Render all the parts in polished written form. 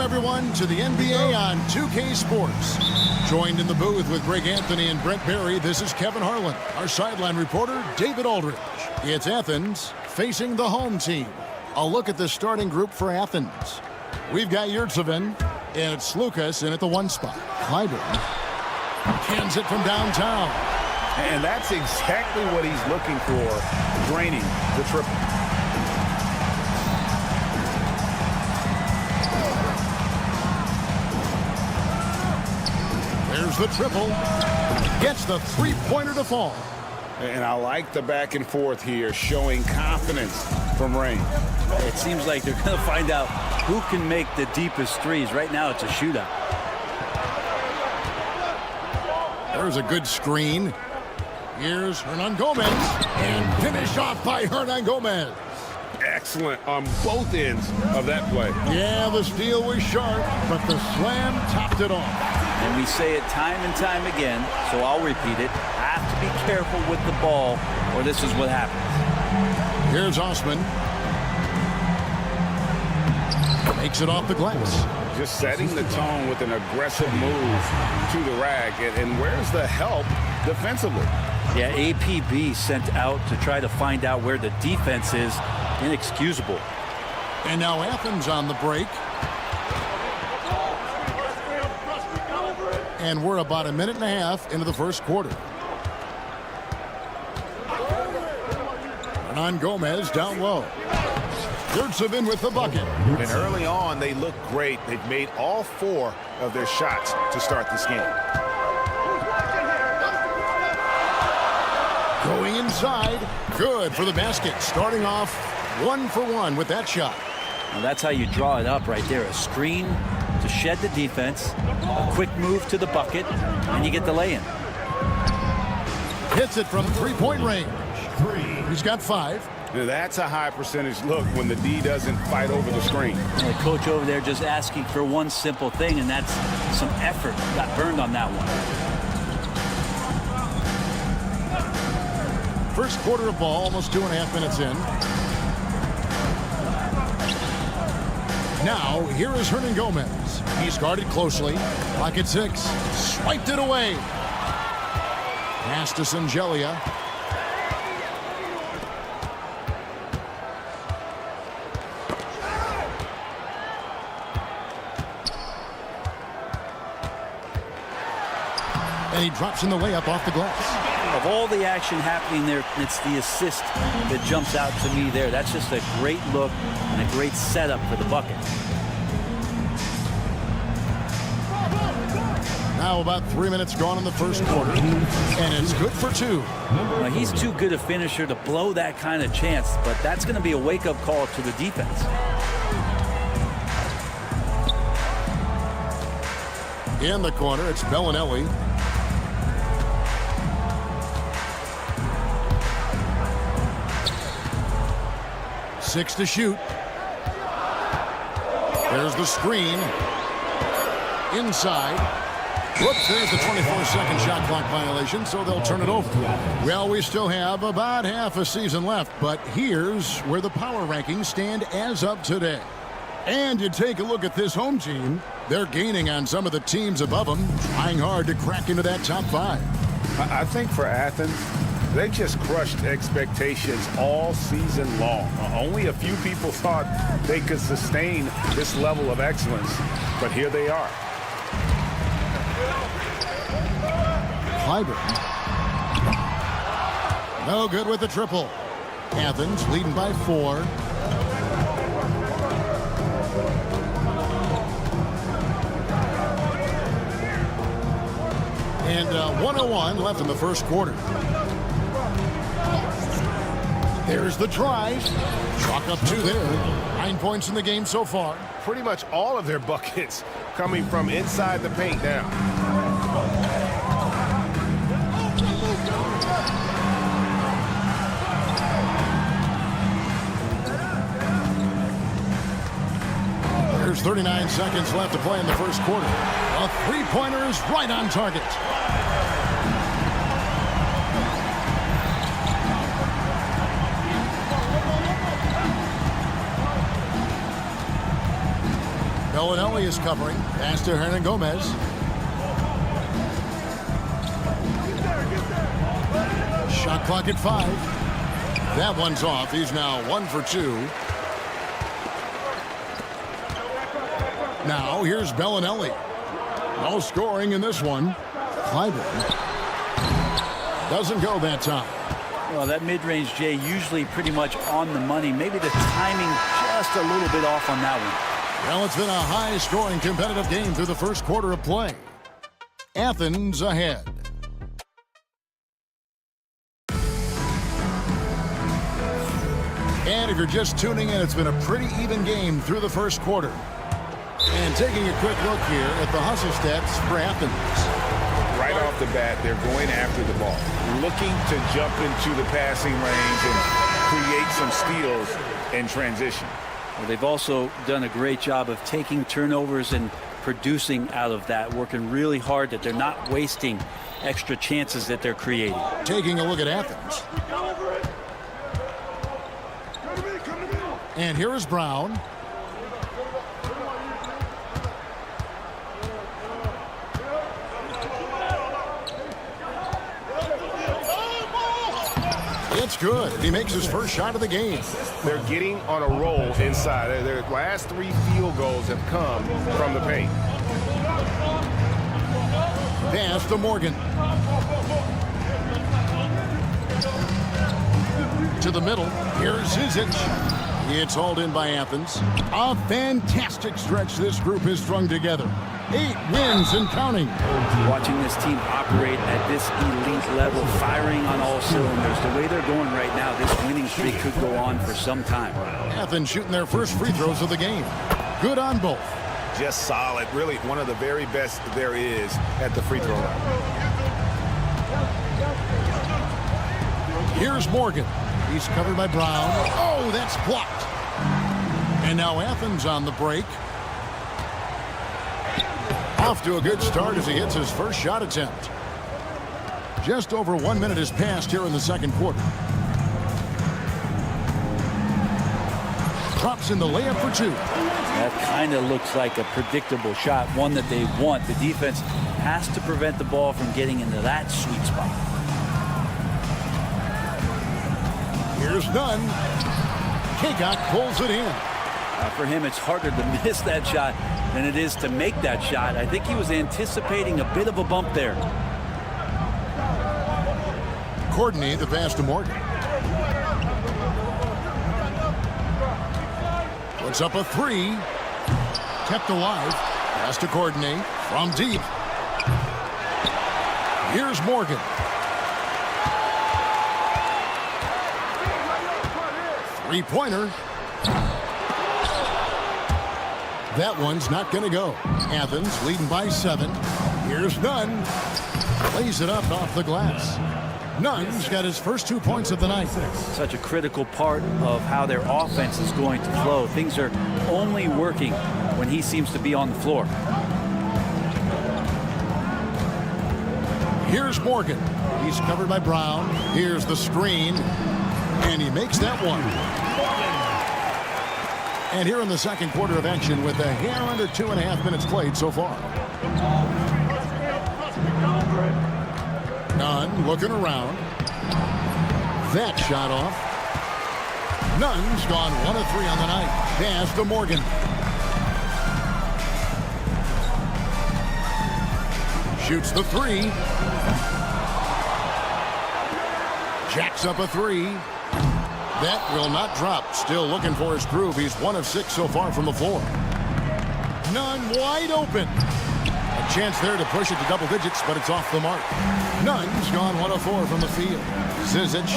everyone, to the NBA on 2K Sports. Joined in the booth with Greg Anthony and Brent Barry, this is Kevin Harlan. Our sideline reporter, David Aldridge. It's Athens facing the home team. A look at the starting group for Athens. We've got Yurtsevin, and it's Lucas in at the 1 spot. Clyburn cans it from downtown. And that's exactly what he's looking for, draining the triple. There's the triple. Gets the three-pointer to fall. And I like the back and forth here, showing confidence from Rain. It seems like they're going to find out who can make the deepest threes. Right now, it's a shootout. There's a good screen. Here's Hernan Gomez. And finished off by Hernan Gomez. Excellent on both ends of that play. Yeah, the steal was sharp, but the slam topped it off. And we say it time and time again, so I'll repeat it. Have to be careful with the ball, or this is what happens. Here's Osman. Makes it off the glass. Just setting the tone with an aggressive move to the rack. And where's the help defensively? Yeah, APB sent out to try to find out where the defense is. Inexcusable. And now Athens on the break. And we're about a minute and a half into the first quarter. Hernan Gomez down low. Yurtsevin with the bucket. And early on, they look great. They've made all 4 of their shots to start this game. Going inside. Good for the basket. Starting off 1 for 1 with that shot. Well, that's how you draw it up right there. A screen to shed the defense, a quick move to the bucket, and you get the lay-in. Hits it from three-point range. He's got 5. That's a high percentage look when the D doesn't fight over the screen. The coach over there just asking for one simple thing, and that's some effort. Got burned on that one. First quarter of ball, almost 2.5 minutes in. Now, here is Hernan Gomez. He's guarded closely. Pocket 6. Swiped it away. Pass to Singelia. And he drops in the layup off the glass. Of all the action happening there, it's the assist that jumps out to me there. That's just a great look and a great setup for the bucket. Now about 3 minutes gone in the first quarter, and it's good for 2. Now, he's too good a finisher to blow that kind of chance, but that's going to be a wake-up call to the defense. In the corner, it's Bellinelli. Six to shoot. There's the screen. Inside. Whoops, there's the 24-second shot clock violation, so they'll turn it over. Well, we still have about half a season left, but here's where the power rankings stand as of today. And you take a look at this home team, they're gaining on some of the teams above them, trying hard to crack into that top 5. I think for Athens, they just crushed expectations all season long. Only a few people thought they could sustain this level of excellence, but here they are. Clyburn. No good with the triple. Athens leading by 4. And 1:01 left in the first quarter. There's the tries. Chalk up 2 there. 9 points in the game so far. Pretty much all of their buckets coming from inside the paint now. There's 39 seconds left to play in the first quarter. A three-pointer is right on target. Bellinelli is covering. Pass to Hernan Gomez. Shot clock at 5. That one's off. He's now 1 for 2. Now here's Bellinelli. No scoring in this one. Clyburn doesn't go that time. Well, that mid-range, Jay, usually pretty much on the money. Maybe the timing just a little bit off on that one. Well, it's been a high-scoring competitive game through the first quarter of play. Athens ahead. And if you're just tuning in, it's been a pretty even game through the first quarter. And taking a quick look here at the hustle stats for Athens. Right off the bat, they're going after the ball, looking to jump into the passing range and create some steals in transition. Well, they've also done a great job of taking turnovers and producing out of that, working really hard that they're not wasting extra chances that they're creating. Taking a look at Athens. And here is Brown. It's good. He makes his first shot of the game. They're getting on a roll inside. Their last 3 field goals have come from the paint. Pass to Morgan. To the middle. Here's Zizic. It's hauled in by Athens. A fantastic stretch this group has strung together. 8 wins and counting. Watching this team operate at this elite level, firing on all cylinders. The way they're going right now, this winning streak could go on for some time. Athens shooting their first free throws of the game. Good on both. Just solid. Really one of the very best there is at the free throw line. Here's Morgan. He's covered by Brown. Oh, that's blocked. And now Athens on the break. Off to a good start as he hits his first shot attempt. Just over 1 minute has passed here in the second quarter. Drops in the layup for 2. That kind of looks like a predictable shot, one that they want. The defense has to prevent the ball from getting into that sweet spot. Here's Nunn. Kagok pulls it in. For him, it's harder to miss that shot than it is to make that shot. I think he was anticipating a bit of a bump there. Courtney, the pass to Morgan. Puts up a 3. Kept alive. Pass to Courtney from deep. Here's Morgan. Three-pointer. That one's not going to go. Athens leading by 7. Here's Nunn. Lays it up off the glass. Nunn's got his first 2 points of the night. Such a critical part of how their offense is going to flow. Things are only working when he seems to be on the floor. Here's Morgan. He's covered by Brown. Here's the screen. And he makes that one. And here in the second quarter of action with a hair under 2.5 minutes played so far. Nunn looking around. That shot off. Nunn's gone 1 of 3 on the night. Pass to Morgan. Shoots the 3. Jacks up a 3. That will not drop. Still looking for his groove. He's 1 of 6 so far from the floor. Nunn wide open. A chance there to push it to double digits, but it's off the mark. Nunn's gone 1 of 4 from the field. Zizic.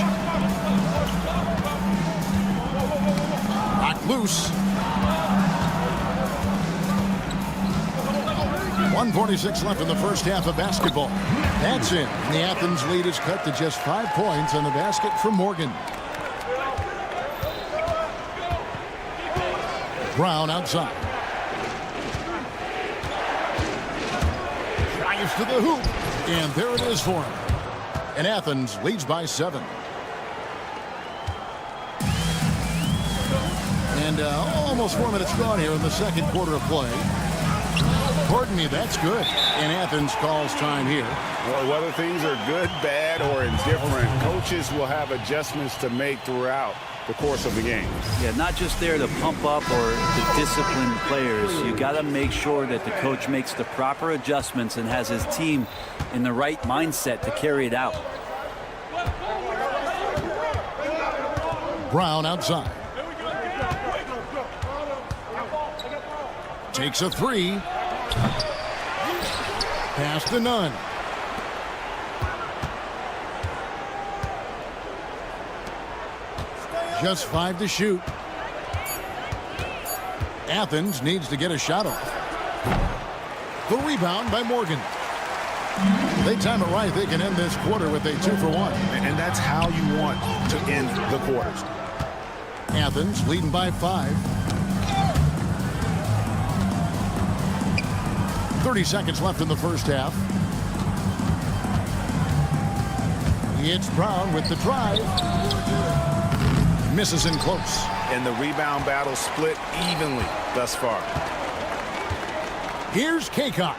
Knocked loose. 1:46 left in the first half of basketball. That's it. The Athens lead is cut to just 5 points on the basket from Morgan. Brown outside. Drives to the hoop. And there it is for him. And Athens leads by 7. And almost 4 minutes gone here in the second quarter of play. Pardon me, that's good. And Athens calls time here. Well, whether things are good, bad, or indifferent, coaches will have adjustments to make throughout the course of the game. Yeah, not just there to pump up or to discipline players. You got to make sure that the coach makes the proper adjustments and has his team in the right mindset to carry it out. Brown outside. Takes a three. Pass to none. Just 5 to shoot. Athens needs to get a shot off. The rebound by Morgan. They time it right. They can end this quarter with a 2-for-1. And that's how you want to end the quarters. Athens leading by 5. 30 seconds left in the first half. It's Brown with the drive. Misses in close. And the rebound battle split evenly thus far. Here's Kaycock.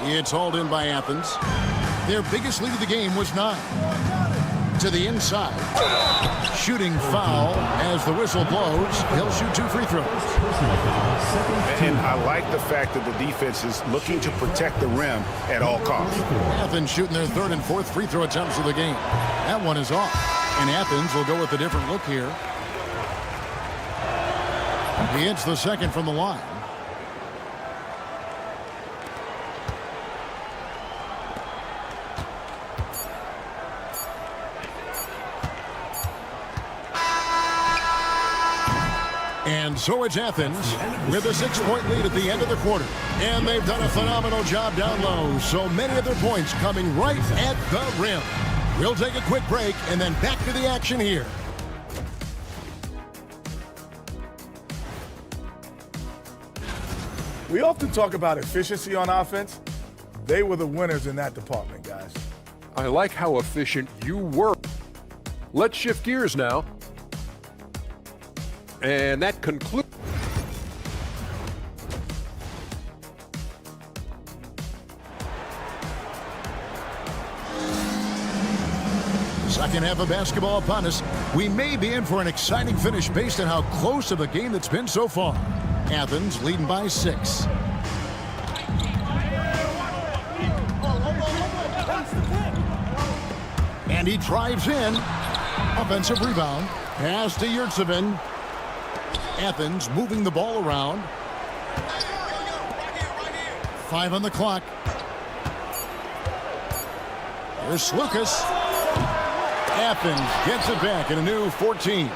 It's hauled in by Athens. Their biggest lead of the game was 9. To the inside. Shooting foul as the whistle blows. He'll shoot 2 free throws. And I like the fact that the defense is looking to protect the rim at all costs. Athens shooting their 3rd and 4th free throw attempts of the game. That one is off. And Athens will go with a different look here. He hits the second from the line. And so it's Athens with a 6-point lead at the end of the quarter. And they've done a phenomenal job down low. So many of their points coming right at the rim. We'll take a quick break and then back to the action here. We often talk about efficiency on offense. They were the winners in that department, guys. I like how efficient you were. Let's shift gears now. And that concludes. Second half of basketball upon us. We may be in for an exciting finish based on how close of a game that's been so far. Athens leading by 6. And he drives in. Offensive rebound. Pass to Yurtsevin. Athens moving the ball around. 5 on the clock. Here's Lucas. Athens gets it back in a new 14.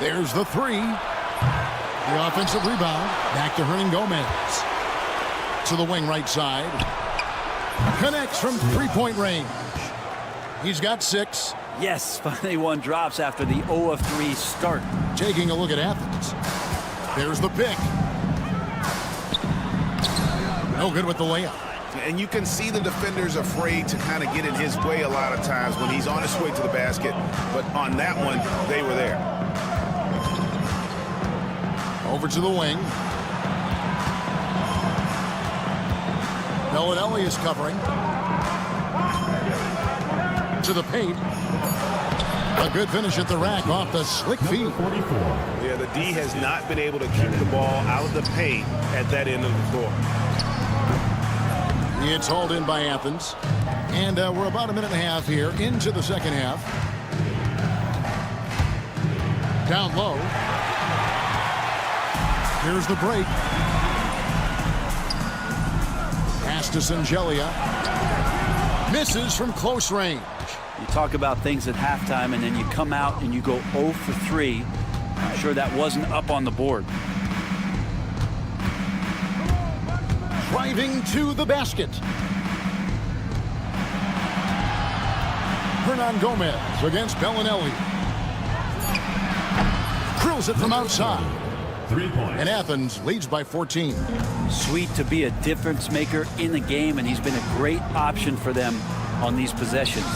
There's the 3. The offensive rebound. Back to Hernan Gomez. To the wing right side. Connects from 3-point range. He's got 6. Yes, finally one drops after the 0 of 3 start. Taking a look at Athens. There's the pick. No good with the layup. And you can see the defenders afraid to kind of get in his way a lot of times when he's on his way to the basket. But on that one, they were there. Over to the wing. Bellinelli is covering. To the paint. A good finish at the rack off the slick feed. Yeah, the D has not been able to keep the ball out of the paint at that end of the floor. It's hauled in by Athens. And we're about a minute and a half here into the second half. Down low. Here's the break. Pass to Sangelia. Misses from close range. You talk about things at halftime, and then you come out and you go 0 for 3. I'm sure that wasn't up on the board. Driving to the basket. Hernan Gomez against Bellinelli. Drills it from outside. 3 points. And Athens leads by 14. Sweet to be a difference maker in the game, and he's been a great option for them on these possessions.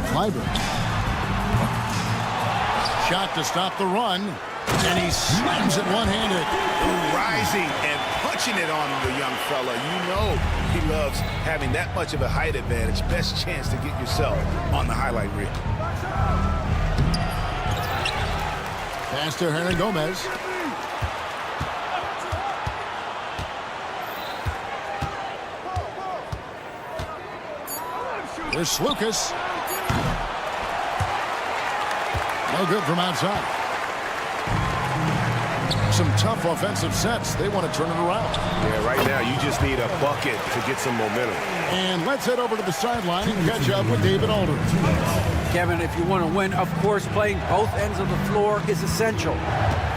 Clyburn. Shot to stop the run, and he slams it one-handed. Rising and punching it on the young fella. You know he loves having that much of a height advantage. Best chance to get yourself on the highlight reel. Pass to Hernan Gomez. There's Lucas. No good from outside. Some tough offensive sets. They want to turn it around. Yeah, right now you just need a bucket to get some momentum. And let's head over to the sideline and catch up with David Aldridge. Kevin, if you want to win, of course, playing both ends of the floor is essential.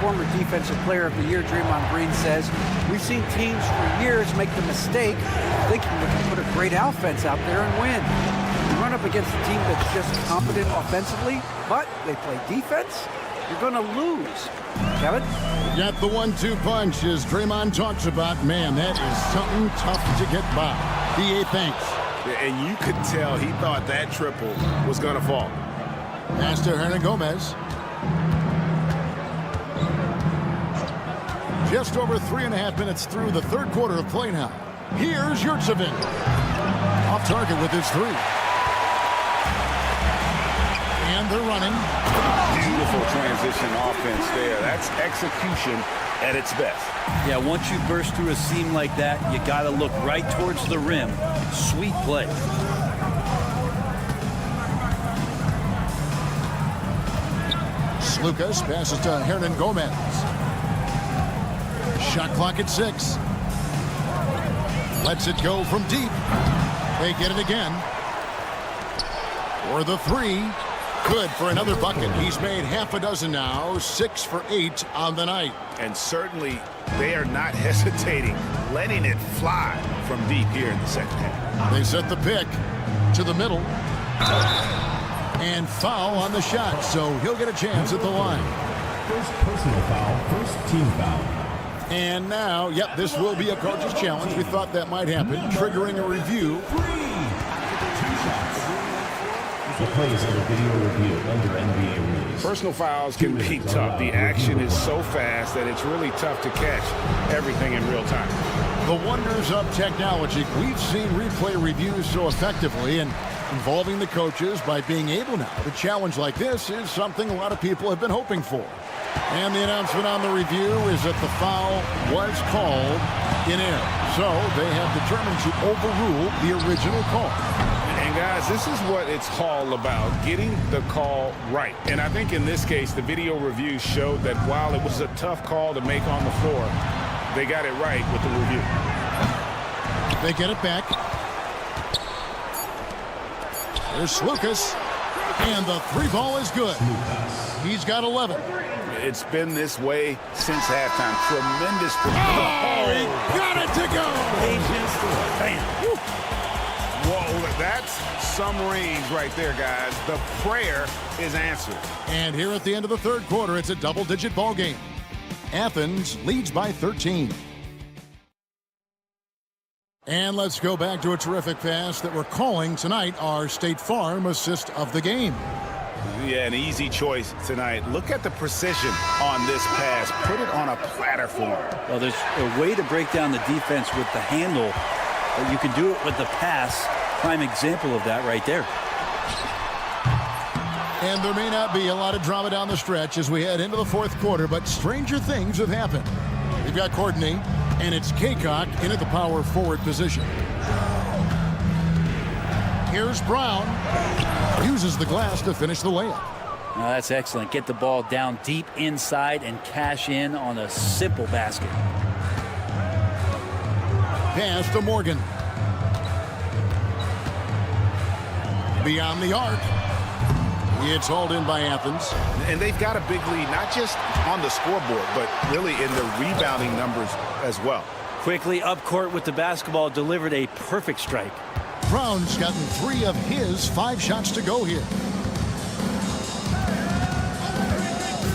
Former Defensive Player of the Year Draymond Green says, we've seen teams for years make the mistake of thinking we can put a great offense out there and win. You run up against a team that's just competent offensively, but they play defense, you're going to lose. Kevin? Got the 1-2 punch as Draymond talks about. Man, that is something tough to get by. BA thanks. And you could tell he thought that triple was going to fall. Pass to Hernan Gomez. Just over 3.5 minutes through the third quarter of play now. Here's Yurtsevin. Off target with his three. And they're running. Beautiful transition offense there. That's execution at its best. Yeah, once you burst through a seam like that, you got to look right towards the rim. Sweet play. Lucas passes to Hernan Gomez. Shot clock at 6. Lets it go from deep. They get it again. For the 3. Good for another bucket. He's made half a dozen now. 6 for 8 on the night. And certainly they are not hesitating, letting it fly from deep here in the second half. They set the pick to the middle. And foul on the shot, so he'll get a chance at the line. First personal foul, first team foul. And now, yep, this will be a coach's challenge. We thought that might happen, triggering a review. The play is under video review under NBA rules. Personal fouls can be tough. The action is so fast that it's really tough to catch everything in real time. The wonders of technology. We've seen replay reviews so effectively, and involving the coaches by being able now to challenge like this is something a lot of people have been hoping for. And the announcement on the review is that the foul was called in error. So they have determined to overrule the original call. And guys, this is what it's all about, getting the call right. And I think in this case, the video review showed that while it was a tough call to make on the floor, they got it right with the review. They get it back. There's Lucas. And the 3 ball is good. He's got 11. It's been this way since halftime. Tremendous. Oh, he got it to go. Bam. Whoa, that's some range right there, guys. The prayer is answered. And here at the end of the third quarter, it's a double-digit ball game. Athens leads by 13. And let's go back to a terrific pass that we're calling tonight our State Farm assist of the game. Yeah, an easy choice tonight. Look at the precision on this pass. Put it on a platter for him. Well, there's a way to break down the defense with the handle, but you can do it with the pass. Prime example of that right there. And there may not be a lot of drama down the stretch as we head into the fourth quarter, but stranger things have happened. We've got Courtney, and it's Kaycock in at the power forward position. Here's Brown. Uses the glass to finish the layup. That's excellent. Get the ball down deep inside and cash in on a simple basket. Pass to Morgan. Beyond the arc. It's hauled in by Athens. And they've got a big lead, not just on the scoreboard, but really in the rebounding numbers as well. Quickly up court with the basketball, delivered a perfect strike. Brown's gotten 3 of his 5 shots to go here.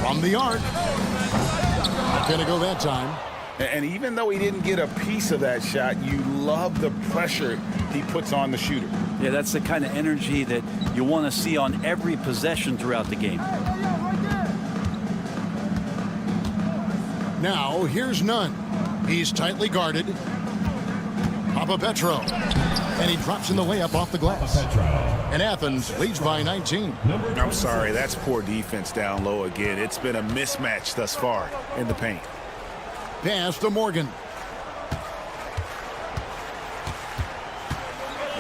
From the arc. Not gonna go that time. And even though he didn't get a piece of that shot, you love the pressure he puts on the shooter. Yeah, that's the kind of energy that you want to see on every possession throughout the game. Now, here's Nunn. He's tightly guarded. Petro. And he drops in the layup off the glass. And Athens leads by 19. I'm sorry, that's poor defense down low again. It's been a mismatch thus far in the paint. Pass to Morgan.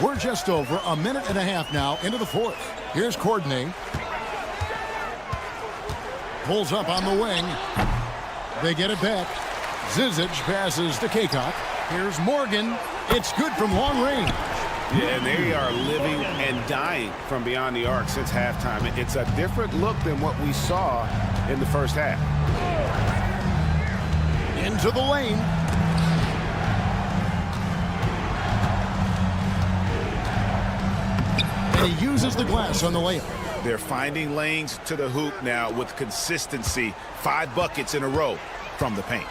We're just over a minute and a half now into the fourth. Here's Courtney. Pulls up on the wing. They get it back. Zizic passes to Kaycock. Here's Morgan. It's good from long range. Yeah, and they are living and dying from beyond the arc since halftime. It's a different look than what we saw in the first half. Into the lane. And he uses the glass on the layup. They're finding lanes to the hoop now with consistency. 5 buckets in a row from the paint.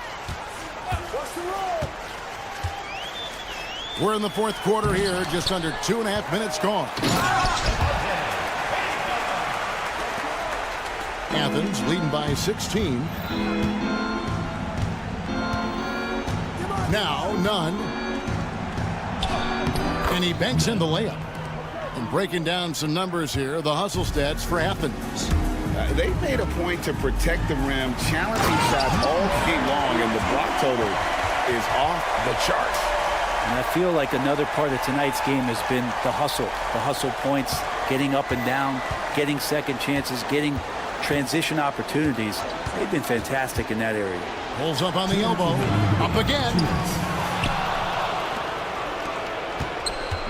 We're in the fourth quarter here, just under 2.5 minutes gone. Athens leading by 16. Now Nunn. And he banks in the layup. And breaking down some numbers here, the hustle stats for Athens. They made a point to protect the rim, challenging shots all game long, and the block total is off the charts. And I feel like another part of tonight's game has been the hustle points, getting up and down, getting second chances, getting transition opportunities. They've been fantastic in that area. Pulls up on the elbow. Up again.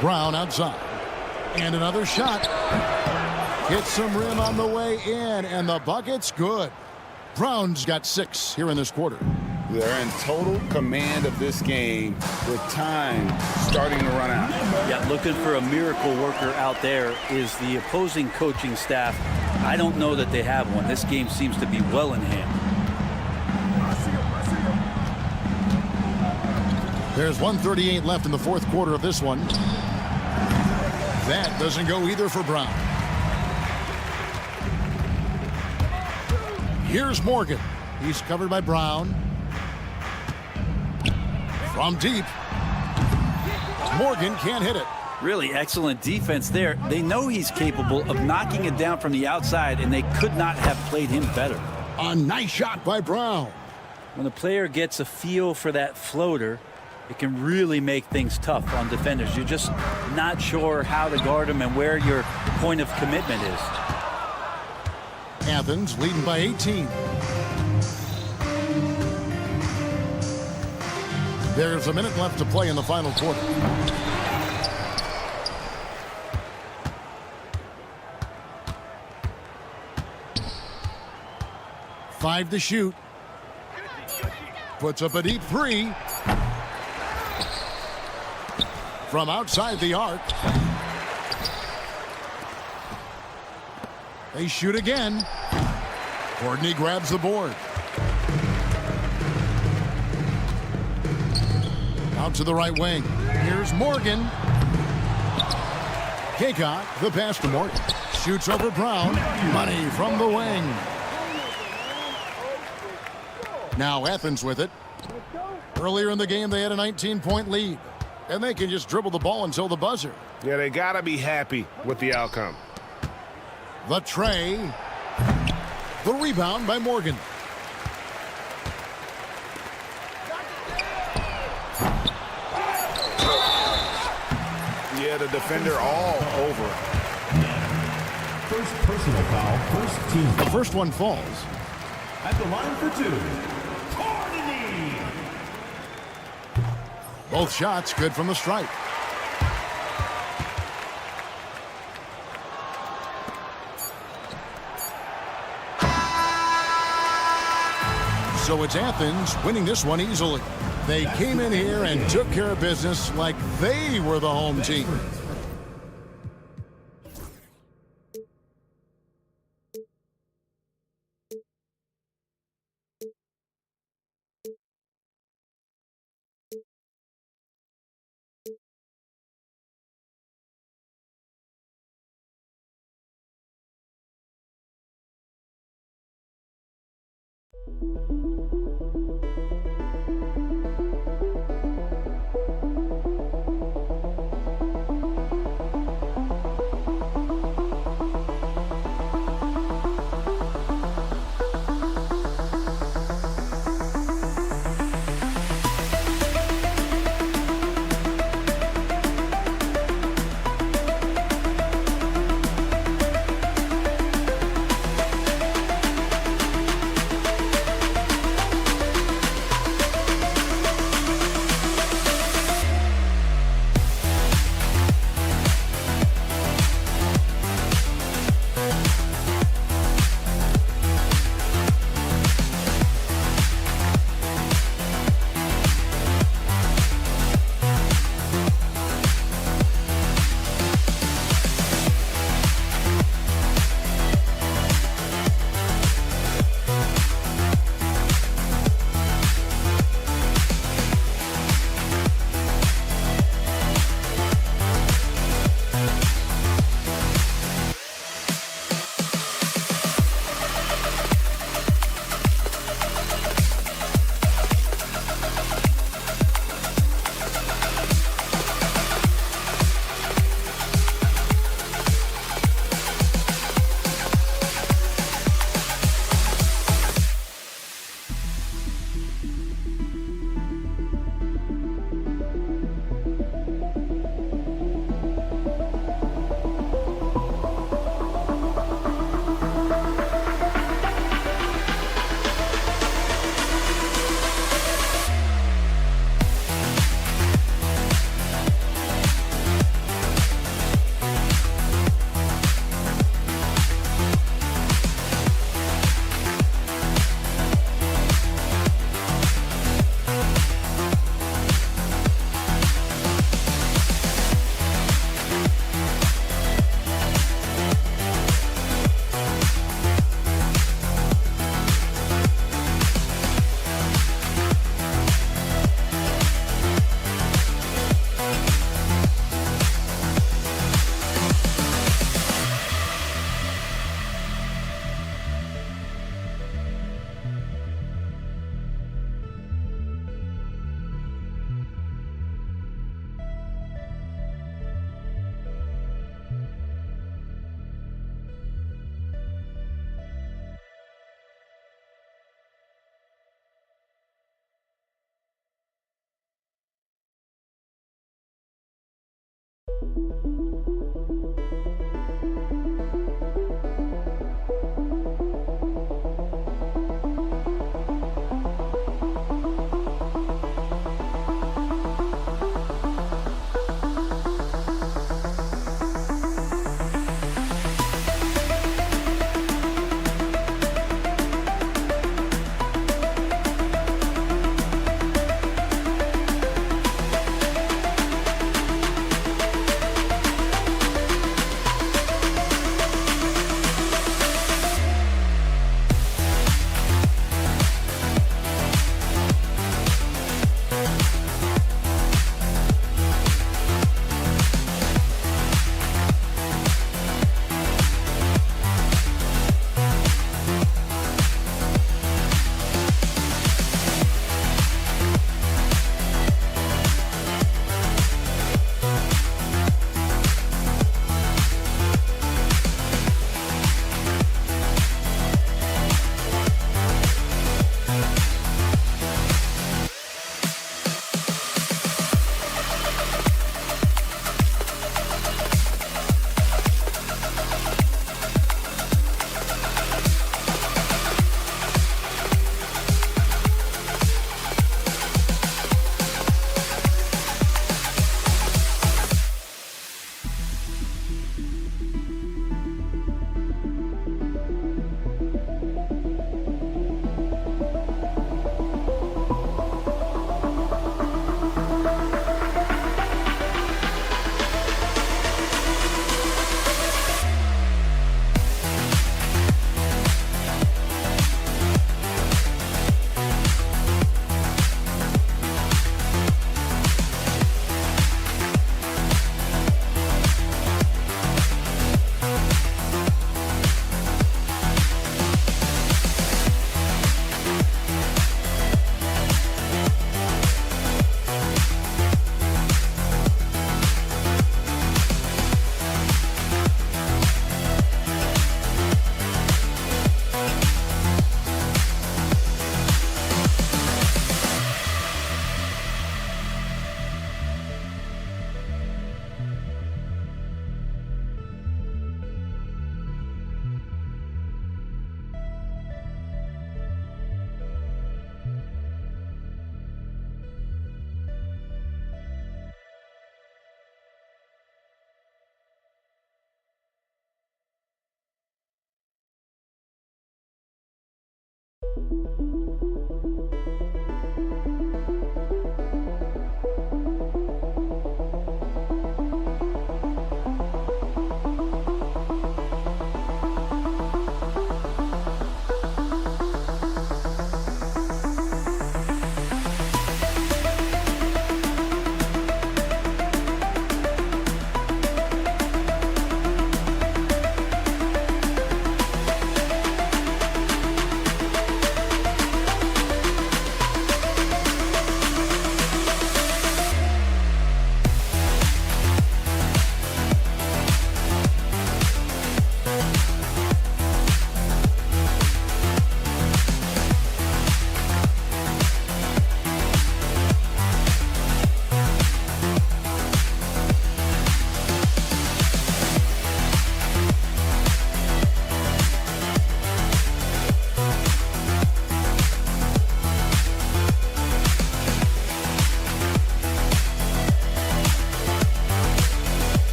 Brown outside. And another shot. Hits some rim on the way in, and the bucket's good. Brown's got 6 here in this quarter. They're in total command of this game with time starting to run out. Yeah, looking for a miracle worker out there is the opposing coaching staff. I don't know that they have one. This game seems to be well in hand. There's 1:38 left in the fourth quarter of this one. That doesn't go either for Brown. Here's Morgan. He's covered by Brown. From deep. Morgan can't hit it. Really excellent defense there. They know he's capable of knocking it down from the outside, and they could not have played him better. A nice shot by Brown. When a player gets a feel for that floater, it can really make things tough on defenders. You're just not sure how to guard them and where your point of commitment is. Athens leading by 18. There's a minute left to play in the final quarter. Five to shoot. Puts up a deep 3. From outside the arc. They shoot again. Courtney grabs the board. Out to the right wing. Here's Morgan. Kaycock, the pass to Morgan. Shoots over Brown. Money from the wing. Now Athens with it. Earlier in the game, they had a 19-point lead. And they can just dribble the ball until the buzzer. Yeah, they got to be happy with the outcome. The tray. The rebound by Morgan. Yeah, the defender all over. First personal foul, first team. The first one falls. At the line for 2, Courtney. Both shots good from the stripe. So it's Athens winning this one easily. They came in here and took care of business like they were the home team.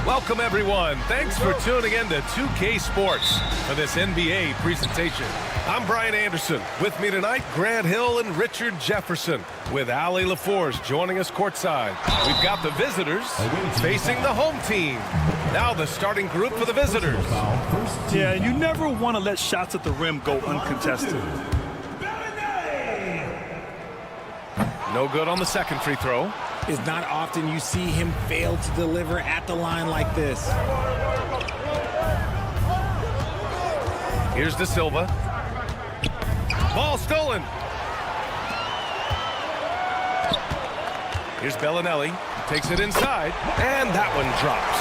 Welcome, everyone. Thanks for tuning in to 2K Sports for this NBA presentation. I'm Brian Anderson. With me tonight, Grant Hill and Richard Jefferson, with Allie LaForce joining us courtside. We've got the visitors facing the home team. Now the starting group for the visitors. Yeah, you never want to let shots at the rim go uncontested. No good on the second free throw. It's not often you see him fail to deliver at the line like this. Here's De Silva. Ball stolen. Here's Bellinelli. Takes it inside, and that one drops.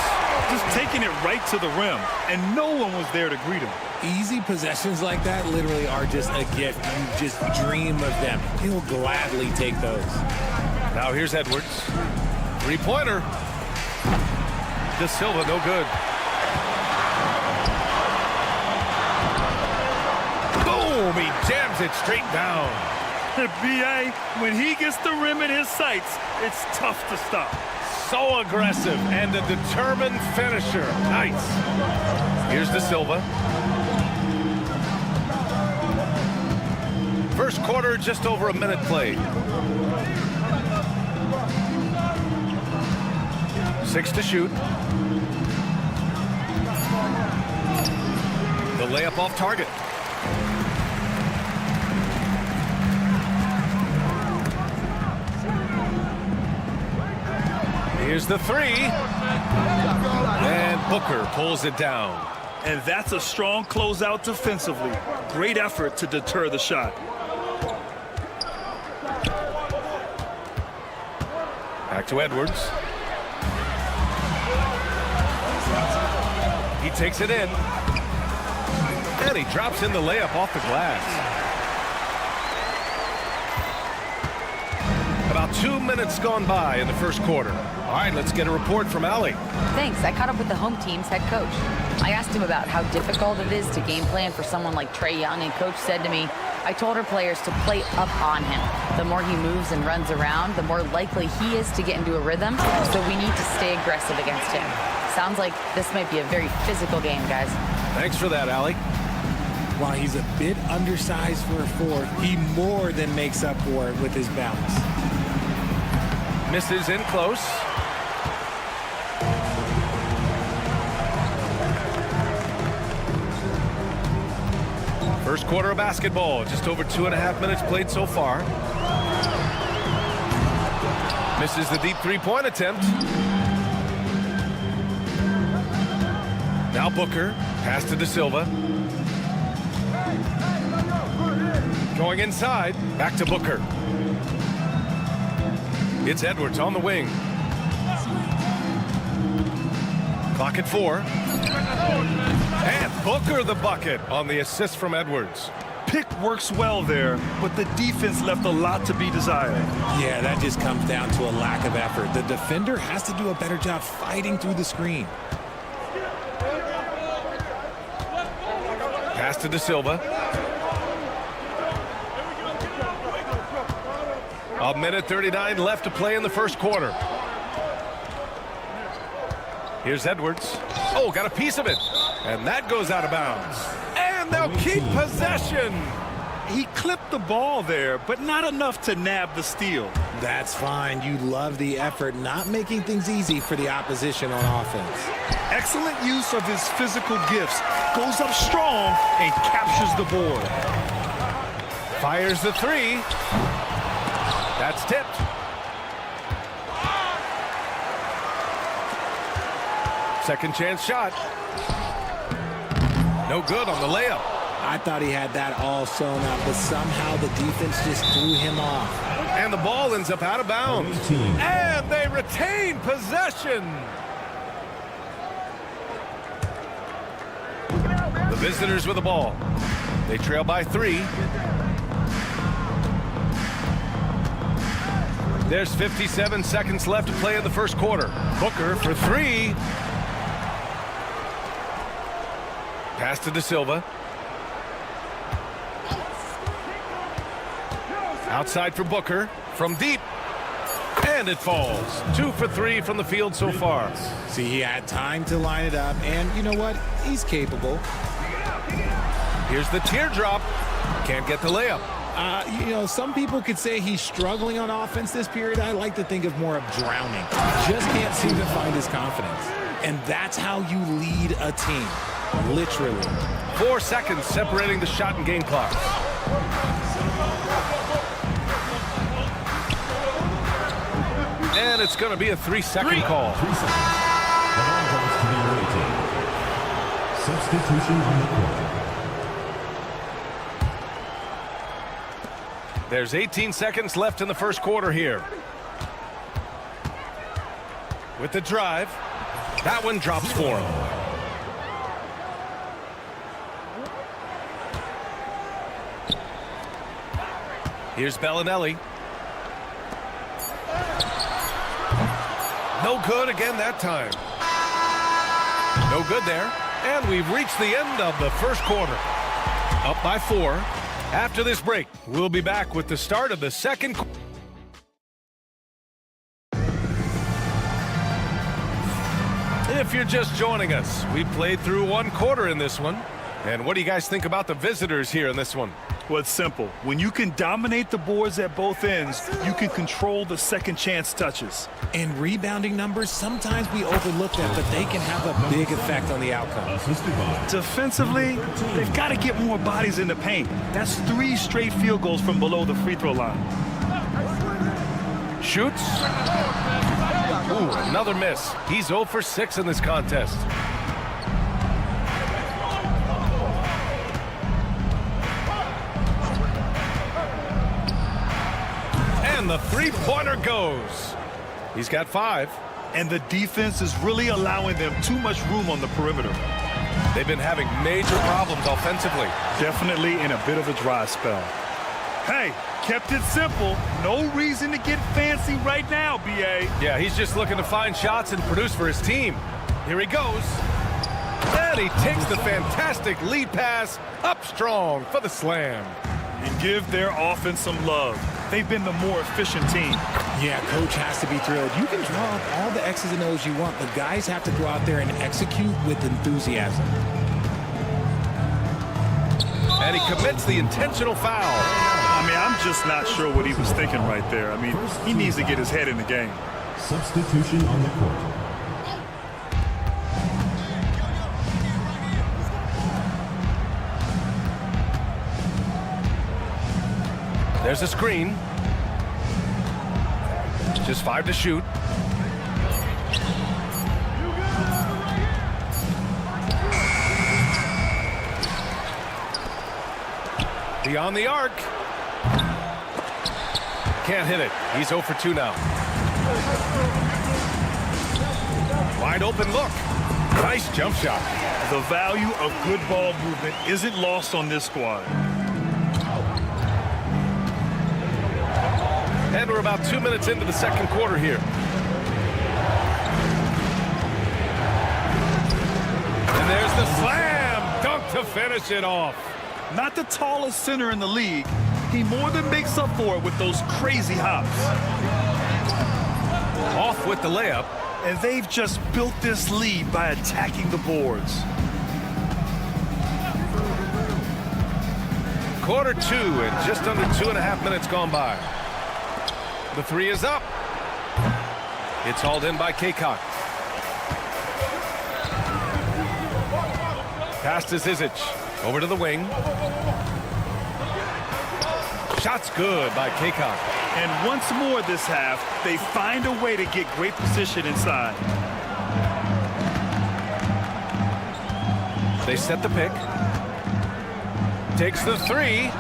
Just taking it right to the rim, and no one was there to greet him. Easy possessions like that literally are just a gift. You just dream of them. He'll gladly take those. Now here's Edwards. Three-pointer. De Silva, no good. Boom! He jams it straight down. B.A., when he gets the rim in his sights, it's tough to stop. So aggressive and a determined finisher. Nice. Here's De Silva. First quarter, just over a minute played. 6 to shoot. The layup off target. Here's the three. And Booker pulls it down. And that's a strong closeout defensively. Great effort to deter the shot. Back to Edwards. He takes it in. And he drops in the layup off the glass. About 2 minutes gone by in the first quarter. All right, let's get a report from Allie. Thanks. I caught up with the home team's head coach. I asked him about how difficult it is to game plan for someone like Trae Young, and coach said to me, I told our players to play up on him. The more he moves and runs around, the more likely he is to get into a rhythm, so we need to stay aggressive against him. Sounds like this might be a very physical game, guys. Thanks for that, Allie. While he's a bit undersized for a forward, he more than makes up for it with his balance. Misses in close. First quarter of basketball, just over 2.5 minutes played so far. Misses the deep three-point attempt. Now Booker, pass to De Silva. Going inside, back to Booker. It's Edwards on the wing. Clock at 4. And Booker the bucket on the assist from Edwards. Pick works well there, but the defense left a lot to be desired. Yeah, that just comes down to a lack of effort. The defender has to do a better job fighting through the screen. Pass to De Silva. A minute 39 left to play in the first quarter. Here's Edwards. Oh, got a piece of it. And that goes out of bounds. And they'll keep possession. He clipped the ball there, but not enough to nab the steal. That's fine. You love the effort, not making things easy for the opposition on offense. Excellent use of his physical gifts. Goes up strong and captures the board. Fires the 3. That's tipped. Second chance shot. No good on the layup. I thought he had that all sewn up, but somehow the defense just threw him off. And the ball ends up out of bounds. And they retain possession. The visitors with the ball. They trail by 3. There's 57 seconds left to play in the first quarter. Booker for 3. Pass to De Silva. Outside for Booker from deep. And it falls. 2 for 3 from the field so far. See, he had time to line it up, and you know what? He's capable. Here's the teardrop. Can't get the layup. You know, some people could say he's struggling on offense this period. I like to think of more of drowning. Just can't seem to find his confidence. And that's how you lead a team. Literally. 4 seconds separating the shot and game clock. And it's going to be a 3-second call. 3 seconds. The ball goes to the away team. Substitution on the court. There's 18 seconds left in the first quarter here. With the drive. That one drops for him. Here's Bellinelli. No good again that time. No good there. And we've reached the end of the first quarter. Up by 4. After this break, we'll be back with the start of the second quarter. If you're just joining us, we played through 1 quarter in this one. And what do you guys think about the visitors here in this one? Well, it's simple. When you can dominate the boards at both ends, you can control the second chance touches. And rebounding numbers, sometimes we overlook that, but they can have a big effect on the outcome. Defensively, they've got to get more bodies in the paint. That's 3 straight field goals from below the free throw line. Shoots. Ooh, another miss. He's 0 for 6 in this contest. And the 3-pointer goes. He's got 5. And the defense is really allowing them too much room on the perimeter. They've been having major problems offensively. Definitely in a bit of a dry spell. Hey, kept it simple. No reason to get fancy right now, B.A. Yeah, he's just looking to find shots and produce for his team. Here he goes. And he takes the fantastic lead pass up strong for the slam. And give their offense some love. They've been the more efficient team. Yeah, coach has to be thrilled. You can draw up all the X's and O's you want, but guys have to go out there and execute with enthusiasm. And he commits the intentional foul. I mean, I'm just not sure what he was thinking right there. I mean, he needs to get his head in the game. Substitution on the court. There's a screen. Just 5 to shoot. Beyond the arc. Can't hit it. He's 0 for 2 now. Wide open look. Nice jump shot. The value of good ball movement isn't lost on this squad. And we're about 2 minutes into the second quarter here. And there's the slam dunk to finish it off. Not the tallest center in the league. He more than makes up for it with those crazy hops. Off with the layup. And they've just built this lead by attacking the boards. Quarter 2 and just under 2.5 minutes gone by. The three is up. It's hauled in by Kaycock. Pass to Zizic. Over to the wing. Shot's good by Kaycock. And once more this half, they find a way to get great position inside. They set the pick. Takes the three.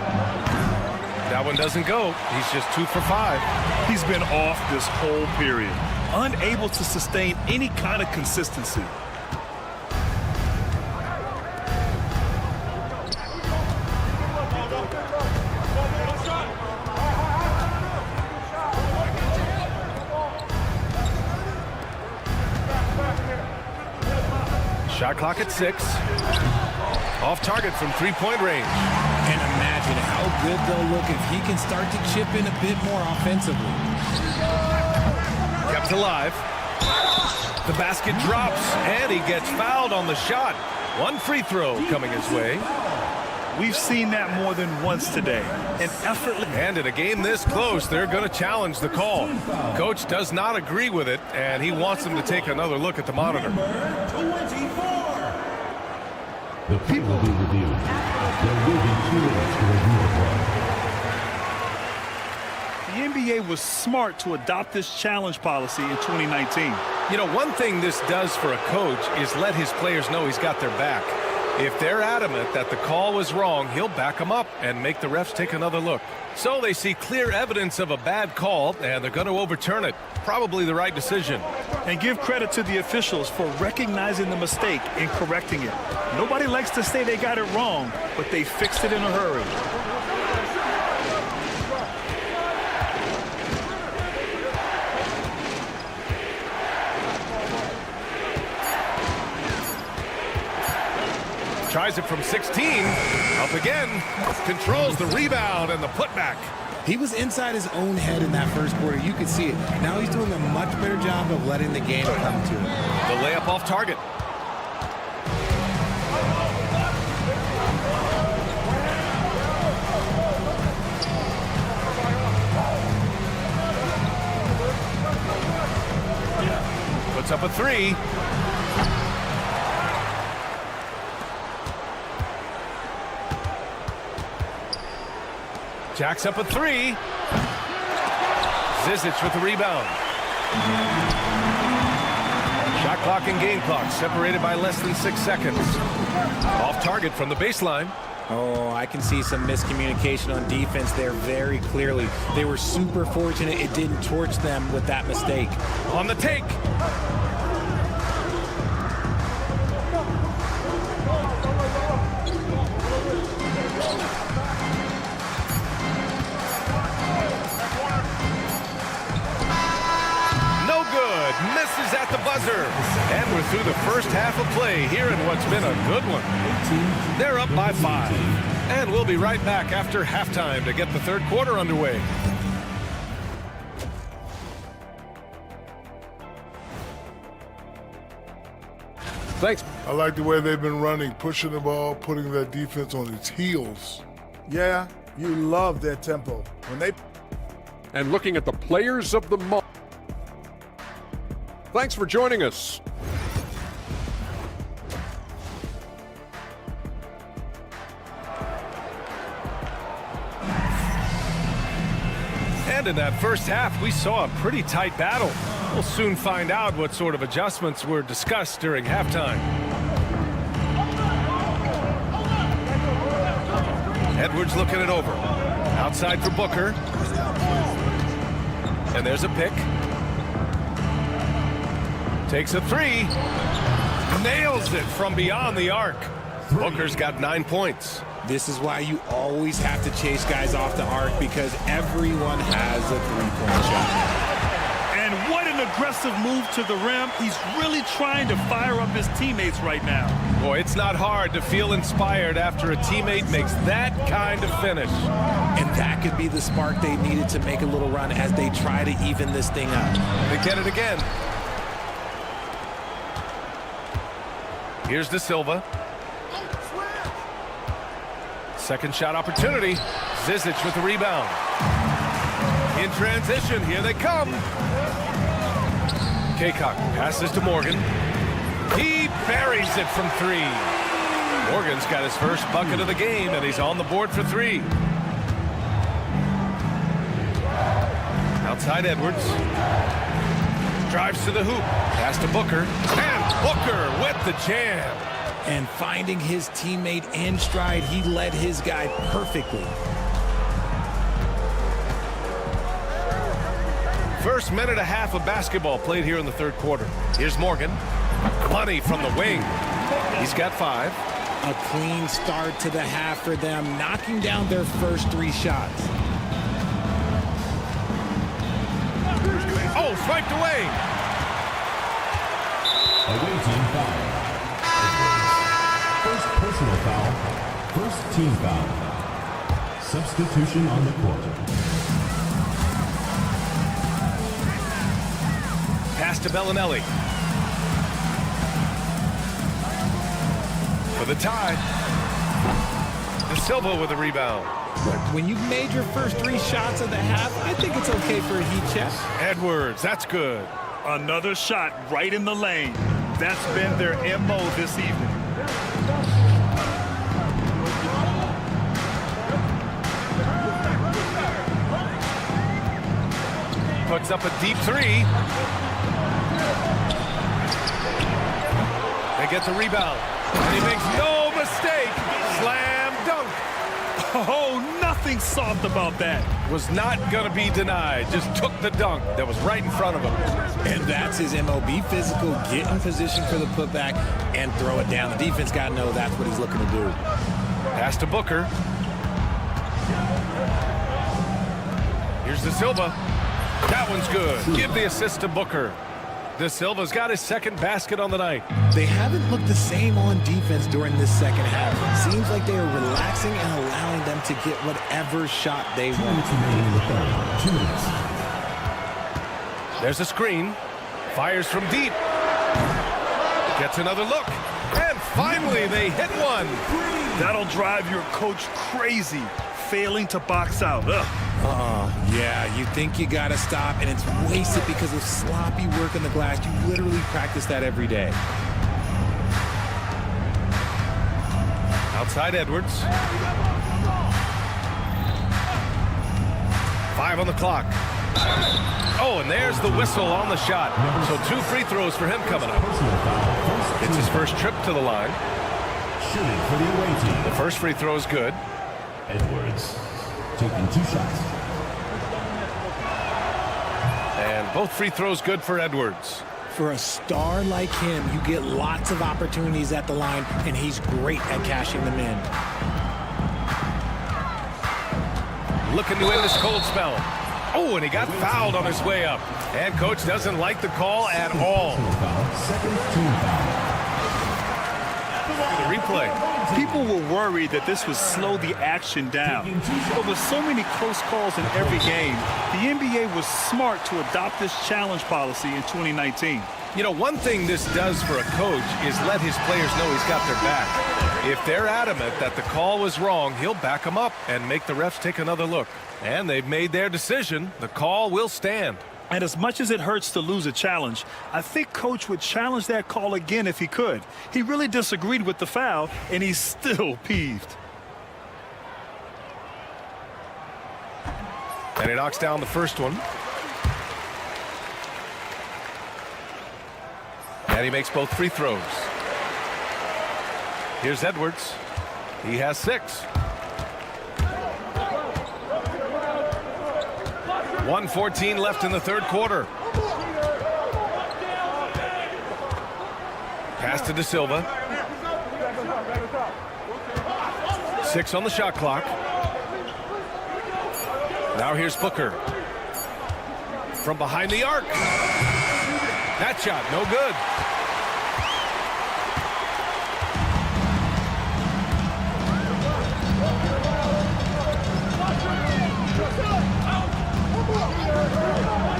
That one doesn't go. He's just 2 for 5. He's been off this whole period, unable to sustain any kind of consistency. Shot clock at 6. Off target from 3-point range. And imagine how good they'll look if he can start to chip in a bit more offensively. Kept alive. The basket drops, and he gets fouled on the shot. One free throw coming his way. We've seen that more than once today. An effortless. And in a game this close, they're going to challenge the call. Coach does not agree with it, and he wants them to take another look at the monitor. The field will be reviewed. There will be 2 minutes to review the play. The NBA was smart to adopt this challenge policy in 2019. You know, one thing this does for a coach is let his players know he's got their back. If they're adamant that the call was wrong, he'll back them up and make the refs take another look. So they see clear evidence of a bad call, and they're going to overturn it. Probably the right decision. And give credit to the officials for recognizing the mistake and correcting it. Nobody likes to say they got it wrong, but they fixed it in a hurry. Tries it from 16. Up again. Controls the rebound and the putback. He was inside his own head in that first quarter. You could see it. Now he's doing a much better job of letting the game come to him. The layup off target. Puts up a 3. Jacks up a 3. Zizic with the rebound. Shot clock and game clock separated by less than 6 seconds. Off target from the baseline. Oh, I can see some miscommunication on defense there very clearly. They were super fortunate it didn't torch them with that mistake. On the take. Misses at the buzzer. And we're through the first half of play here in what's been a good one. They're up by 5. And we'll be right back after halftime to get the third quarter underway. Thanks. I like the way they've been running, pushing the ball, putting that defense on its heels. Yeah, you love their tempo. And looking at the players of the month. Thanks for joining us. And in that first half, we saw a pretty tight battle. We'll soon find out what sort of adjustments were discussed during halftime. Edwards looking it over. Outside for Booker. And there's a pick. Takes a three. Nails it from beyond the arc. Booker's got 9 points. This is why you always have to chase guys off the arc, because everyone has a three-point shot. And what an aggressive move to the rim. He's really trying to fire up his teammates right now. Boy, it's not hard to feel inspired after a teammate makes that kind of finish. And that could be the spark they needed to make a little run as they try to even this thing up. They get it again. Here's De Silva. Second shot opportunity. Zizic with the rebound. In transition, here they come. Kaycock passes to Morgan. He buries it from three. Morgan's got his first bucket of the game, and he's on the board for three. Outside Edwards. Drives to the hoop. Pass to Booker. And Booker with the jam. And finding his teammate in stride, he led his guy perfectly. First minute and a half of basketball played here in the third quarter. Here's Morgan. Money from the wing. He's got 5. A clean start to the half for them, knocking down their first 3 shots. Oh, swiped away. Away team foul. First personal foul. First team foul. Substitution on the court. Pass to Bellinelli. For the tie. De Silva with the rebound. When you've made your first 3 shots of the half, I think it's okay for a heat check. Edwards, that's good. Another shot right in the lane. That's been their MO this evening. Puts up a deep 3. They get the rebound. And he makes no mistake. Slam dunk. Oh, nothing soft about that. Was not going to be denied. Just took the dunk that was right in front of him. And that's his MO. Be physical, get in position for the putback, and throw it down. The defense got to know that's what he's looking to do. Pass to Booker. Here's De Silva. That one's good. Give the assist to Booker. De Silva's got his second basket on the night. They haven't looked the same on defense during this second half. Seems like they are relaxing and allowing them to get whatever shot they want. 2 minutes. There's a screen. Fires from deep. Gets another look. And finally they hit one. That'll drive your coach crazy, failing to box out. Yeah, you think you got to stop, and it's wasted because of sloppy work in the glass. You literally practice that every day. Outside Edwards. 5 on the clock. Oh, and there's the whistle on the shot. So 2 free throws for him coming up. It's his first trip to the line. Shooting for the away team. The first free throw is good. Edwards taking 2 shots. And both free throws good for Edwards. For a star like him, you get lots of opportunities at the line, and he's great at cashing them in. Looking to end this cold spell. Oh, and he got fouled on his way up. And coach doesn't like the call at all. Second team foul. The replay. People were worried that this would slow the action down. But with so many close calls in every game, the NBA was smart to adopt this challenge policy in 2019. You know, one thing this does for a coach is let his players know he's got their back. If they're adamant that the call was wrong, he'll back them up and make the refs take another look. And they've made their decision. The call will stand. And as much as it hurts to lose a challenge, I think Coach would challenge that call again if he could. He really disagreed with the foul, and he's still peeved. And he knocks down the first one. And he makes both free throws. Here's Edwards. He has 6. 1:14 left in the third quarter. Pass to De Silva. 6 on the shot clock. Now here's Booker. From behind the arc. That shot, no good.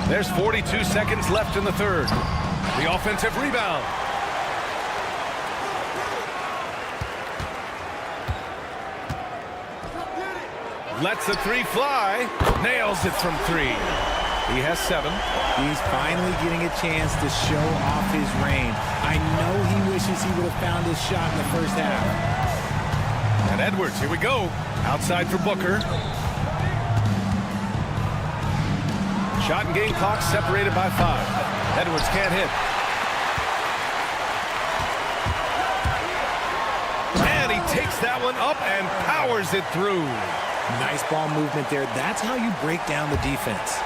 There's 42 seconds left in the third. The offensive rebound. Lets the three fly. Nails it from 3. He has 7. He's finally getting a chance to show off his range. I know he wishes he would have found his shot in the first half. And Edwards, here we go. Outside for Booker. Shot and game clock separated by 5. Edwards can't hit. And he takes that one up and powers it through. Nice ball movement there. That's how you break down the defense.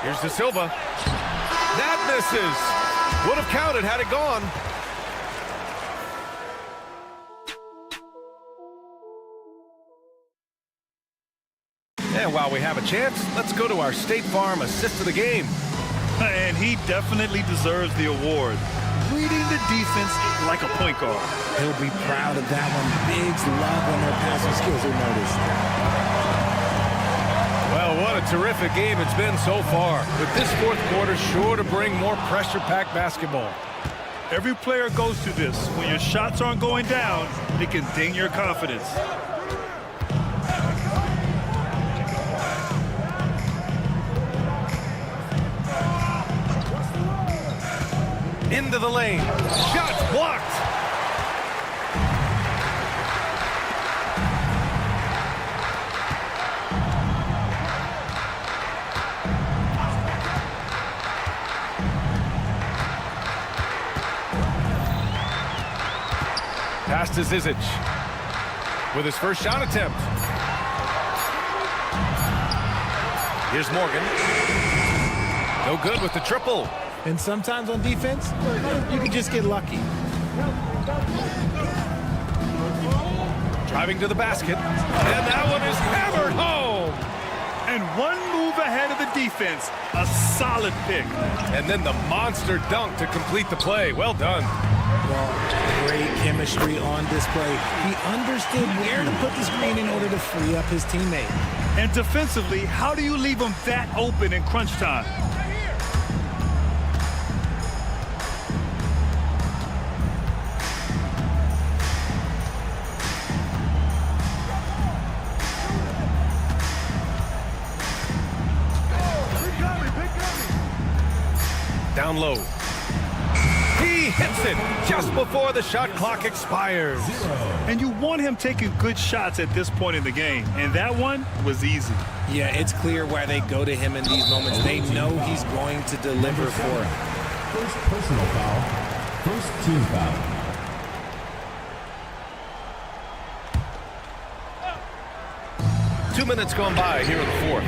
Here's De Silva. That misses. Would have counted had it gone. And while we have a chance, let's go to our State Farm assist of the game. And he definitely deserves the award. Reading the defense like a point guard. He'll be proud of that one. Bigs love when their passing skills are noticed. Well, what a terrific game it's been so far. With this fourth quarter sure to bring more pressure-packed basketball. Every player goes through this. When your shots aren't going down, it can ding your confidence. Into the lane. Shots blocked. Pass to Zizic with his first shot attempt. Here's Morgan. No good with the triple. And sometimes on defense, you can just get lucky. Driving to the basket. And that one is hammered home. And one move ahead of the defense. A solid pick. And then the monster dunk to complete the play. Well done. Well, great chemistry on display. He understood where to put the screen in order to free up his teammate. And defensively, how do you leave him that open in crunch time? Down low. He hits it just before the shot clock expires. And you want him taking good shots at this point in the game. And that one was easy. Yeah, it's clear why they go to him in these moments. They know he's going to deliver for them. First personal foul. First team foul. Two minutes gone by here in the fourth.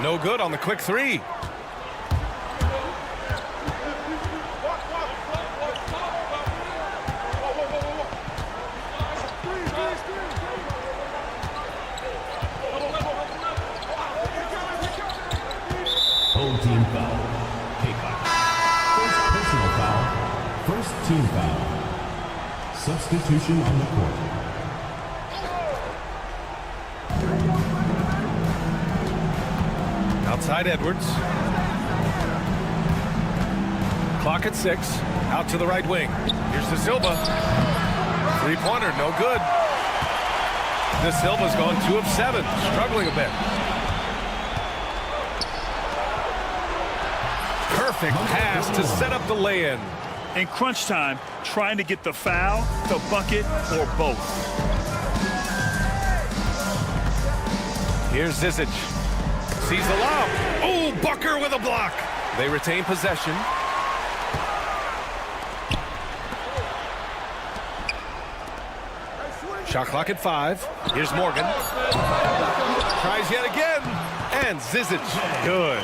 No good on the quick three. Home team foul. First personal foul. First team foul. Substitution on the court. Outside Edwards. Clock at 6. Out to the right wing. Here's De Silva. Three-pointer, no good. De Silva's gone 2 of 7, struggling a bit. Perfect pass to set up the lay-in. In crunch time, trying to get the foul, the bucket, or both. Here's Zizic. Sees the lob. Oh, Booker with a block. They retain possession. Shot clock at 5. Here's Morgan. Tries yet again. And Zizic. Good.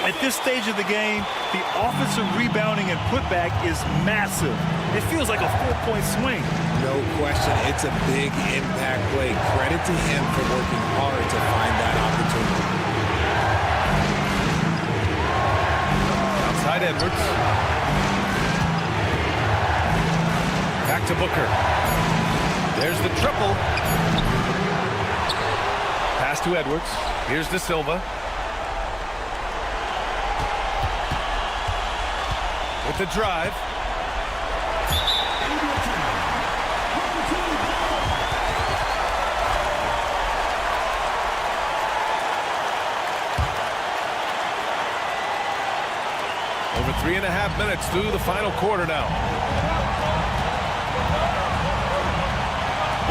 At this stage of the game, the offensive rebounding and putback is massive. It feels like a 4-point swing. No question, it's a big impact play. Credit to him for working hard to find that opportunity. Outside Edwards. Back to Booker. There's the triple. Pass to Edwards. Here's De Silva. With the drive. Over 3.5 minutes through the final quarter now.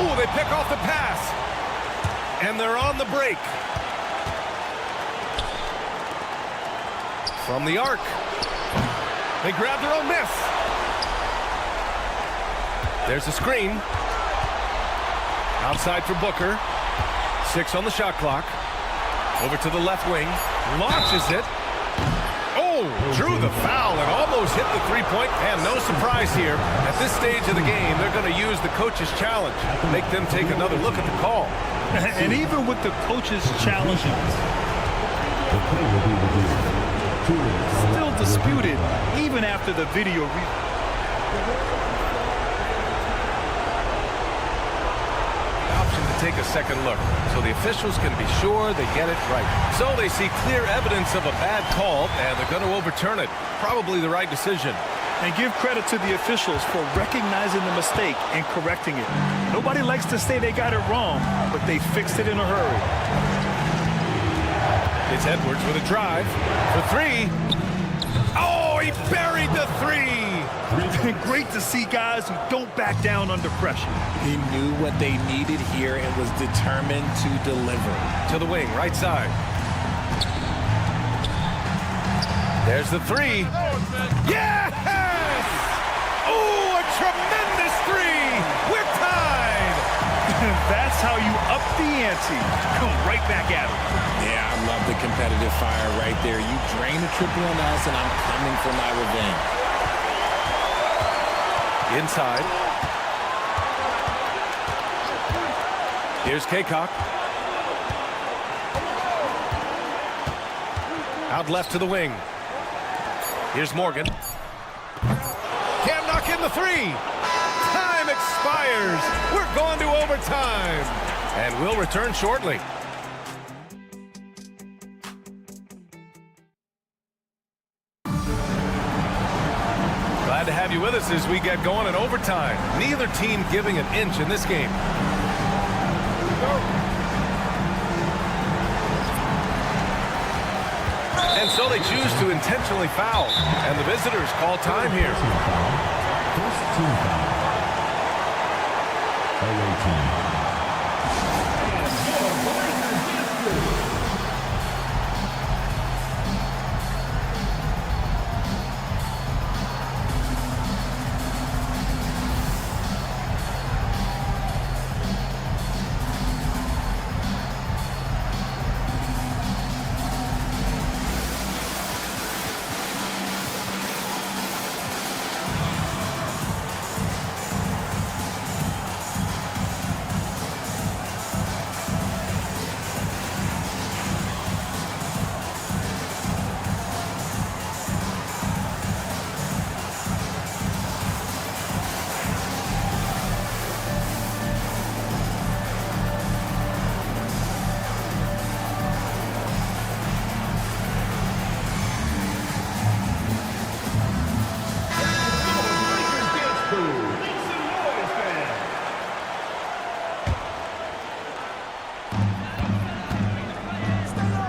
Oh, they pick off the pass. And they're on the break. From the arc. They grab their own miss. There's a screen. Outside for Booker. 6 on the shot clock. Over to the left wing. Launches it. Oh, drew the foul and almost hit the three-point. And no surprise here. At this stage of the game, they're going to use the coach's challenge. Make them take another look at the call. And even with the coach's challenge, still disputed even after the video. Option to take a second look so the officials can be sure they get it right. So they see clear evidence of a bad call and they're going to overturn it. Probably the right decision. And give credit to the officials for recognizing the mistake and correcting it. Nobody likes to say they got it wrong, but they fixed it in a hurry. It's Edwards with a drive for 3. Oh, he buried the 3. Great to see guys who don't back down under pressure. He knew what they needed here and was determined to deliver. To the wing, right side. There's the 3. Yes! Oh, a tremendous 3. We're tied. That's how you up the ante. Come right back at it. Yeah, I love the competitive fire right there. You drain a triple on us, and I'm coming for my revenge. Inside. Here's Kaycock. Out left to the wing. Here's Morgan. Can't knock in the 3. Time expires. We're going to overtime. And we'll return shortly. Glad to have you with us as we get going in overtime. Neither team giving an inch in this game. And so they choose to intentionally foul. And the visitors call time here. First team foul. Away team.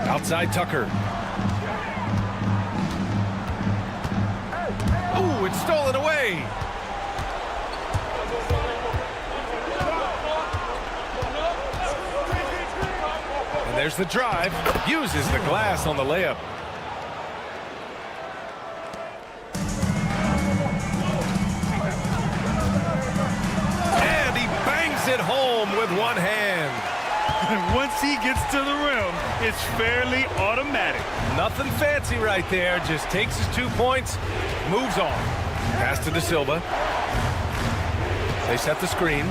Outside Tucker. Ooh, it's stolen away. And there's the drive. Uses the glass on the layup. And he bangs it home with one hand. Once he gets to the rim, it's fairly automatic. Nothing fancy right there. Just takes his 2 points, moves on. Pass to De Silva. They set the screen.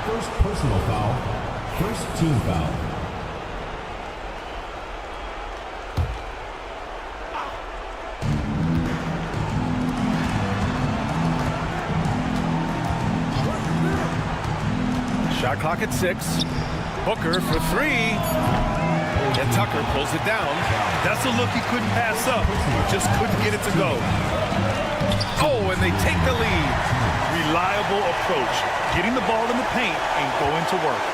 First personal foul. First team foul. Shot clock at 6. Booker for 3. And Tucker pulls it down. That's a look he couldn't pass up. Just couldn't get it to go. Oh, and they take the lead. Reliable approach. Getting the ball in the paint and going to work.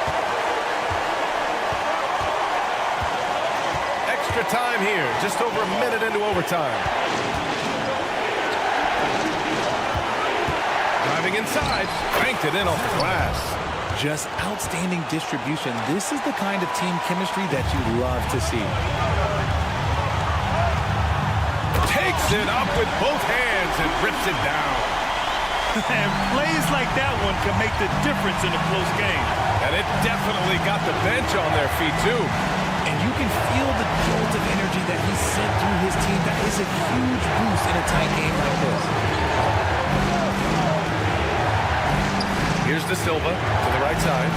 Extra time here. Just over a minute into overtime. Driving inside. Banked it in off the glass. Just outstanding distribution. This is the kind of team chemistry that you love to see. Takes it up with both hands and rips it down. And plays like that one can make the difference in a close game. And it definitely got the bench on their feet, too. And you can feel the jolt of energy that he sent through his team. That is a huge boost in a tight game like this. Here's De Silva to the right side.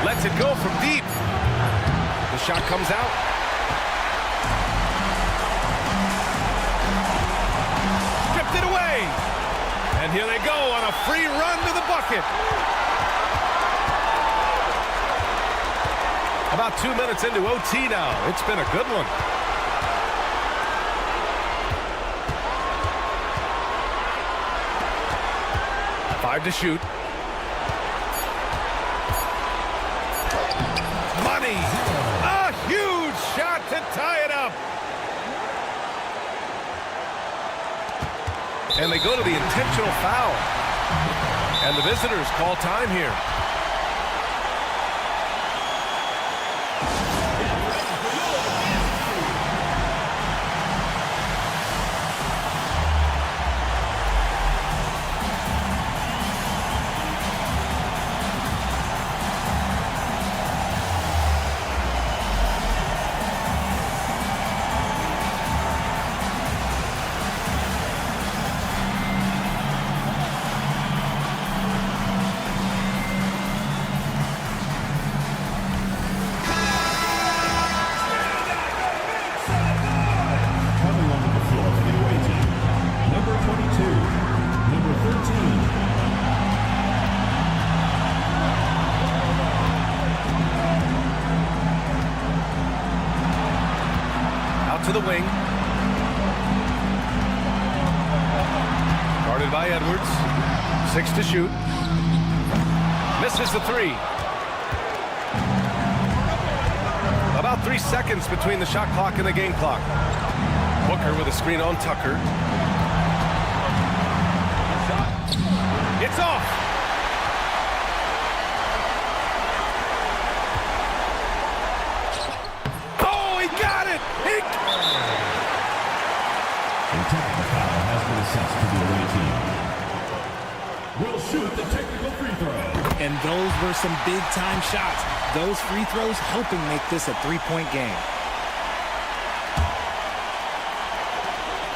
Lets it go from deep. The shot comes out. Stripped it away. And here they go on a free run to the bucket. About 2 minutes into OT now. It's been a good one. 5 to shoot. Money. A huge shot to tie it up. And they go to the intentional foul. And the visitors call time here. To the wing. Guarded by Edwards. 6 to shoot. Misses the 3. About 3 seconds between the shot clock and the game clock. Booker with a screen on Tucker. It's off. Will shoot the technical free throw. And those were some big-time shots. Those free throws helping make this a 3-point game.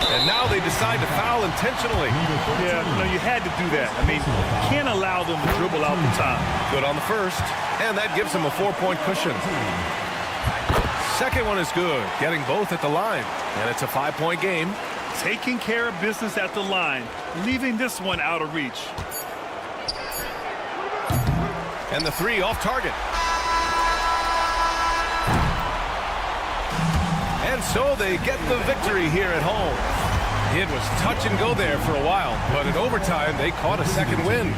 And now they decide to foul intentionally. Yeah, no, you had to do that. I mean, you can't allow them to dribble out the time. Good on the first, and that gives them a 4-point cushion. Second one is good, getting both at the line, and it's a 5-point game. Taking care of business at the line, leaving this one out of reach. And the 3 off target. And so they get the victory here at home. It was touch and go there for a while, but in overtime, they caught a second win.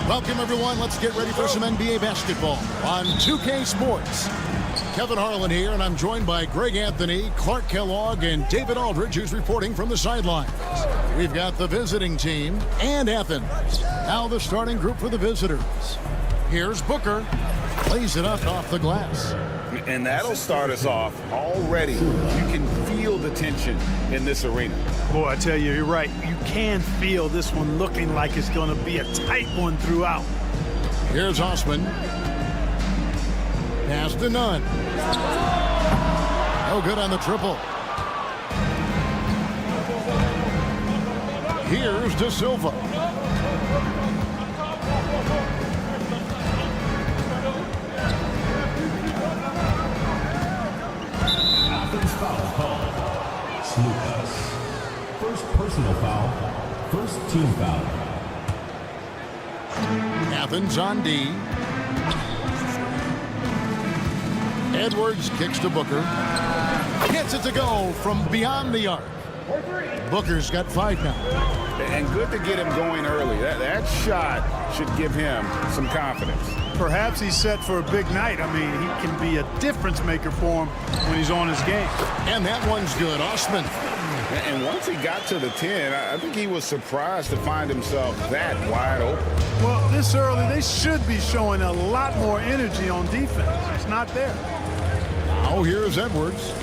Welcome, everyone. Let's get ready for some NBA basketball on 2K Sports. Kevin Harlan here, and I'm joined by Greg Anthony, Clark Kellogg, and David Aldridge, who's reporting from the sidelines. We've got the visiting team and Athens. Now the starting group for the visitors. Here's Booker. Plays it up off the glass. And that'll start us off already. You can feel the tension in this arena. Boy, I tell you, you're right. You can feel this one looking like it's going to be a tight one throughout. Here's Osman. Pass to Nunn. No good on the triple. Here's De Silva. Foul call. Lucas. First personal foul. First team foul. Athens on D. Edwards kicks to Booker. Gets it to go from beyond the arc. Booker's got 5 now. And good to get him going early. That shot should give him some confidence. Perhaps he's set for a big night. I mean, he can be a difference maker for him when he's on his game. And that one's good. Osman. And once he got to the 10, I think he was surprised to find himself that wide open. Well, this early, they should be showing a lot more energy on defense. It's not there. Now here's Edwards.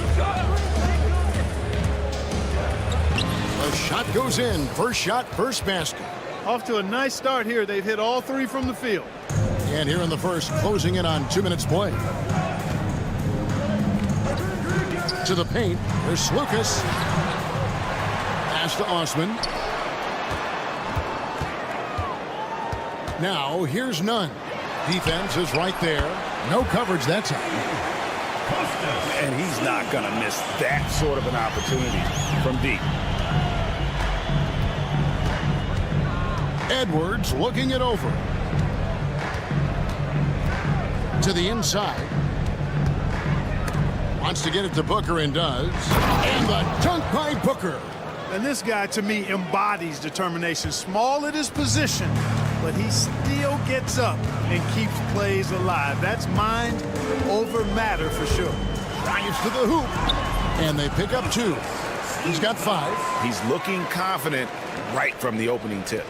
The shot goes in. First shot, first basket. Off to a nice start here. They've hit all 3 from the field. And here in the first, closing in on 2 minutes play. To the paint, there's Lucas. Pass to Osman. Now here's Nunn. Defense is right there. No coverage that time. And he's not going to miss that sort of an opportunity from deep. Edwards looking it over. To the inside. Wants to get it to Booker and does. And the dunk by Booker. And this guy, to me, embodies determination. Small at his position, but he still gets up and keeps plays alive. That's mind over matter for sure. Drives to the hoop. And they pick up 2. He's got 5. He's looking confident right from the opening tip.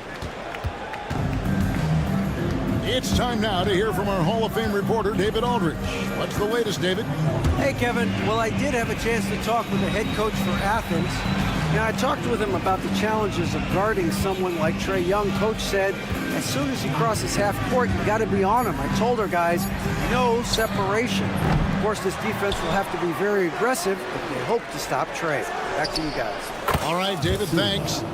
It's time now to hear from our Hall of Fame reporter, David Aldridge. What's the latest, David? Hey, Kevin. Well, I did have a chance to talk with the head coach for Athens. Now, I talked with him about the challenges of guarding someone like Trae Young. Coach said, as soon as he crosses half court, you got to be on him. I told our guys, no separation. Of course, this defense will have to be very aggressive if they hope to stop Trae. Back to you guys. All right, David, thanks.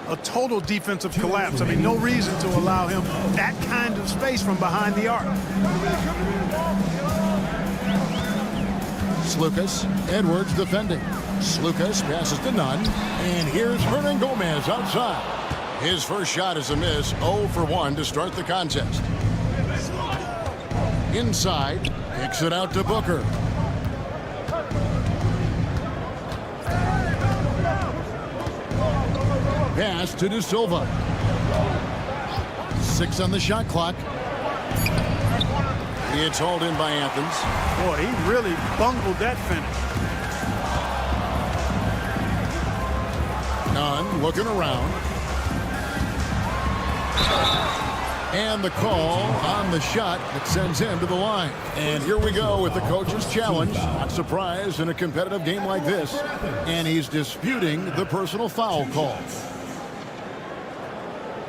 A total defensive collapse. I mean, no reason to allow him that kind of space from behind the arc. Lucas, Edwards defending. Lucas passes to Nunn, and here's Hernan Gomez outside. His first shot is a miss, 0 for 1 to start the contest. Inside, kicks it out to Booker. Pass to De Silva. 6 on the shot clock. It's hauled in by Athens. Boy, he really bungled that finish. Nunn looking around. And the call on the shot that sends him to the line. And here we go with the coach's challenge. Not surprised in a competitive game like this. And he's disputing the personal foul call.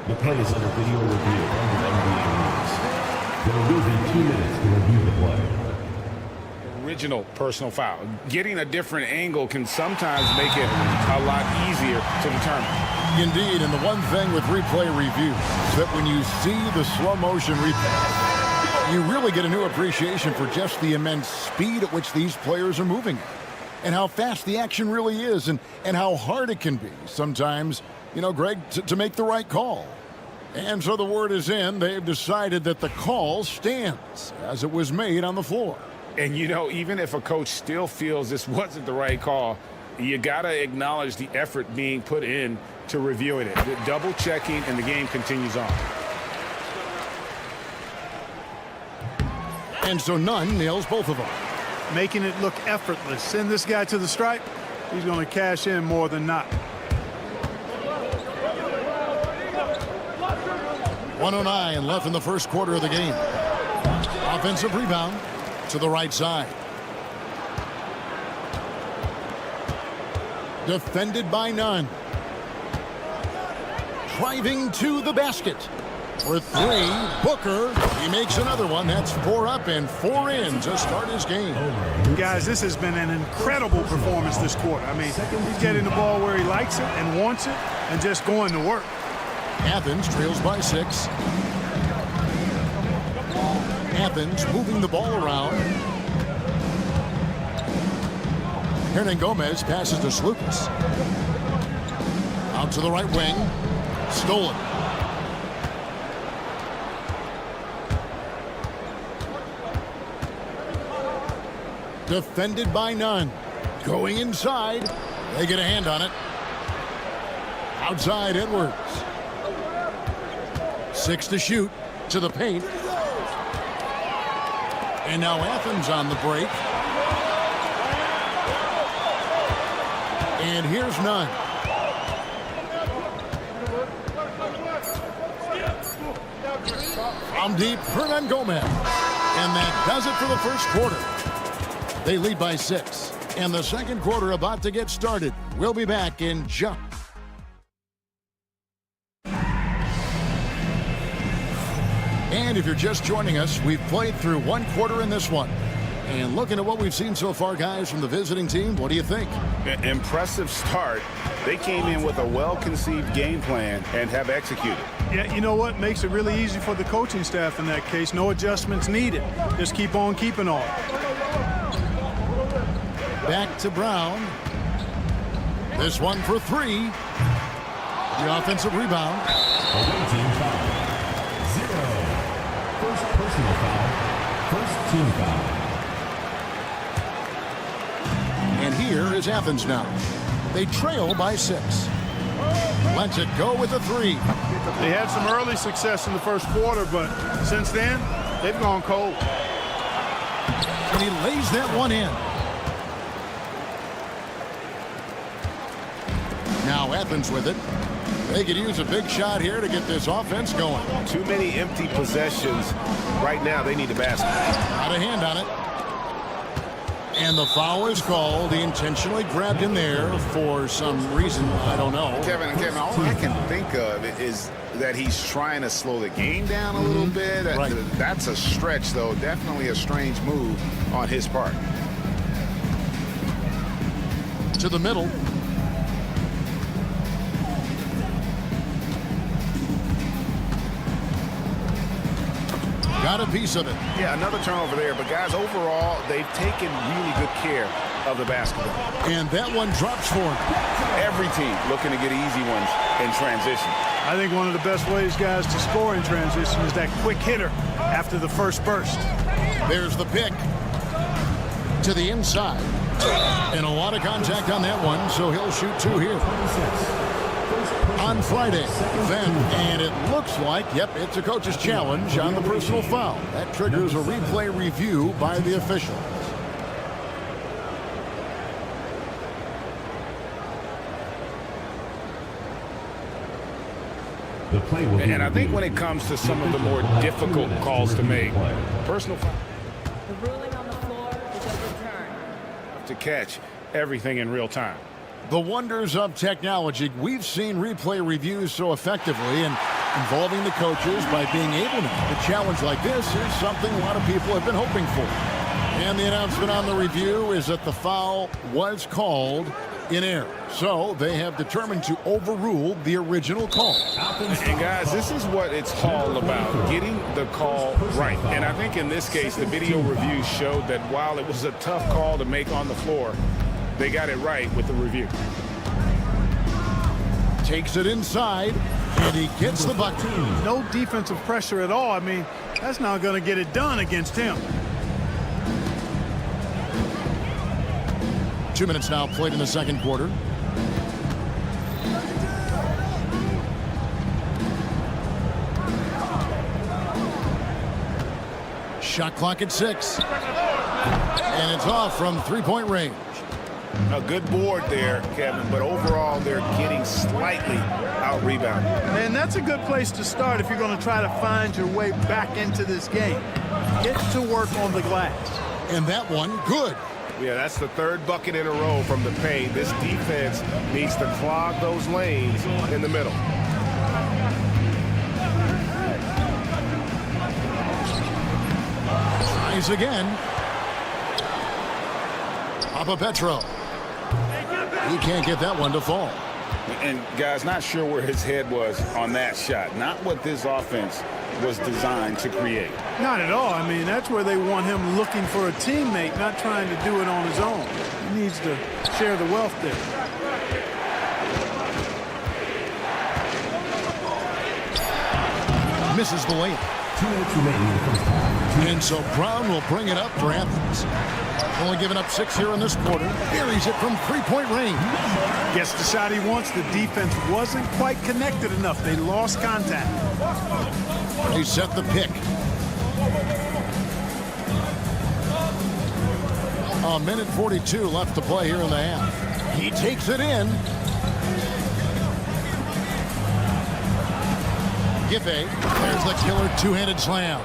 The play is under video review under NBA rules. There will be 2 minutes to review the play. original personal foul. Getting a different angle can sometimes make it a lot easier to determine. Indeed, and the one thing with replay review is that when you see the slow motion replay, you really get a new appreciation for just the immense speed at which these players are moving at, and how fast the action really is, and how hard it can be sometimes, you know, Greg, to make the right call. And so the word is in. They've decided that the call stands as it was made on the floor. And, you know, even if a coach still feels this wasn't the right call, you got to acknowledge the effort being put in to reviewing it. The double checking, and the game continues on. And so Nunn nails both of them. Making it look effortless. Send this guy to the stripe. He's going to cash in more than not. 1:09 left in the first quarter of the game. Offensive rebound to the right side. Defended by Nunn. Driving to the basket. For three, Booker. He makes another one. That's 4 up and 4 in to start his game. Guys, this has been an incredible performance this quarter. I mean, he's getting the ball where he likes it and wants it and just going to work. Athens trails by 6. Athens moving the ball around. Hernan Gomez passes to Slukas. Out to the right wing. Stolen. Defended by Nunn. Going inside. They get a hand on it. Outside Edwards. 6 to shoot. To the paint. And now Athens on the break. And here's Nunn. From deep, Hernan Gomez. And that does it for the first quarter. They lead by 6. And the second quarter about to get started. We'll be back in just... And if you're just joining us, we've played through one quarter in this one. And looking at what we've seen so far, guys, from the visiting team, what do you think? Impressive start. They came in with a well-conceived game plan and have executed. Yeah, you know what? Makes it really easy for the coaching staff in that case. No adjustments needed. Just keep on keeping on. Back to Brown. This one for 3. The offensive rebound. Away team foul. 0. First personal foul. First team foul. And here is Athens now. They trail by 6. Lets it go with a 3. They had some early success in the first quarter, but since then, they've gone cold. And he lays that one in. Now Athens with it. They could use a big shot here to get this offense going. Too many empty possessions. Right now, they need a basket. Got a hand on it. And the foul is called. He intentionally grabbed him there for some reason. I don't know. Kevin, all I can think of is that he's trying to slow the game down a little bit. Right. That's a stretch, though. Definitely a strange move on his part. To the middle. Got a piece of it. Yeah, another turnover there. But, guys, overall, they've taken really good care of the basketball. And that one drops for him. Every team looking to get easy ones in transition. I think one of the best ways, guys, to score in transition is that quick hitter after the first burst. There's the pick. To the inside. And a lot of contact on that one, so he'll shoot 2 here. On Friday, then, and it looks like, yep, it's a coach's challenge on the personal foul. That triggers a replay review by the officials. And I think when it comes to some of the more difficult calls to make, personal foul. The ruling on the floor is overturned. To catch everything in real time. The wonders of technology. We've seen replay reviews so effectively, and involving the coaches by being able to. A challenge like this is something a lot of people have been hoping for. And the announcement on the review is that the foul was called in error. So they have determined to overrule the original call. And guys, this is what it's all about, getting the call right. And I think in this case, the video review showed that while it was a tough call to make on the floor, they got it right with the review. Takes it inside, and he gets the bucket. No defensive pressure at all. I mean, that's not going to get it done against him. 2 minutes now played in the second quarter. Shot clock at 6. And it's off from three-point range. A good board there, Kevin, but overall they're getting slightly out-rebounded. And that's a good place to start if you're going to try to find your way back into this game. Get to work on the glass. And that one, good. Yeah, that's the third bucket in a row from the paint. This defense needs to clog those lanes in the middle. Tries again. Papa Petro. He can't get that one to fall. And guys, not sure where his head was on that shot. Not what this offense was designed to create. Not at all. I mean, that's where they want him looking for a teammate, not trying to do it on his own. He needs to share the wealth there. Misses the layup. 2 minutes remaining in the first half. And so Brown will bring it up for Athens. Only giving up 6 here in this quarter. Buries it from three-point range. Gets the shot he wants. The defense wasn't quite connected enough. They lost contact. They set the pick. A minute 42 left to play here in the half. He takes it in. Giffey, there's the killer two-handed slam.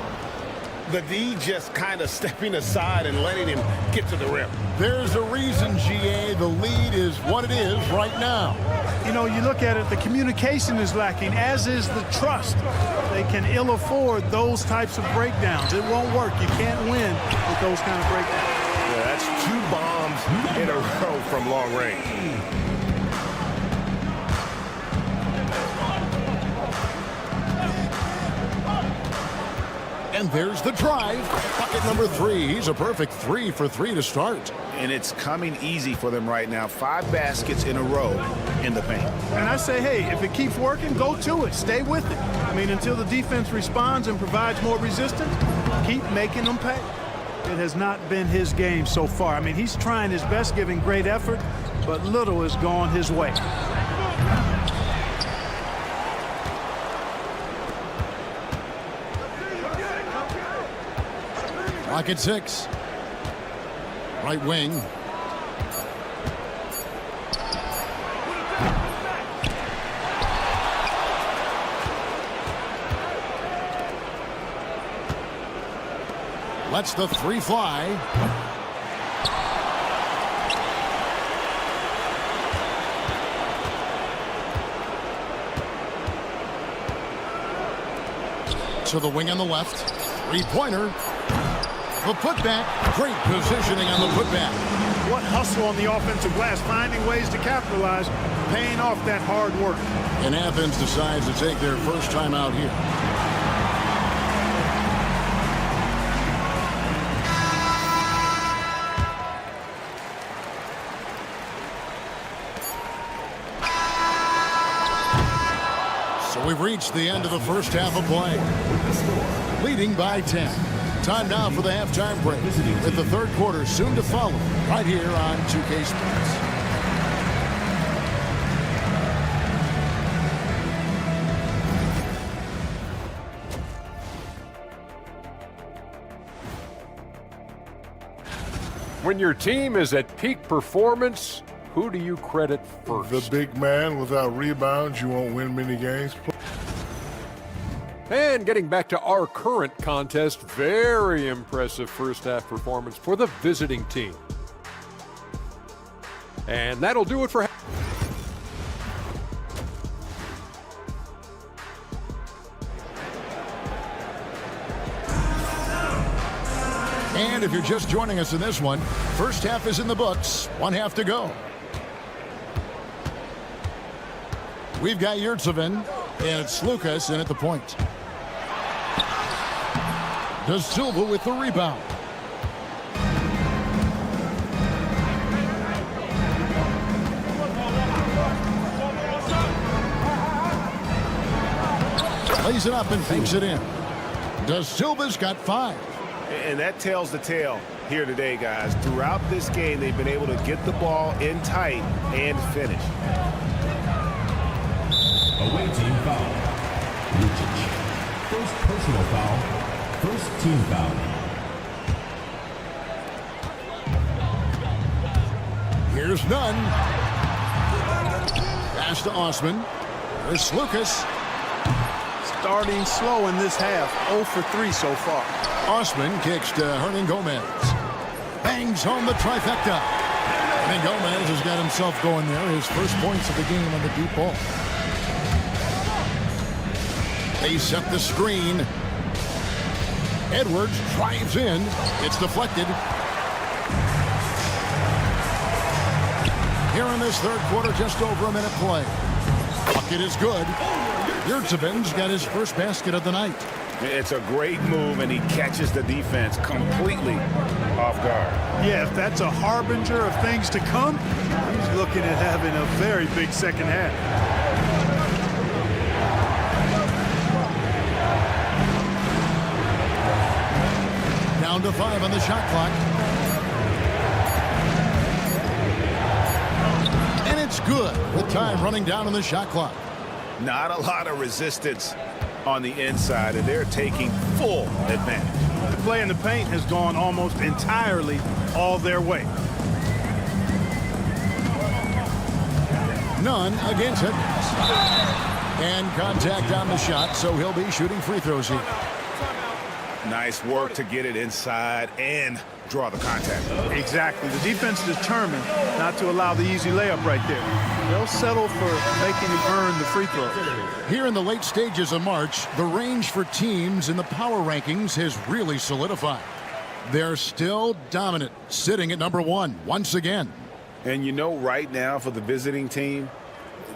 The D just kind of stepping aside and letting him get to the rim. There's a reason, GA, the lead is what it is right now. You know, you look at it, the communication is lacking, as is the trust. They can ill afford those types of breakdowns. It won't work. You can't win with those kind of breakdowns. Yeah, that's 2 bombs in a row from long range. And there's the drive. Bucket number 3. He's a perfect 3 for 3 to start. And it's coming easy for them right now. 5 baskets in a row in the paint. And I say, hey, if it keeps working, go to it. Stay with it. I mean, until the defense responds and provides more resistance, keep making them pay. It has not been his game so far. I mean, he's trying his best, giving great effort, but little has gone his way. Clock at 6. Right wing. Lets the 3 fly. To the wing on the left. 3-pointer. The putback. Great positioning on the putback. What hustle on the offensive glass, finding ways to capitalize, paying off that hard work. And Athens decides to take their first time out here. So we've reached the end of the first half of play. Leading by 10. Time now for the halftime break, with the third quarter soon to follow, right here on 2K Sports. When your team is at peak performance, who do you credit first? The big man. Without rebounds, you won't win many games. And getting back to our current contest, very impressive first half performance for the visiting team. And that'll do it for And if you're just joining us in this one, first half is in the books, 1 half to go. We've got Yurtsevin, and it's Lucas in at the point. Da Silva with the rebound. Lays it up and fakes it in. Da Silva's got 5. And that tells the tale here today, guys. Throughout this game, they've been able to get the ball in tight and finish. Away team foul. Lucic. First personal foul. First team foul. Here's Nunn. Pass to Osman. There's Lucas. Starting slow in this half. 0 for 3 so far. Osman kicks to Hernan Gomez. Bangs home the trifecta. Hernan Gomez has got himself going there. His first points of the game on the deep ball. They set the screen. Edwards drives in. It's deflected. Here in this third quarter, just over a minute play. Bucket is good. Yurtsevin's got his first basket of the night. It's a great move, and he catches the defense completely off guard. Yeah, if that's a harbinger of things to come, he's looking at having a very big second half. Down to 5 on the shot clock. And it's good with time running down on the shot clock. Not a lot of resistance on the inside, and they're taking full advantage. The play in the paint has gone almost entirely all their way. None against it. And contact on the shot, so he'll be shooting free throws here. Nice work to get it inside and draw the contact. Exactly. The defense is determined not to allow the easy layup right there. They'll settle for making him earn the free throw. Here in the late stages of March, the range for teams in the power rankings has really solidified. They're still dominant, sitting at number 1 once again. And you know, right now for the visiting team,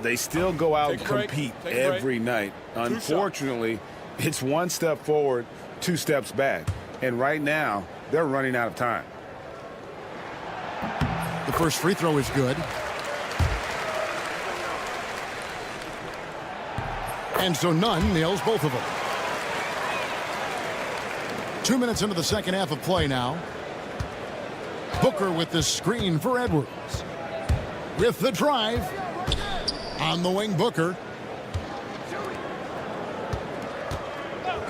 they still go out and compete every night. Unfortunately, it's 1 step forward, 2 steps back. And right now, they're running out of time. The first free throw is good. And so Nunn nails both of them. 2 minutes into the second half of play now. Booker with the screen for Edwards. With the drive. On the wing, Booker.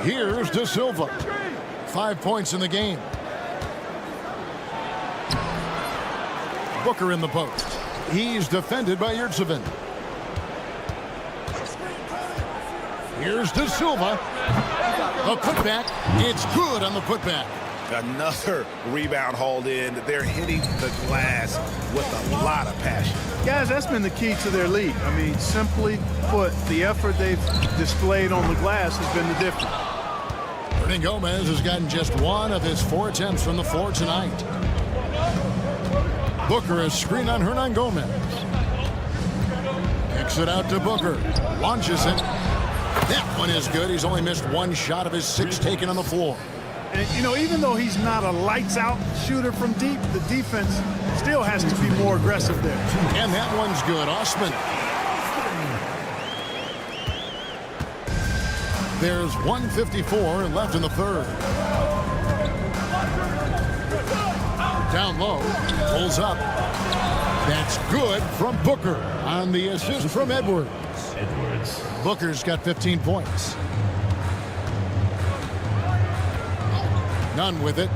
Here's Da Silva. 5 points in the game. Booker in the post. He's defended by Yurtsevin. Here's Da Silva. The putback. It's good on the putback. Another rebound hauled in. They're hitting the glass with a lot of passion. Guys, that's been the key to their lead. I mean, simply put, the effort they've displayed on the glass has been the difference. Hernan Gomez has gotten just 1 of his 4 attempts from the floor tonight. Booker is screen on Hernan Gomez. Kicks it out to Booker. Launches it. That one is good. He's only missed 1 shot of his 6 taken on the floor. And, you know, even though he's not a lights-out shooter from deep, the defense still has to be more aggressive there. And that one's good. Osman. There's 1:54 left in the third. Down low. Pulls up. That's good from Booker on the assist from Edwards. Booker's got 15 points. Nunn with it.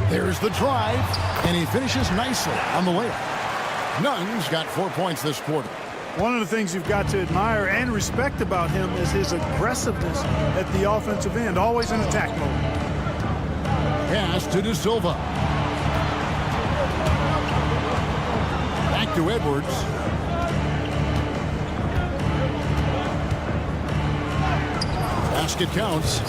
There's the drive, and he finishes nicely on the layup. Nunn's got 4 points this quarter. One of the things you've got to admire and respect about him is his aggressiveness at the offensive end, always in attack mode. Pass to Da Silva. Back to Edwards. basket counts.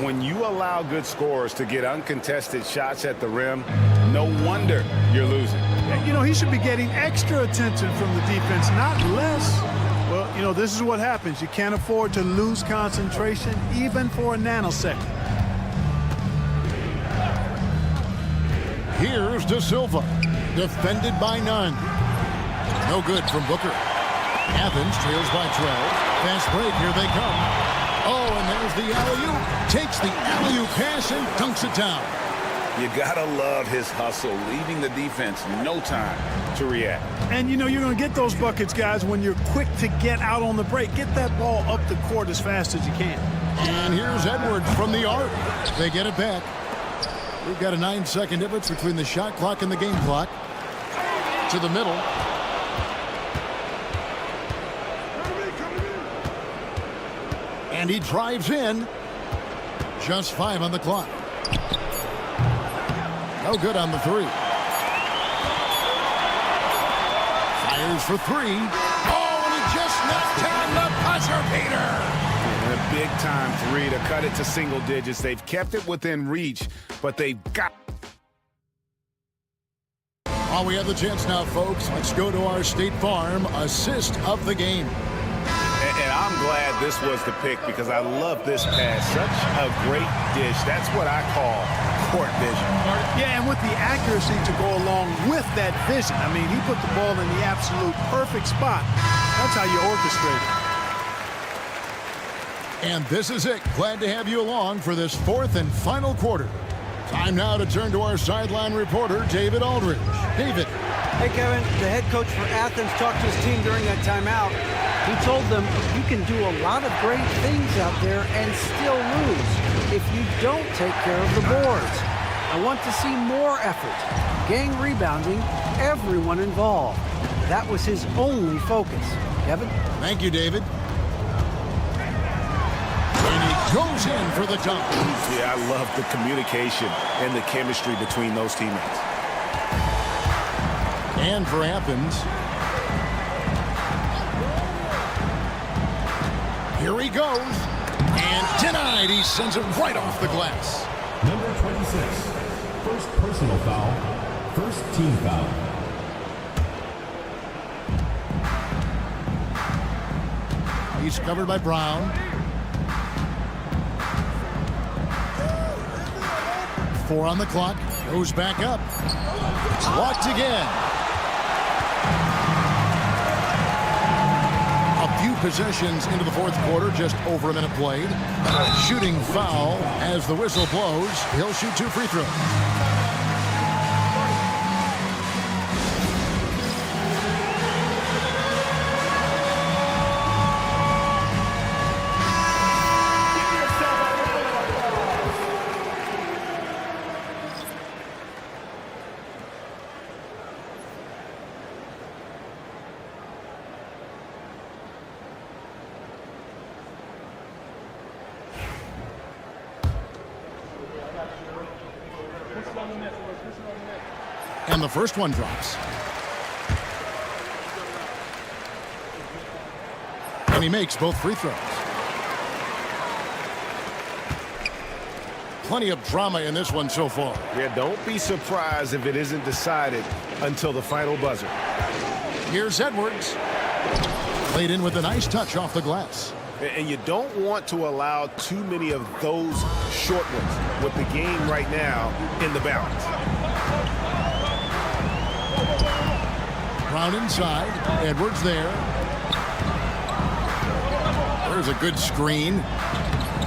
When you allow good scorers to get uncontested shots at the rim, no wonder you're losing. You know, he should be getting extra attention from the defense, not less. Well, you know, this is what happens. You can't afford to lose concentration even for a nanosecond. Here's De Silva, defended by none. No good from Booker. Athens trails by 12. Fast break, here they come. Oh, and there's the alley-oop. Takes the alley-oop pass and dunks it down. You gotta love his hustle, leaving the defense no time to react. And you know you're going to get those buckets, guys, when you're quick to get out on the break. Get that ball up the court as fast as you can. And here's Edwards from the arc. They get it back. We've got a 9-second difference between the shot clock and the game clock. To the middle. And he drives in. Just 5 on the clock. No good on the 3. Fires for 3. Oh, and he just knocked down the buzzer beater. And a big-time 3 to cut it to single digits. They've kept it within reach, but they've got... While we have the chance now, folks, let's go to our State Farm assist of the game. And I'm glad this was the pick because I love this pass. Such a great dish. That's what I call court vision. Yeah, and with the accuracy to go along with that vision. I mean, he put the ball in the absolute perfect spot. That's how you orchestrate it. And this is it. Glad to have you along for this 4th and final quarter. Time now to turn to our sideline reporter, David Aldridge. David. Hey, Kevin, the head coach for Athens talked to his team during that timeout. He told them you can do a lot of great things out there and still lose if you don't take care of the boards. I want to see more effort, gang rebounding, everyone involved. That was his only focus. Kevin? Thank you, David. And he goes in for the dunk. Yeah, I love the communication and the chemistry between those teammates. And for Athens. Here he goes. And denied. He sends it right off the glass. Number 26. First personal foul. First team foul. He's covered by Brown. 4 on the clock. Goes back up. Blocked again. A few possessions into the 4th quarter, just over a minute played. Shooting foul as the whistle blows. He'll shoot 2 free throws. And the first one drops. And he makes both free throws. Plenty of drama in this one so far. Yeah, don't be surprised if it isn't decided until the final buzzer. Here's Edwards. Played in with a nice touch off the glass. And you don't want to allow too many of those short ones with the game right now in the balance. Brown inside. Edwards there. There's a good screen.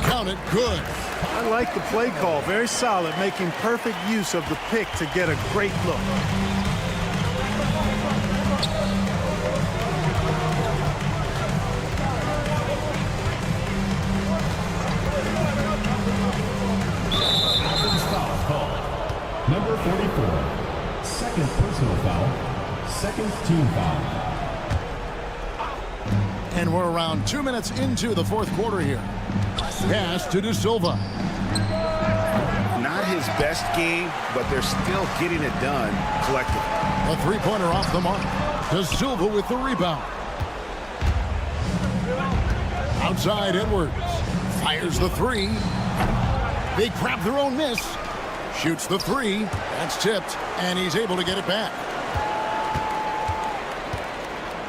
Count it. Good. I like the play call. Very solid, making perfect use of the pick to get a great look. Foul call. Number 44. Second personal foul. Second team foul. And we're around 2 minutes into the 4th quarter here. Pass to De Silva. Not his best game, but they're still getting it done collectively. A 3-pointer off the mark. De Silva with the rebound. Outside Edwards. Fires the three. They grab their own miss. Shoots the three. That's tipped, and he's able to get it back.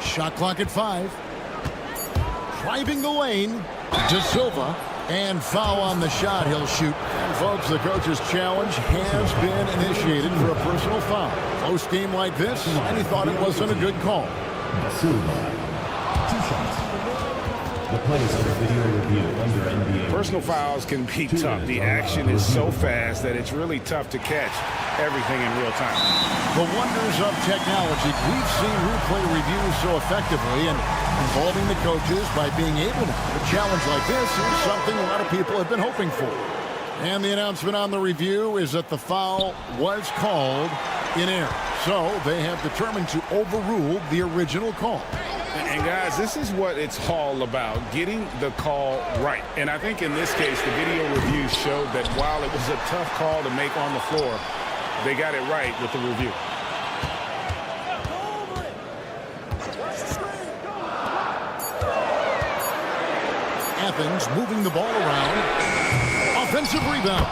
Shot clock at 5. Driving the lane. De Silva. And foul on the shot. He'll shoot. And folks, the coach's challenge has been initiated for a personal foul. Close game like this, and he thought it wasn't a good call. De Silva. 2 shots. The plays under video review under NBA. Personal fouls can be tough. The action is so fast that it's really tough to catch everything in real time. The wonders of technology. We've seen replay reviews so effectively and involving the coaches by being able to. A challenge like this is something a lot of people have been hoping for. And the announcement on the review is that the foul was called in error. So they have determined to overrule the original call. And guys, this is what it's all about, getting the call right. And I think in this case, the video review showed that while it was a tough call to make on the floor, they got it right with the review. Athens moving the ball around. Offensive rebound.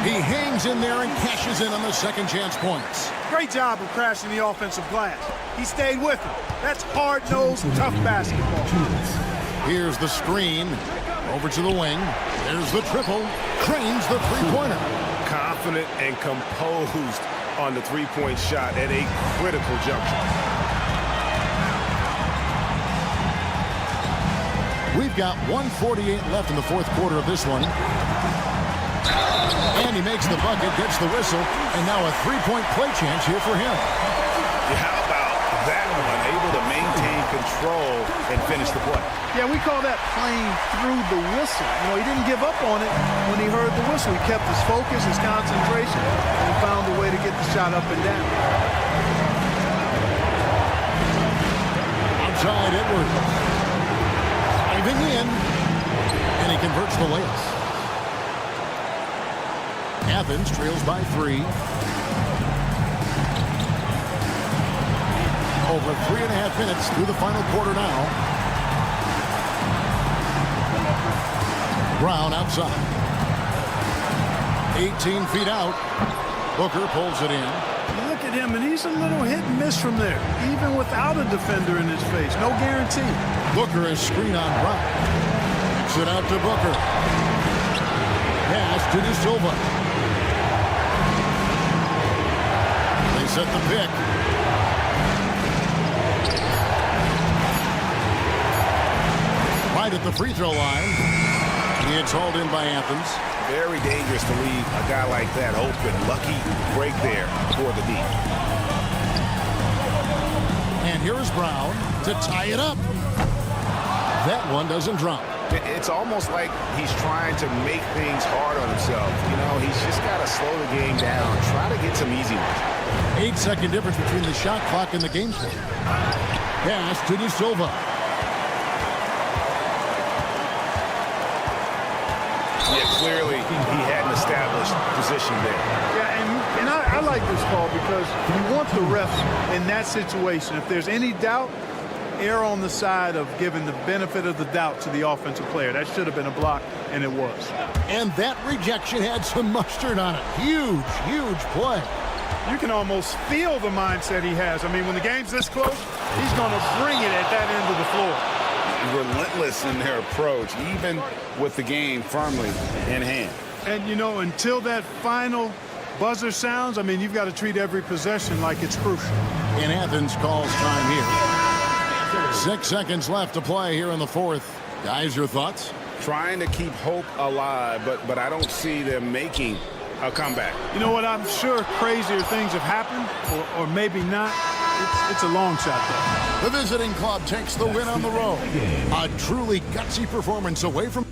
He hangs in there and cashes in on the second chance points. Great job of crashing the offensive glass. He stayed with him. That's hard-nosed, tough basketball. Here's the screen. Over to the wing. There's the triple. Cranes the three-pointer. Confident and composed on the three-point shot at a critical juncture. We've got 1:48 left in the fourth quarter of this one. And he makes the bucket, gets the whistle, and now a three-point play chance here for him. How about that one? Able to maintain control and finish the play. Yeah, we call that playing through the whistle. You know, he didn't give up on it when he heard the whistle. He kept his focus, his concentration, and found a way to get the shot up and down. Outside Edwards. Driving in, and he converts the layup. Athens trails by 3. Over 3.5 minutes through the final quarter now. Brown outside. 18 feet out. Booker pulls it in. Look at him, and he's a little hit and miss from there, even without a defender in his face. No guarantee. Booker is screen on Brown. Kicks it out to Booker. Pass to De Silva. They set the pick. Right at the free throw line. He gets hauled in by Athens. Very dangerous to leave a guy like that open. Lucky break there for the D. And here is Brown to tie it up. That one doesn't drop. It's almost like he's trying to make things hard on himself. You know, he's just got to slow the game down. Try to get some easy ones. 8-second difference between the shot clock and the game score. Pass to De Silva. Yeah, clearly he hadn't established position there. Yeah, and I like this call because you want the refs in that situation. If there's any doubt, err on the side of giving the benefit of the doubt to the offensive player. That should have been a block, and it was. And that rejection had some mustard on it. Huge, huge play. You can almost feel the mindset he has. I mean, when the game's this close, he's going to bring it at that end of the floor. Relentless in their approach, even with the game firmly in hand. And, you know, until that final buzzer sounds, I mean, you've got to treat every possession like it's crucial. And Athens calls time here. 6 seconds left to play here in the fourth. Guys, your thoughts? Trying to keep hope alive, but I don't see them making a comeback. You know what? I'm sure crazier things have happened, or maybe not. It's a long shot, though. The visiting club takes the win on the road. A truly gutsy performance away from...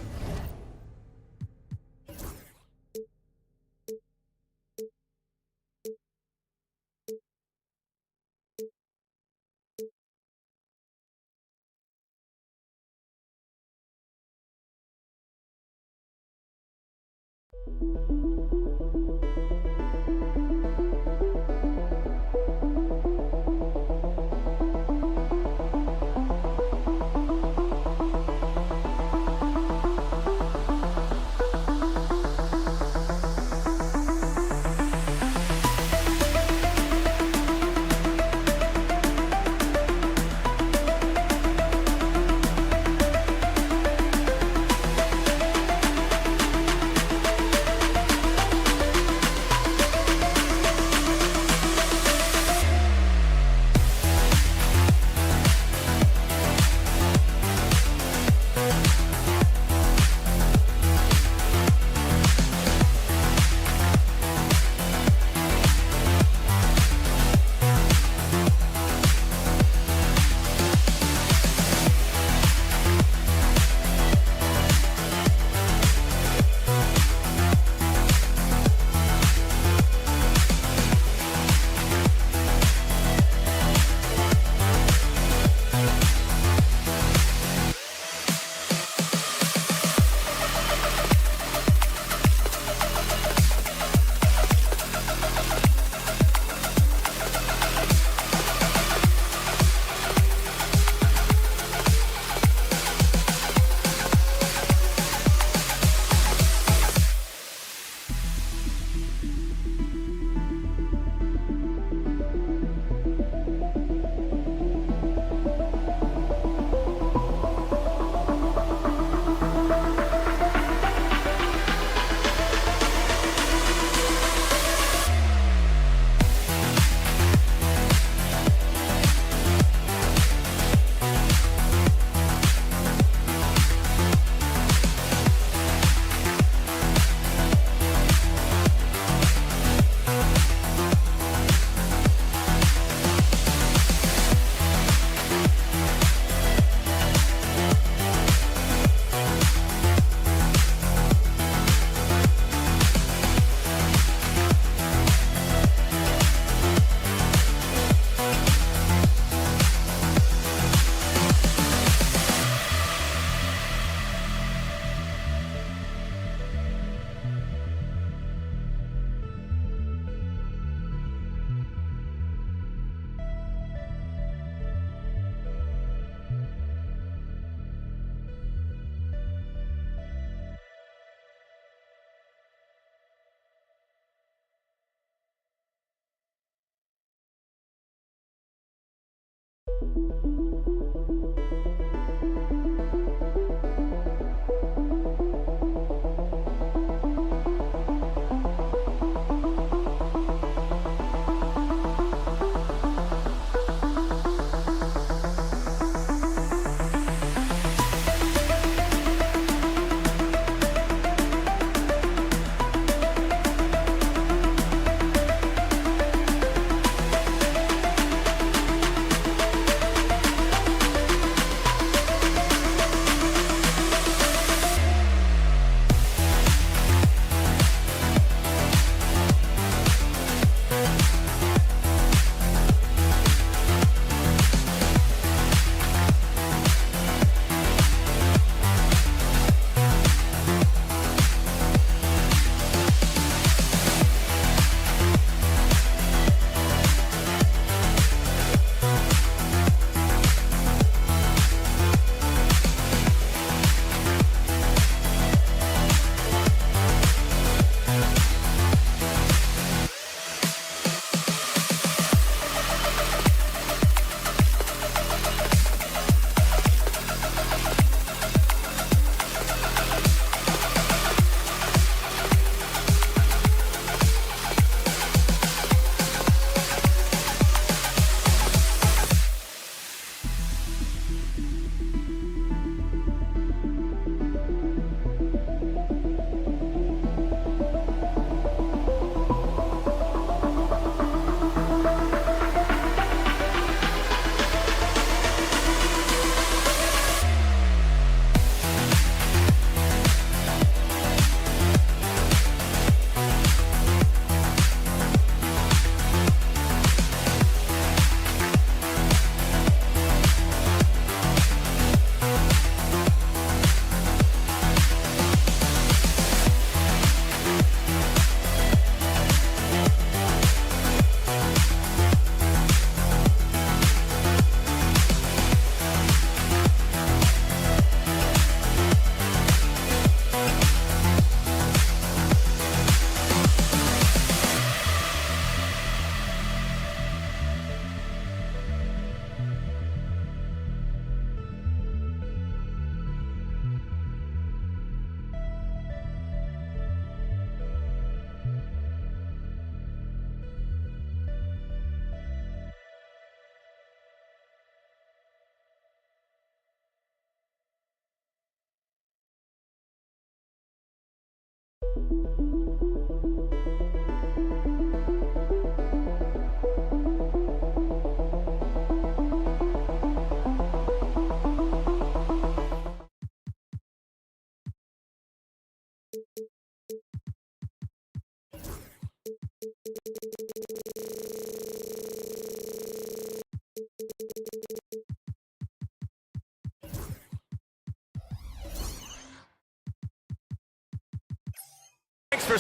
Thanks for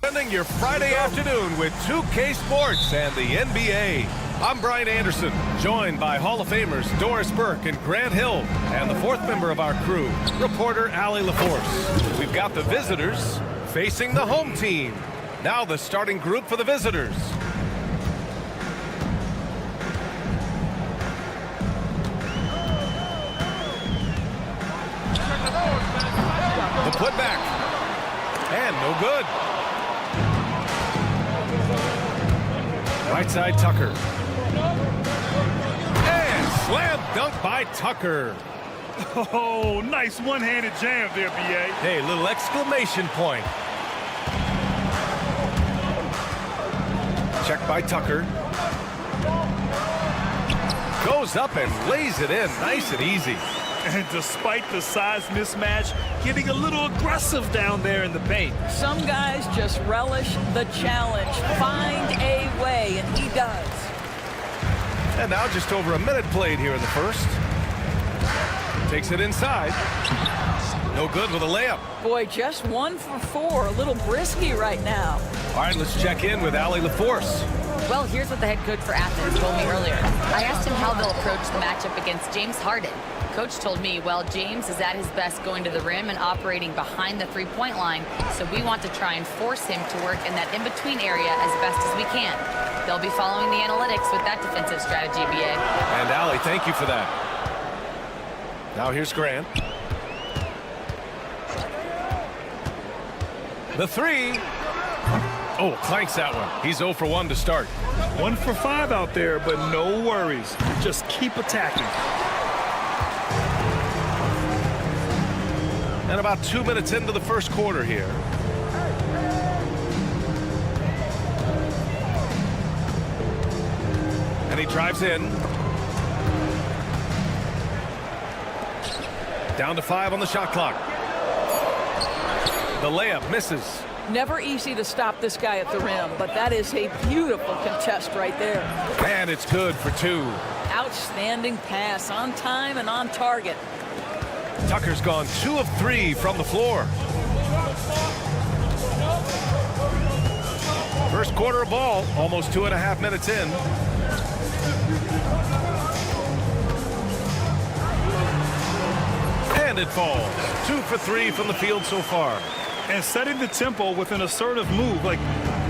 spending your Friday afternoon with 2K Sports and the NBA. I'm Brian Anderson, joined by Hall of Famers Doris Burke and Grant Hill, and the fourth member of our crew, reporter Allie LaForce. We've got the visitors facing the home team. Now the starting group for the visitors. The putback. And no good. Right side Tucker. And slam dunk by Tucker. Oh, nice one-handed jam there, B.A. Hey, little exclamation point. Check by Tucker. Goes up and lays it in nice and easy. And despite the size mismatch, getting a little aggressive down there in the paint. Some guys just relish the challenge. Find a way, and he does. And now just over a minute played here in the first. Takes it inside. No good with a layup. Boy, just 1 for 4. A little brisky right now. All right, let's check in with Allie LaForce. Well, here's what the head coach for Athens told me earlier. I asked him how they'll approach the matchup against James Harden. Coach told me, well, James is at his best going to the rim and operating behind the three-point line, so we want to try and force him to work in that in-between area as best as we can. They'll be following the analytics with that defensive strategy, BA. And Allie, thank you for that. Now here's Grant. The three. Oh, clanks that one. He's 0 for 1 to start. 1 for 5 out there, but no worries. Just keep attacking. And about 2 minutes into the first quarter here. And he drives in. Down to 5 on the shot clock. The layup misses. Never easy to stop this guy at the rim, but that is a beautiful contest right there. And it's good for 2. Outstanding pass, on time and on target. Tucker's gone 2 of 3 from the floor. First quarter of ball, almost 2.5 minutes in. And it falls. 2 for 3 from the field so far. And setting the tempo with an assertive move. Like,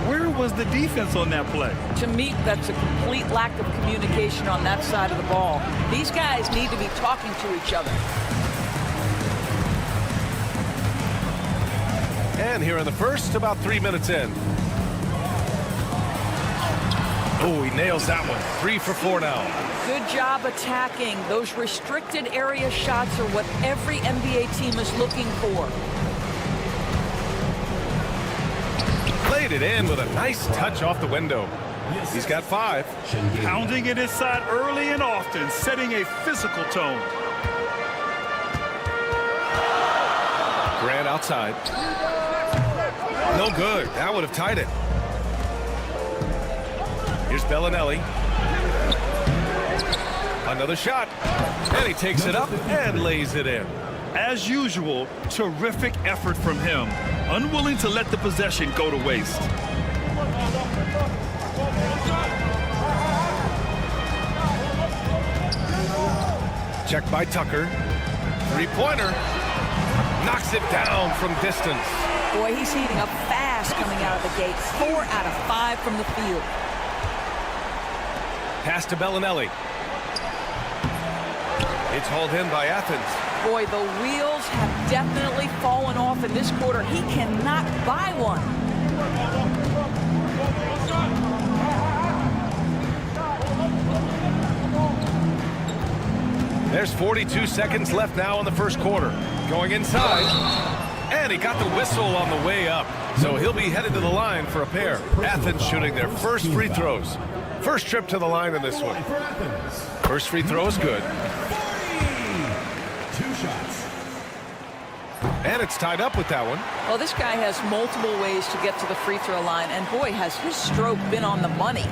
where was the defense on that play? To me, that's a complete lack of communication on that side of the ball. These guys need to be talking to each other. And here in the first, about 3 minutes in. Oh, he nails that one. 3 for 4 now. Good job attacking. Those restricted area shots are what every NBA team is looking for. Played it in with a nice touch off the window. He's got 5. Pounding it inside early and often, setting a physical tone. Grant outside. No good. That would have tied it. Here's Bellinelli. Another shot. And he takes it up and lays it in. As usual, terrific effort from him. Unwilling to let the possession go to waste. Check by Tucker. Three-pointer. Knocks it down from distance. Boy, he's heating up fast coming out of the gate. 4 out of 5 from the field. Pass to Bellinelli. It's hauled in by Athens. Boy, the wheels have definitely fallen off in this quarter. He cannot buy one. There's 42 seconds left now in the first quarter. Going inside. And he got the whistle on the way up. So he'll be headed to the line for a pair. Athens shooting their first free throws. First trip to the line in this one. First free throw is good. 2 shots. And it's tied up with that one. Well, this guy has multiple ways to get to the free throw line, and boy, has his stroke been on the money.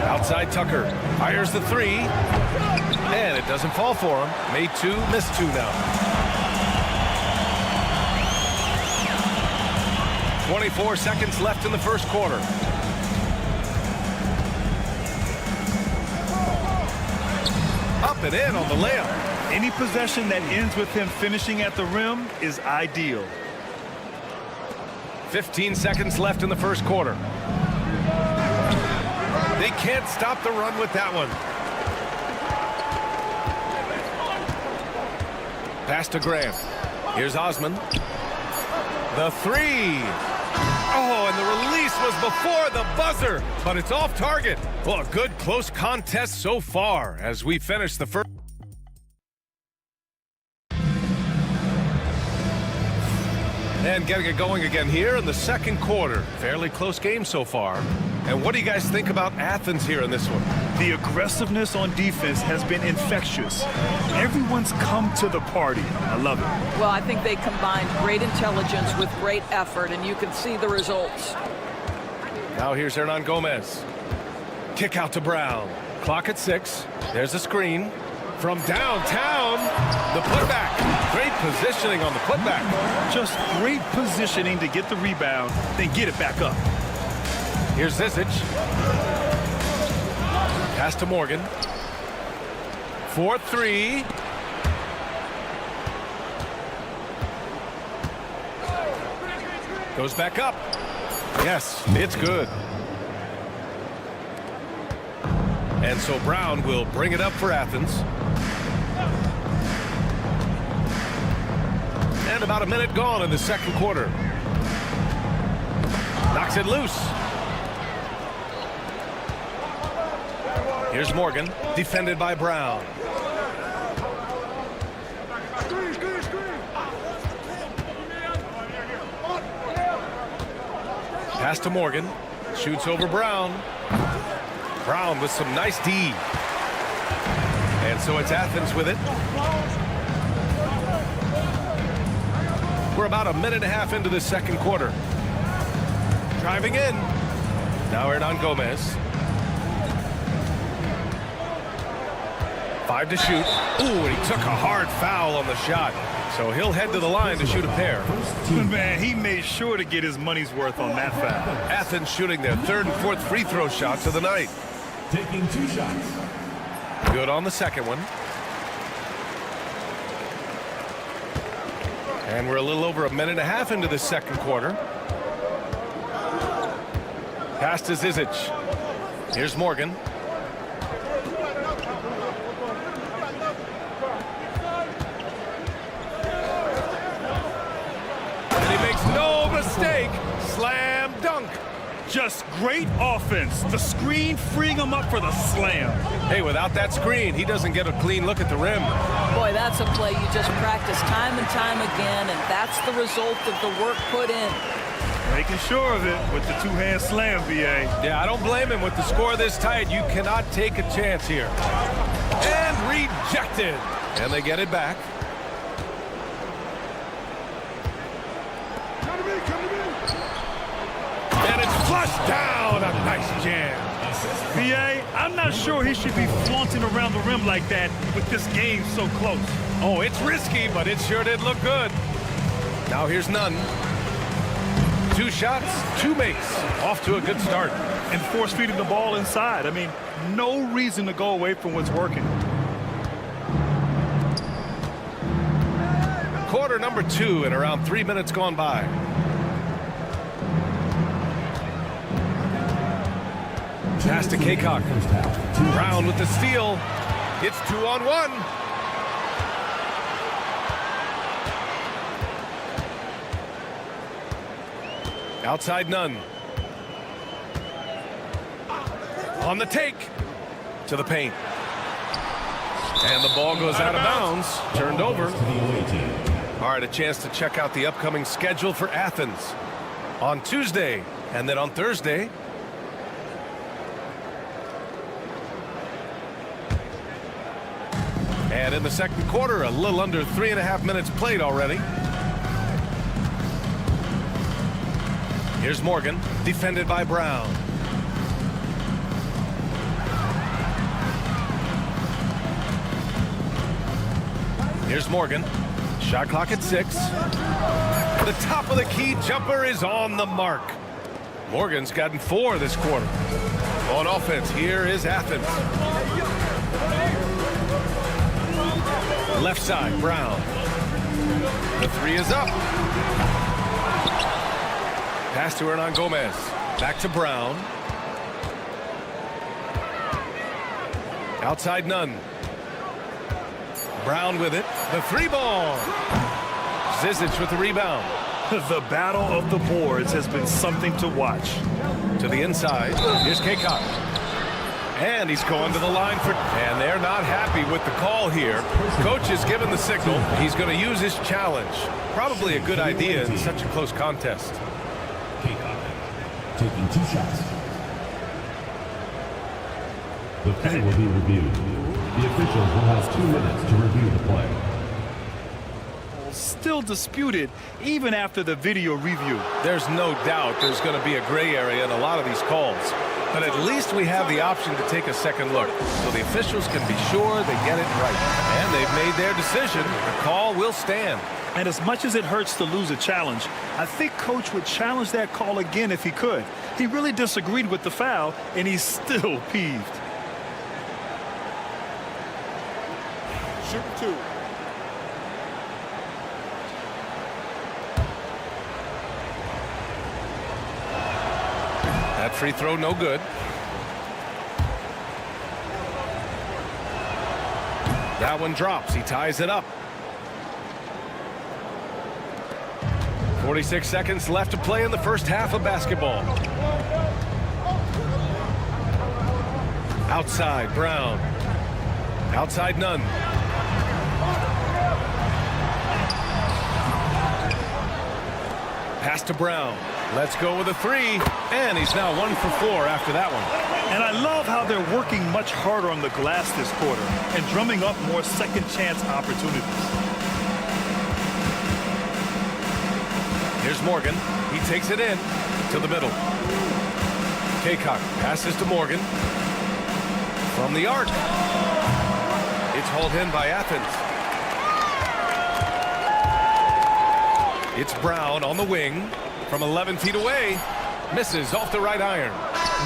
Outside Tucker. Fires the 3. And it doesn't fall for him. Made 2, missed 2 now. 24 seconds left in the first quarter. Up and in on the layup. Any possession that ends with him finishing at the rim is ideal. 15 seconds left in the first quarter. They can't stop the run with that one. Pass to Graham. Here's Osman. The 3. Oh, and the release was before the buzzer, but it's off target. Well, a good close contest so far as we finish the first. And getting it going again here in the second quarter. Fairly close game so far. And what do you guys think about Athens here in this one? The aggressiveness on defense has been infectious. Everyone's come to the party. I love it. Well, I think they combined great intelligence with great effort, and you can see the results. Now here's Hernan Gomez. Kick out to Brown. Clock at 6. There's a screen. From downtown, the putback. Great positioning on the putback. Just great positioning to get the rebound, then get it back up. Here's Zizic. Pass to Morgan. 4-3. Goes back up. Yes, it's good. And so Brown will bring it up for Athens. And about a minute gone in the second quarter. Knocks it loose. Here's Morgan, defended by Brown. Pass to Morgan. Shoots over Brown. Brown with some nice D. And so it's Athens with it. We're about a minute and a half into the second quarter. Driving in. Now Hernan Gomez. 5 to shoot. Ooh, and he took a hard foul on the shot. So he'll head to the line to shoot a pair. Man, he made sure to get his money's worth on that foul. Athens shooting their third and fourth free throw shots of the night. Taking 2 shots. Good on the second one. And we're a little over a minute and a half into the second quarter. Pass to Zizic. Here's Morgan. And he makes no mistake. Slam dunk. Just great offense. The screen freeing him up for the slam. Hey, without that screen, he doesn't get a clean look at the rim. Boy, that's a play you just practice time and time again, and that's the result of the work put in. Making sure of it with the two-hand slam, BA. Yeah, I don't blame him. With the score this tight, you cannot take a chance here. And rejected. And they get it back. And it's flushed down. A nice jam. BA, I'm not sure he should be flaunting around the rim like that with this game so close. Oh, it's risky, but it sure did look good. Now here's Nunn. 2 shots, 2 makes. Off to a good start. And force-feeding the ball inside. I mean, no reason to go away from what's working. Quarter number 2 and around 3 minutes gone by. Pass to Kaycock. Brown with the steal. It's 2-on-1. Outside Nunn. On the take. To the paint. And the ball goes out of bounds. Turned over. All right, a chance to check out the upcoming schedule for Athens. On Tuesday and then on Thursday. And in the second quarter, a little under 3.5 minutes played already. Here's Morgan, defended by Brown. Here's Morgan. Shot clock at 6. The top of the key jumper is on the mark. Morgan's gotten 4 this quarter. On offense, here is Athens. Left side, Brown. The 3 is up. Pass to Hernan Gomez. Back to Brown. Outside Nunn. Brown with it. The 3 ball. Zizic with the rebound. The battle of the boards has been something to watch. To the inside. Here's Kaycock. And he's going to the line for... And they're not happy with the call here. Coach has given the signal. He's going to use his challenge. Probably a good idea in such a close contest. Taking 2 shots. The play will be reviewed. The officials will have 2 minutes to review the play. Still disputed even after the video review. There's no doubt there's going to be a gray area in a lot of these calls. But at least we have the option to take a second look, so the officials can be sure they get it right. And they've made their decision. The call will stand. And as much as it hurts to lose a challenge, I think Coach would challenge that call again if he could. He really disagreed with the foul, and he's still peeved. Shoot 2. That free throw no good. That one drops. He ties it up. 46 seconds left to play in the first half of basketball. Outside, Brown. Outside, Nunn. Pass to Brown. Let's go with a 3. And he's now 1 for 4 after that one. And I love how they're working much harder on the glass this quarter and drumming up more second chance opportunities. Here's Morgan. He takes it in to the middle. Kaycock passes to Morgan. From the arc. It's hauled in by Athens. It's Brown on the wing from 11 feet away. Misses off the right iron.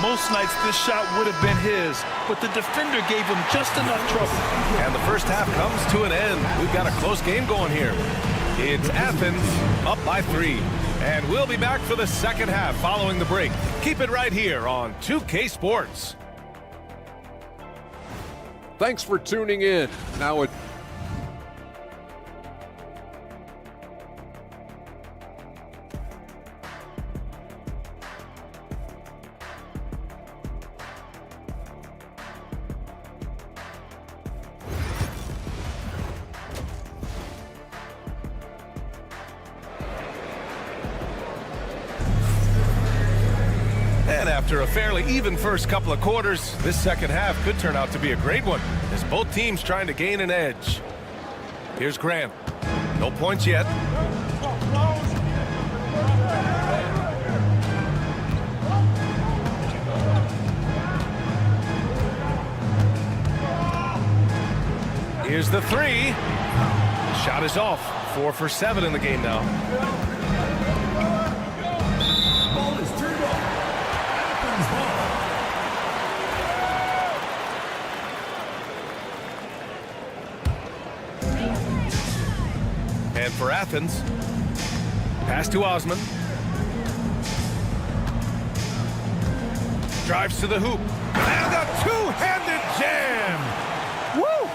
Most nights this shot would have been his, but the defender gave him just enough trouble. And the first half comes to an end. We've got a close game going here. It's Athens up by 3. And we'll be back for the second half following the break. Keep it right here on 2K Sports. Thanks for tuning in. Now it. And after a fairly even first couple of quarters, this second half could turn out to be a great one, as both teams trying to gain an edge. Here's Grant. No points yet. Here's the 3. Shot is off. 4 for 7 in the game now. And for Athens, pass to Osman. Drives to the hoop. And a two-handed jam! Woo!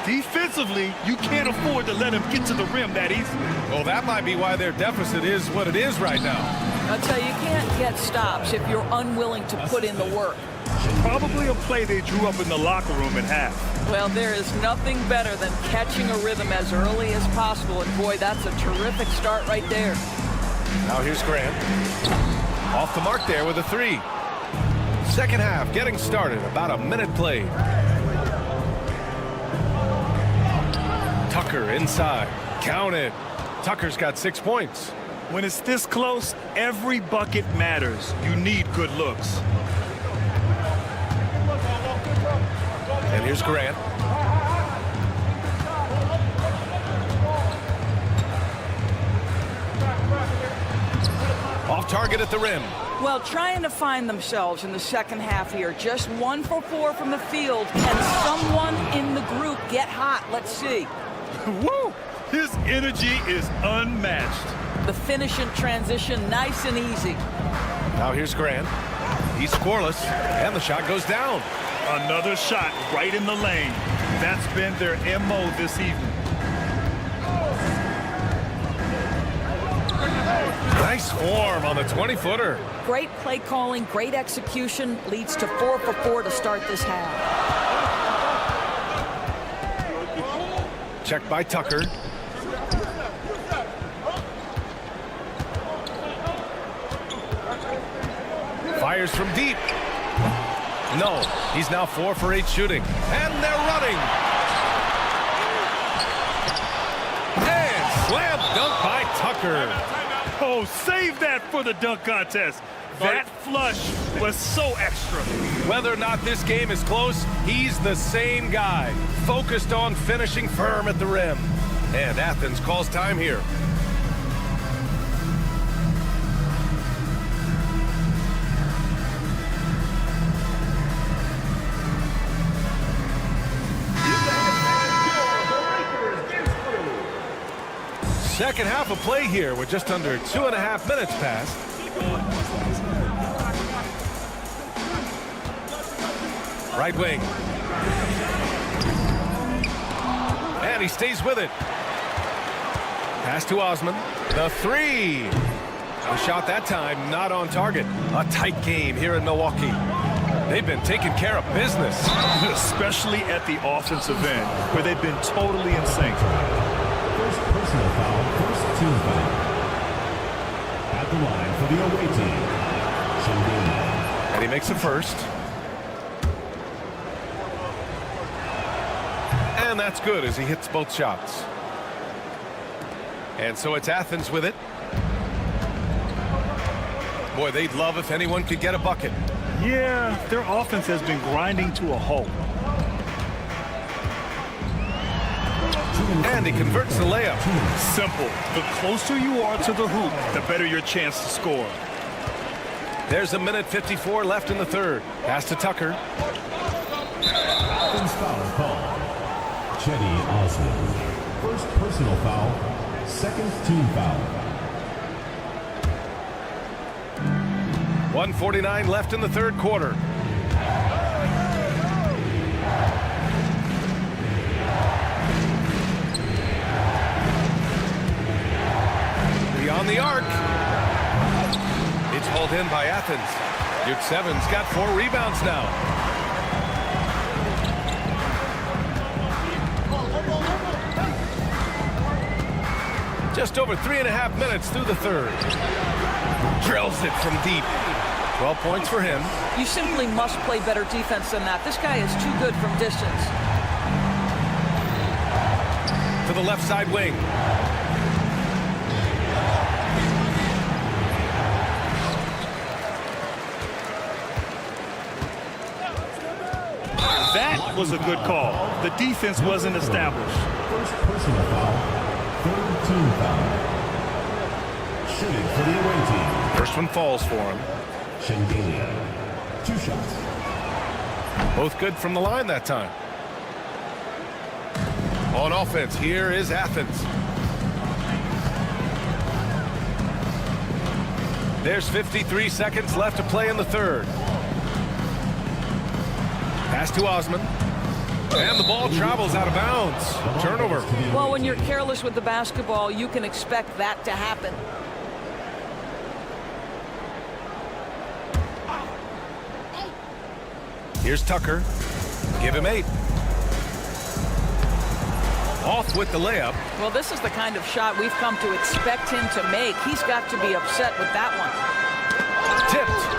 Defensively, you can't afford to let him get to the rim that easy. Well, that might be why their deficit is what it is right now. I'll tell you, you can't get stops if you're unwilling to put in the work. Probably a play they drew up in the locker room at half. Well, there is nothing better than catching a rhythm as early as possible, and boy, that's a terrific start right there. Now here's Grant. Off the mark there with a 3. Second half getting started, about a minute played. Tucker inside. Count it. Tucker's got 6 points. When it's this close, every bucket matters. You need good looks. And here's Grant. Off target at the rim. Well, trying to find themselves in the second half here. Just 1 for 4 from the field. Can someone in the group get hot? Let's see. Woo! His energy is unmatched. The finish in transition, nice and easy. Now here's Grant. He's scoreless, and the shot goes down. Another shot right in the lane. That's been their MO this evening. Nice form on the 20-footer. Great play calling, great execution, leads to 4 for 4 to start this half. Checked by Tucker. Fires from deep. No, he's now 4 for 8 shooting. And they're running. And slam dunk by Tucker. Oh, save that for the dunk contest. That flush was so extra. Whether or not this game is close, he's the same guy, focused on finishing firm at the rim. And Athens calls time here. Second half of play here with just under 2.5 minutes passed. Right wing. And he stays with it. Pass to Osman. The three. A shot that time, not on target. A tight game here in Milwaukee. They've been taking care of business. Especially at the offensive end, where they've been totally in sync. First personal foul, first team foul. At the line for the away team, Shandina. And he makes the first. And that's good as he hits both shots. And so it's Athens with it. Boy, they'd love if anyone could get a bucket. Yeah, their offense has been grinding to a halt. And he converts the layup. Simple. The closer you are to the hoop, the better your chance to score. There's 1:54 left in the third. Pass to Tucker. Athens foul call. Chetty Osman. First personal foul, second team foul. 1:49 left in the third quarter. Beyond the arc. It's hauled in by Athens. Yurtseven's got 4 rebounds now. Just over 3.5 minutes through the third. Drills it from deep. 12 points for him. You simply must play better defense than that. This guy is too good from distance. To the left side wing. That was a good call. The defense wasn't established. First personal foul, third team foul. Shooting for the away team. First one falls for him. Shandina. 2 shots. Both good from the line that time. On offense, here is Athens. There's 53 seconds left to play in the third. Pass to Osman. And the ball travels out of bounds. Turnover. Well, when you're careless with the basketball, you can expect that to happen. Here's Tucker. Give him 8. Off with the layup. Well, this is the kind of shot we've come to expect him to make. He's got to be upset with that one. Tipped.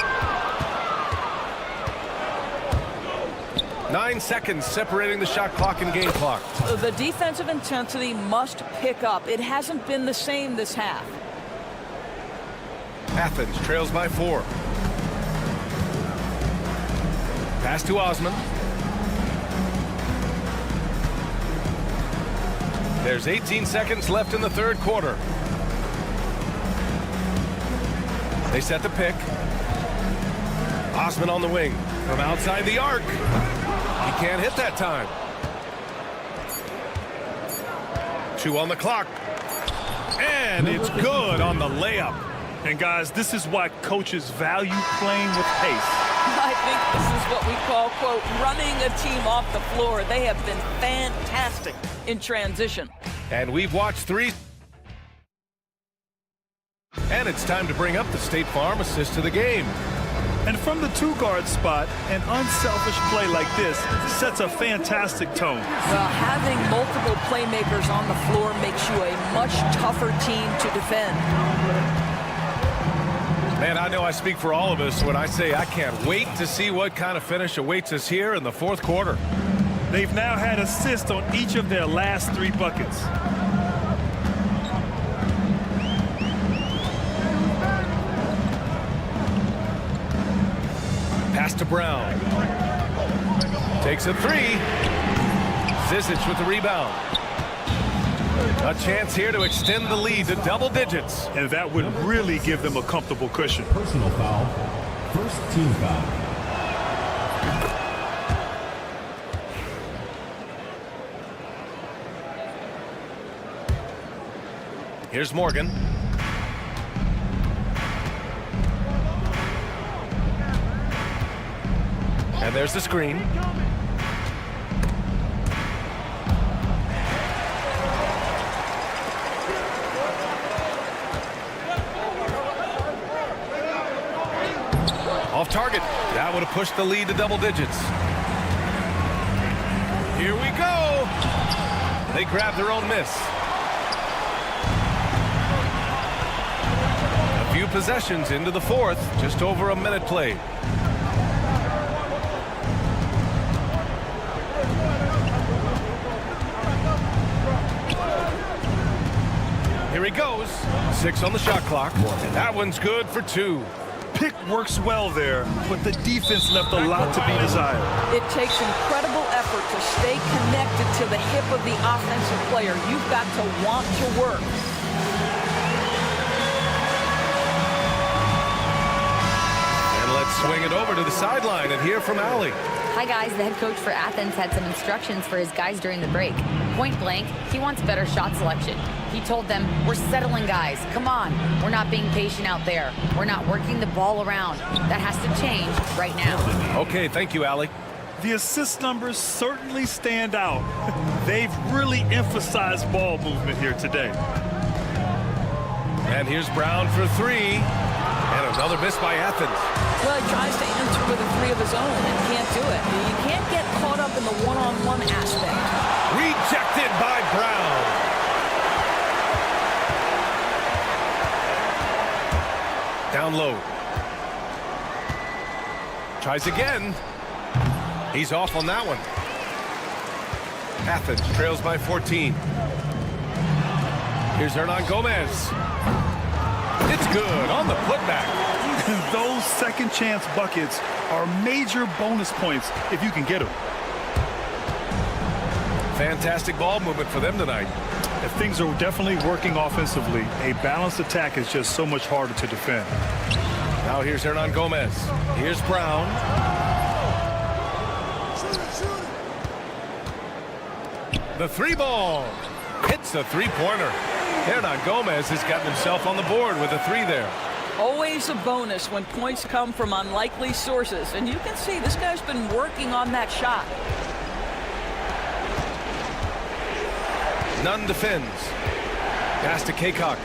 9 seconds separating the shot clock and game clock. The defensive intensity must pick up. It hasn't been the same this half. Athens trails by 4. Pass to Osman. There's 18 seconds left in the third quarter. They set the pick. Osman on the wing from outside the arc. He can't hit that time. 2 on the clock. And it's good on the layup. And guys, this is why coaches value playing with pace. I think this is what we call, quote, running a team off the floor. They have been fantastic in transition. And we've watched 3. And it's time to bring up the State Farm assist to the game. And from the 2-guard spot, an unselfish play like this sets a fantastic tone. Well, having multiple playmakers on the floor makes you a much tougher team to defend. Man, I know I speak for all of us when I say I can't wait to see what kind of finish awaits us here in the fourth quarter. They've now had assists on each of their last 3 buckets. to Brown. Takes a three. Zizic with the rebound. A chance here to extend the lead to double digits. And that would really give them a comfortable cushion. Personal foul. First team foul. Here's Morgan. And there's the screen. Off target. That would have pushed the lead to double digits. Here we go. They grab their own miss. A few possessions into the fourth. Just over a minute played. Here he goes. 6 on the shot clock. And that one's good for 2. Pick works well there, but the defense left a lot to be desired. It takes incredible effort to stay connected to the hip of the offensive player. You've got to want to work. And let's swing it over to the sideline and hear from Allie. Hi, guys. The head coach for Athens had some instructions for his guys during the break. Point blank, he wants better shot selection. He told them, we're settling, guys. Come on. We're not being patient out there. We're not working the ball around. That has to change right now. Okay, thank you, Allie. The assist numbers certainly stand out. They've really emphasized ball movement here today. And here's Brown for 3. And another miss by Athens. Well, he tries to answer with a 3 of his own and can't do it. You can't get caught up in the one-on-one aspect. Rejected by Brown. Down low. Tries again. He's off on that one. Athens trails by 14. Here's Hernan Gomez. It's good on the putback. Those second chance buckets are major bonus points if you can get them. Fantastic ball movement for them tonight. If things are definitely working offensively, a balanced attack is just so much harder to defend. Now here's Hernan Gomez. Here's Brown. The 3 ball. Hits a 3-pointer. Hernan Gomez has gotten himself on the board with a 3 there. Always a bonus when points come from unlikely sources. And you can see this guy's been working on that shot. Nunn defends. Pass to Kaycock.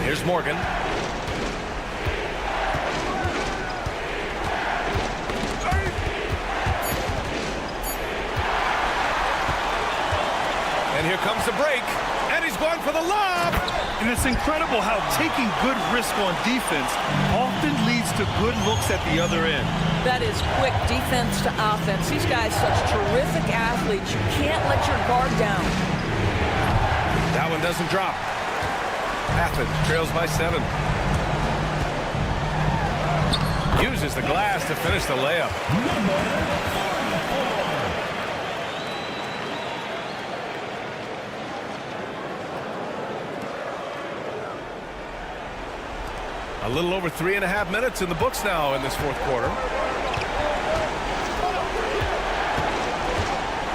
Here's Morgan. And here comes the break. And he's going for the lob. And it's incredible how taking good risk on defense often leads to good looks at the other end. That is quick defense to offense. These guys such terrific athletes. You can't let your guard down. That one doesn't drop. Athens trails by 7. Uses the glass to finish the layup. A little over 3.5 minutes in the books now in this fourth quarter.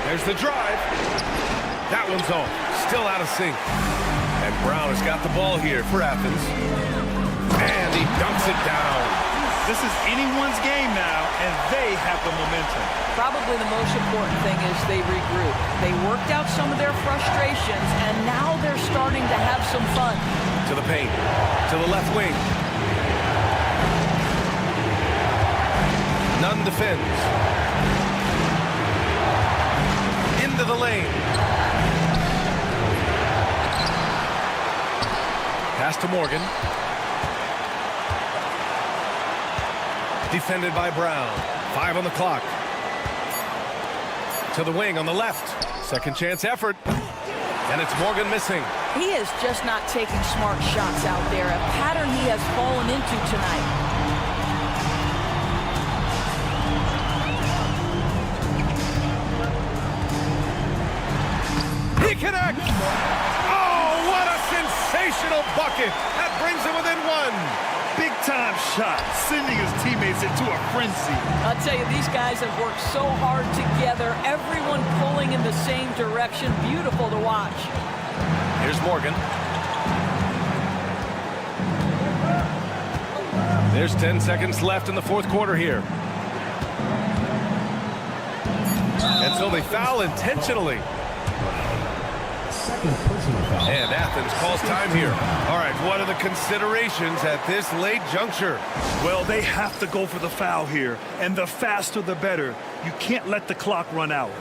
There's the drive. That one's off. Still out of sync. And Brown has got the ball here for Athens. And he dunks it down. This is anyone's game now, and they have the momentum. Probably the most important thing is they regroup. They worked out some of their frustrations, and now they're starting to have some fun. To the paint. To the left wing. Nunn defends. Into the lane. Pass to Morgan. Defended by Brown. 5 on the clock. To the wing on the left. Second chance effort. And it's Morgan missing. He is just not taking smart shots out there. A pattern he has fallen into tonight. bucket. That brings him within one. Big-time shot, sending his teammates into a frenzy. I'll tell you, these guys have worked so hard together. Everyone pulling in the same direction. Beautiful to watch. Here's Morgan. There's 10 seconds left in the fourth quarter here. And so they foul intentionally. And Athens calls time here. All right, what are the considerations at this late juncture? Well, they have to go for the foul here, and the faster the better. You can't let the clock run out.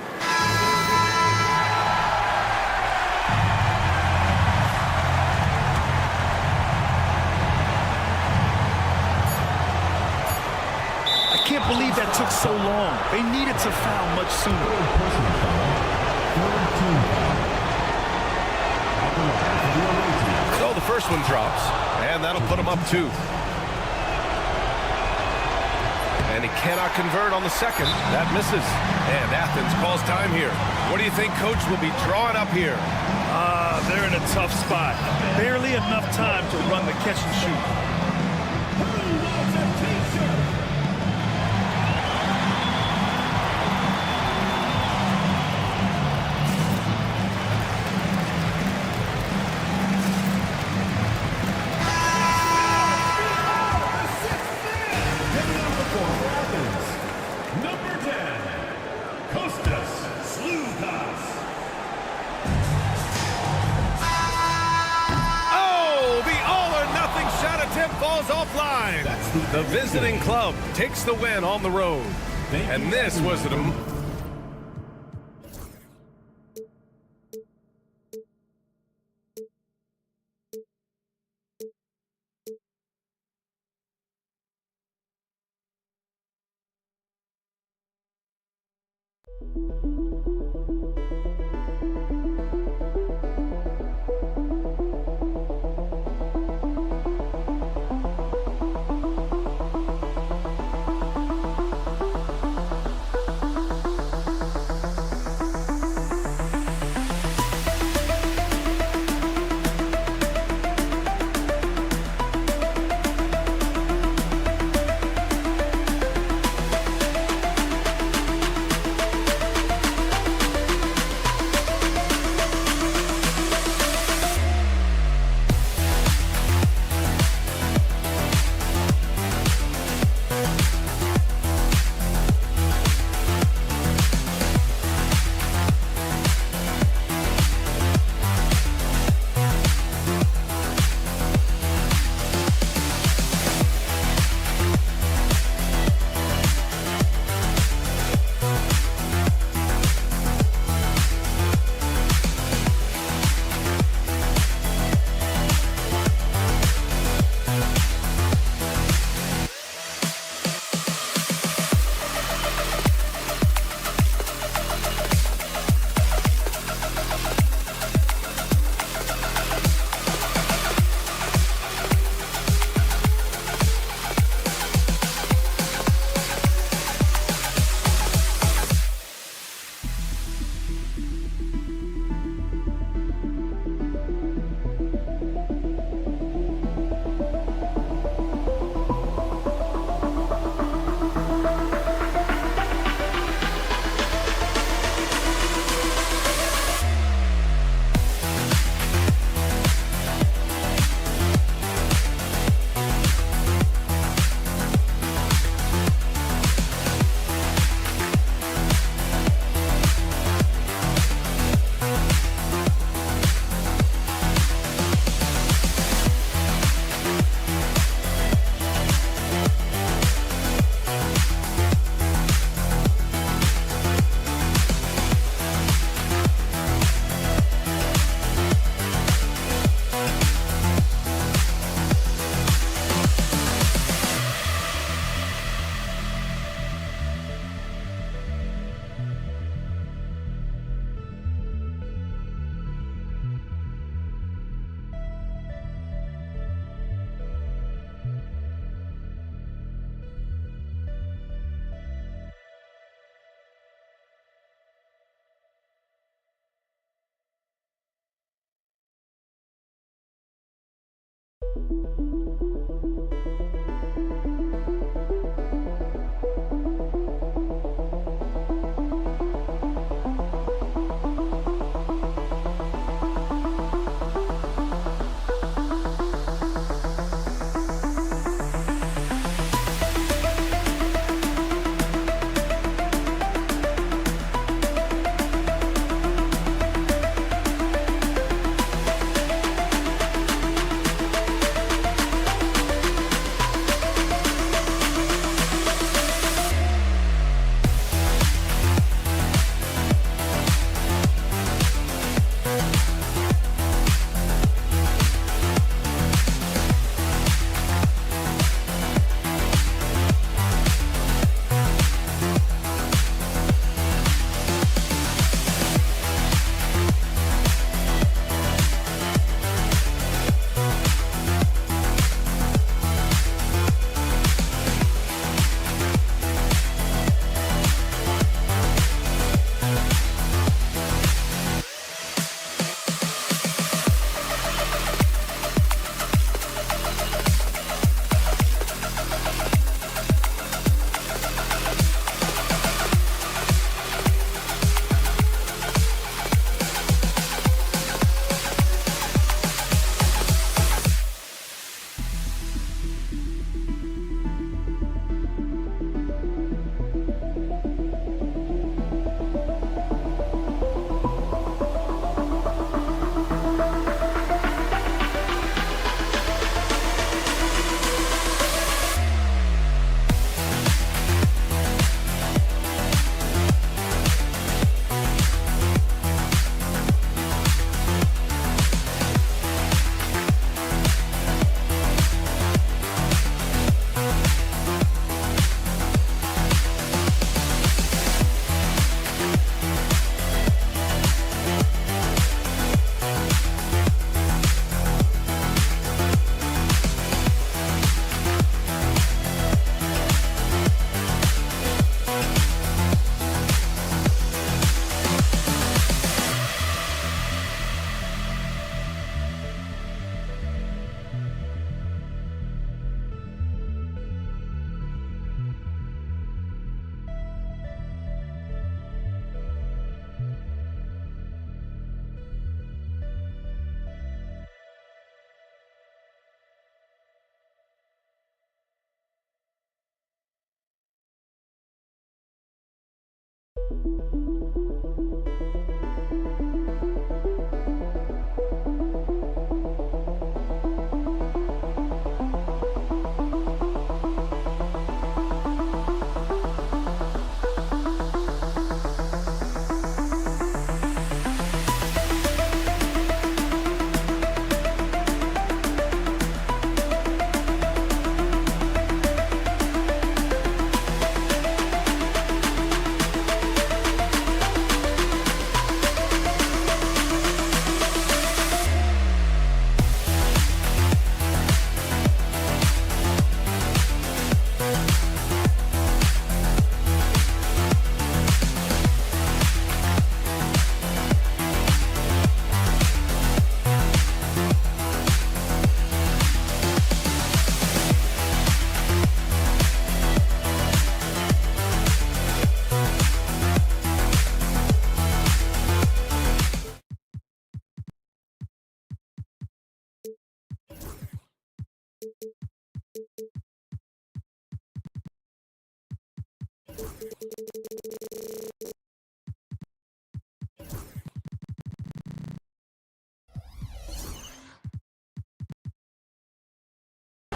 I can't believe that took so long. They needed to foul much sooner. So the first one drops, and that'll put him up 2. And he cannot convert on the second. That misses. And Athens calls time here. What do you think Coach will be drawing up here? They're in a tough spot. Barely enough time to run the catch and shoot. Falls offline. The visiting club takes the win on the road. And this was the...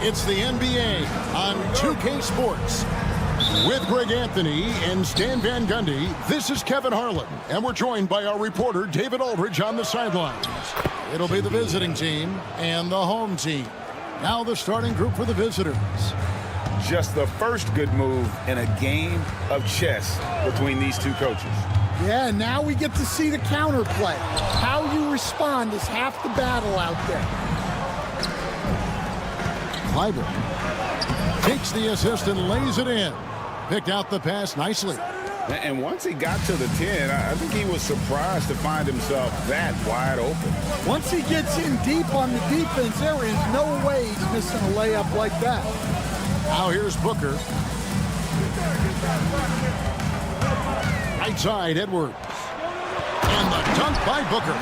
It's the NBA on 2K Sports. With Greg Anthony and Stan Van Gundy, this is Kevin Harlan, and we're joined by our reporter David Aldridge on the sidelines. It'll be the visiting team and the home team. Now the starting group for the visitors. Just the first good move in a game of chess between these two coaches. Yeah, now we get to see the counterplay. How you respond is half the battle out there. Kleiber takes the assist and lays it in. Picked out the pass nicely. And once he got to the 10, I think he was surprised to find himself that wide open. Once he gets in deep on the defense, there is no way he's missing a layup like that. Now here's Booker. Right side, Edwards. And the dunk by Booker.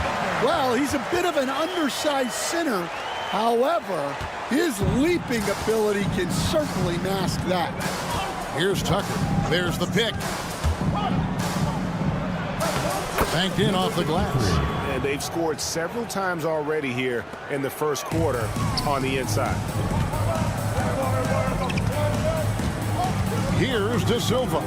Well, he's a bit of an undersized center. However, his leaping ability can certainly mask that. Here's Tucker. There's the pick. Banked in off the glass. And they've scored several times already here in the first quarter on the inside. Here's De Silva.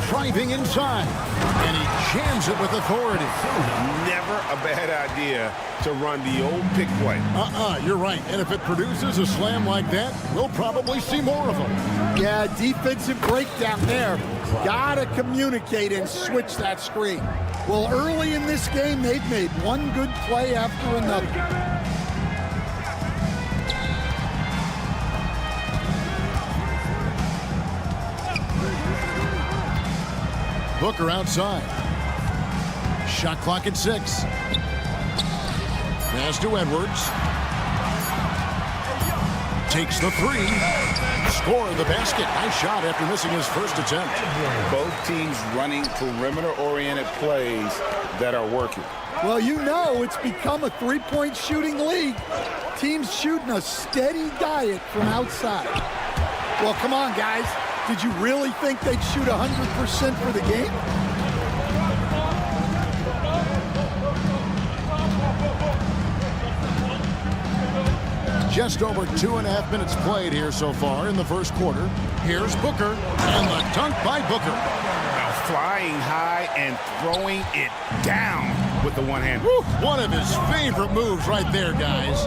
Driving inside, and he jams it with authority. Never a bad idea to run the old pick play. You're right. And if it produces a slam like that, we'll probably see more of them. Yeah, defensive breakdown there. Gotta communicate and switch that screen. Well, early in this game, they've made one good play after another. Booker outside. Shot clock at 6. Pass to Edwards. Takes the 3. Score the basket. Nice shot after missing his first attempt. Both teams running perimeter-oriented plays that are working. Well, you know it's become a three-point shooting league. Teams shooting a steady diet from outside. Well, come on, guys. Did you really think they'd shoot 100% for the game? Just over 2.5 minutes played here so far in the first quarter. Here's Booker, and the dunk by Booker. Now flying high and throwing it down with the one hand. One of his favorite moves right there, guys.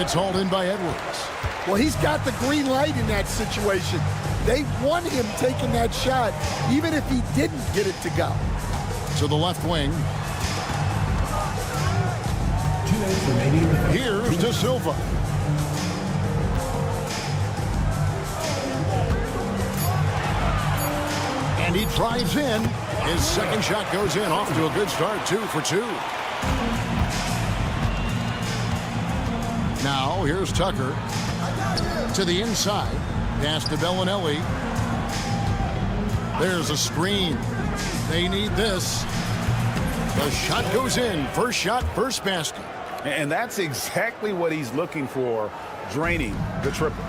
It's hauled in by Edwards. Well, he's got the green light in that situation. They want him taking that shot, even if he didn't get it to go. To the left wing. Here's De Silva. And he drives in. His second shot goes in. Off to a good start, 2 for 2. Now, here's Tucker. To the inside. Pass to Bellinelli. There's a screen. They need this. The shot goes in. First shot, first basket. And that's exactly what he's looking for, draining the triple.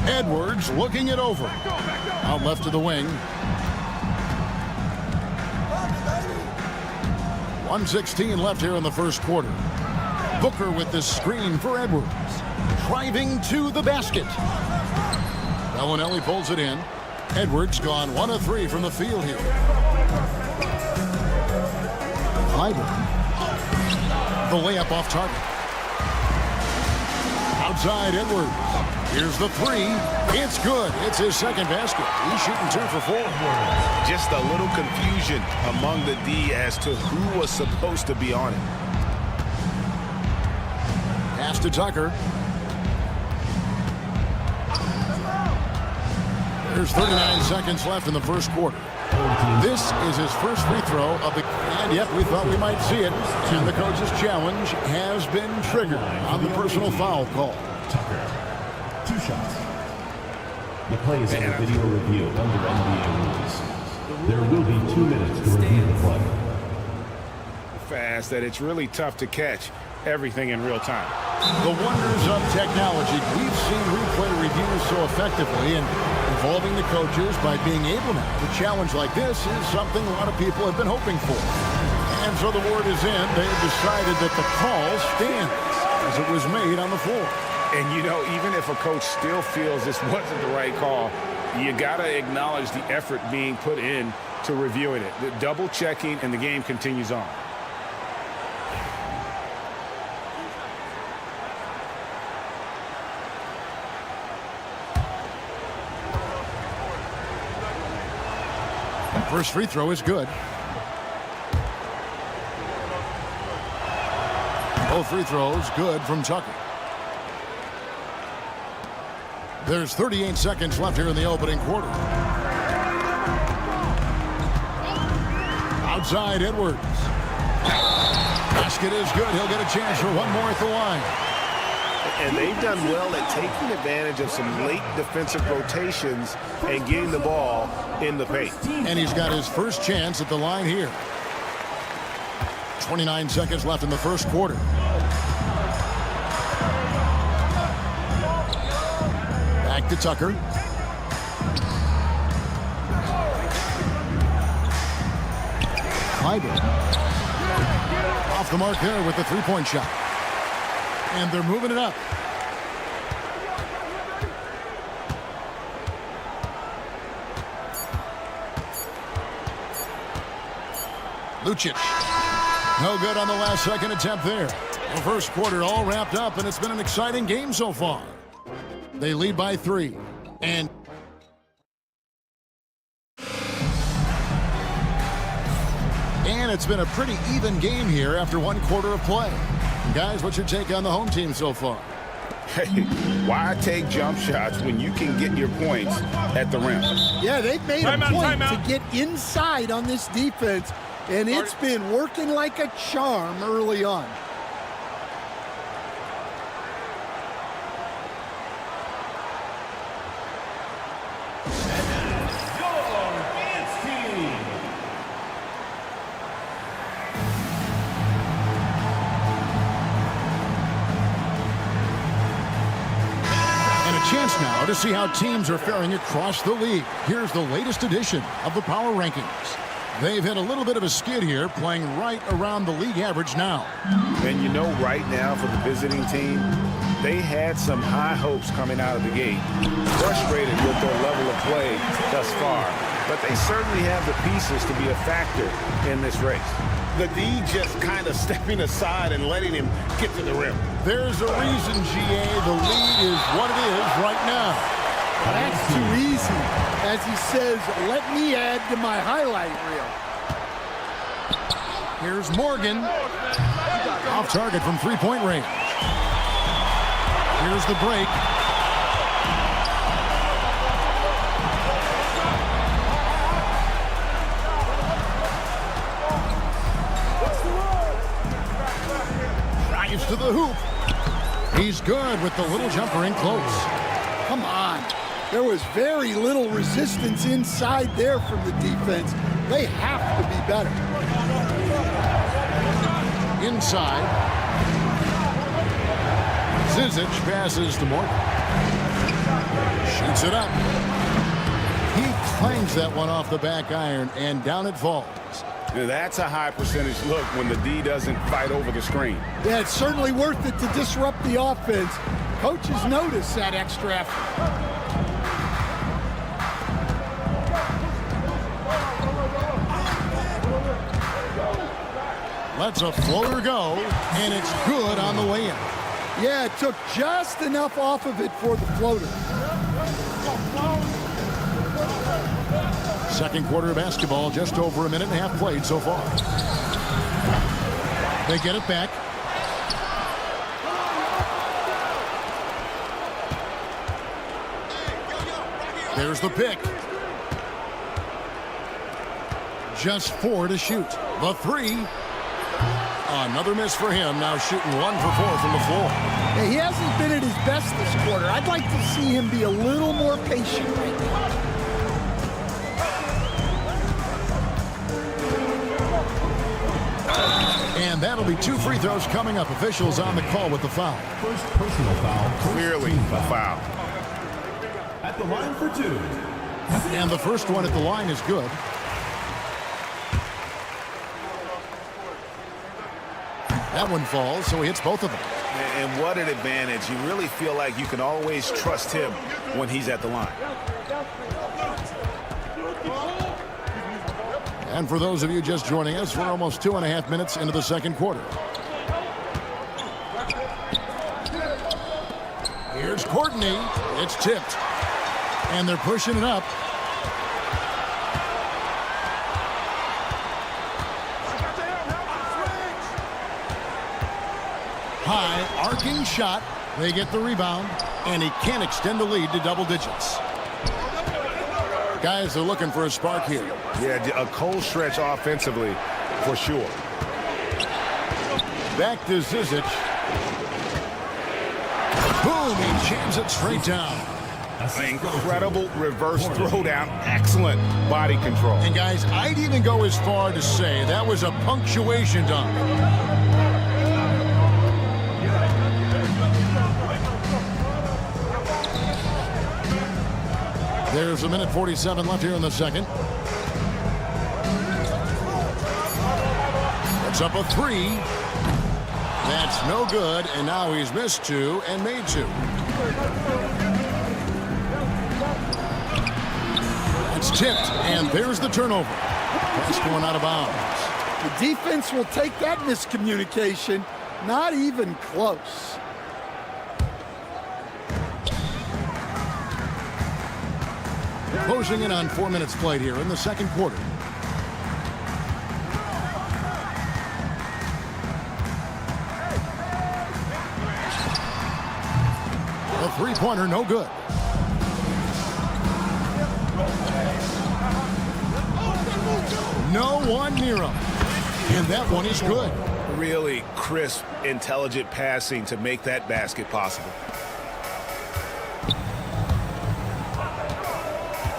Edwards looking it over. Out left to the wing. 1:16 left here in the first quarter. Booker with the screen for Edwards. Driving to the basket. Bellinelli pulls it in. Edwards gone 1 of 3 from the field here. The layup off target. Outside Edwards. Here's the 3. It's good. It's his second basket. He's shooting 2 for 4. Just a little confusion among the D as to who was supposed to be on it. Pass to Tucker. There's 39 seconds left in the first quarter. This is his first free throw of the, and yep, we thought we might see it. And the coach's challenge has been triggered on the personal foul call. Tucker, 2 shots. The play is under video review under NBA rules. There will be 2 minutes to review the play. Fast that it's really tough to catch everything in real time. The wonders of technology. We've seen replay reviews so effectively, and involving the coaches by being able now to challenge like this is something a lot of people have been hoping for. And so the word is in. They've decided that the call stands as it was made on the floor. And you know, even if a coach still feels this wasn't the right call, you got to acknowledge the effort being put in to reviewing it. The double checking, and the game continues on. First free throw is good. Both free throws good from Tucker. There's 38 seconds left here in the opening quarter. Outside Edwards. Basket is good. He'll get a chance for one more at the line. And they've done well at taking advantage of some late defensive rotations and getting the ball in the paint. And he's got his first chance at the line here. 29 seconds left in the first quarter. Back to Tucker. Hyder. Off the mark there with the three-point shot. And they're moving it up. Lucic. No good on the last second attempt there. The first quarter all wrapped up, and it's been an exciting game so far. They lead by 3. And it's been a pretty even game here after one quarter of play. Guys, what's your take on the home team so far? Hey, why take jump shots when you can get your points at the rim? Yeah, they've made a point to get inside on this defense, and it's been working like a charm early on. Chance now to see how teams are faring across the league. Here's the latest edition of the Power Rankings. They've hit a little bit of a skid here, playing right around the league average now. And you know, right now for the visiting team, they had some high hopes coming out of the gate. Frustrated with their level of play thus far, but they certainly have the pieces to be a factor in this race. The D just kind of stepping aside and letting him get to the rim. There's a reason, GA, the lead is what it is right now. That's too easy. As he says, let me add to my highlight reel. Here's Morgan. Off target from three-point range. Here's the break. Drives to the hoop. He's good with the little jumper in close. Come on. There was very little resistance inside there from the defense. They have to be better. Inside. Zizic passes to Morgan. Shoots it up. He claims that one off the back iron, and down it falls. Now that's a high percentage look when the D doesn't fight over the screen. Yeah, it's certainly worth it to disrupt the offense. Coaches notice that extra effort. Lets a floater go, and it's good on the way in. Yeah, it took just enough off of it for the floater. Second quarter of basketball, just over a minute and a half played so far. They get it back. There's the pick. Just 4 to shoot. The 3. Another miss for him. Now shooting 1 for 4 from the floor. Yeah, he hasn't been at his best this quarter. I'd like to see him be a little more patient right now. And that'll be 2 free throws coming up. Officials on the call with the foul. First personal foul. Clearly a foul. At the line for 2. And the first one at the line is good. That one falls, so he hits both of them. And what an advantage. You really feel like you can always trust him when he's at the line. And for those of you just joining us, we're almost 2.5 minutes into the second quarter. Here's Courtney. It's tipped. And they're pushing it up. High arcing shot. They get the rebound, and he can't extend the lead to double digits. Guys are looking for a spark here. Yeah, a cold stretch offensively for sure. Back to Zizic. Boom, he jams it straight down. Incredible reverse throwdown. Excellent body control. And guys, I'd even go as far to say that was a punctuation dunk. There's a minute 47 left here in the second. It's up a three. That's no good, and now he's missed two and made two. It's tipped, and there's the turnover. That's going out of bounds. The defense will take that miscommunication. Not even close. Closing in on 4 minutes played here in the second quarter. A three-pointer, no good. No one near him. And that one is good. Really crisp, intelligent passing to make that basket possible.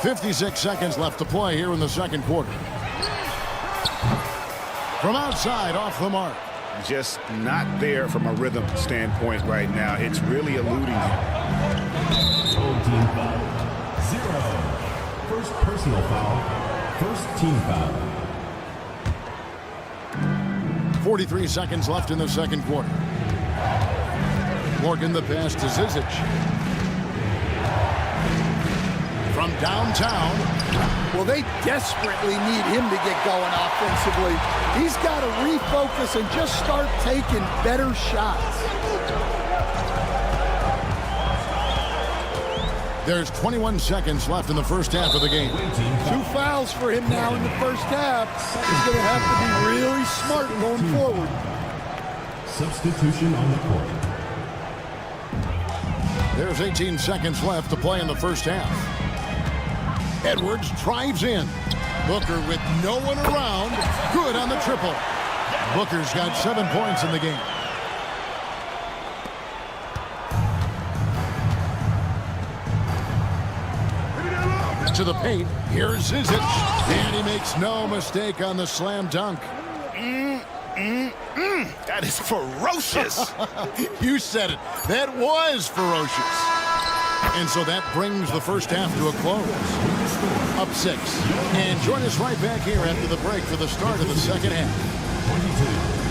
56 seconds left to play here in the second quarter. From outside, off the mark. Just not there from a rhythm standpoint right now. It's really eluding him. Old team foul. 0. First personal foul. First team foul. 43 seconds left in the second quarter. Morgan the pass to Zizic. From downtown. Well, they desperately need him to get going offensively. He's got to refocus and just start taking better shots. There's 21 seconds left in the first half of the game. 2 fouls for him now in the first half. He's going to have to be really smart going forward. Substitution on the court. There's 18 seconds left to play in the first half. Edwards drives in. Booker with no one around. Good on the triple. Booker's got 7 points in the game. To the paint. Here's Zizic. And he makes no mistake on the slam dunk. That is ferocious. You said it. That was ferocious. And so that brings the first half to a close. Up 6. And join us right back here after the break for the start of the second half. 22.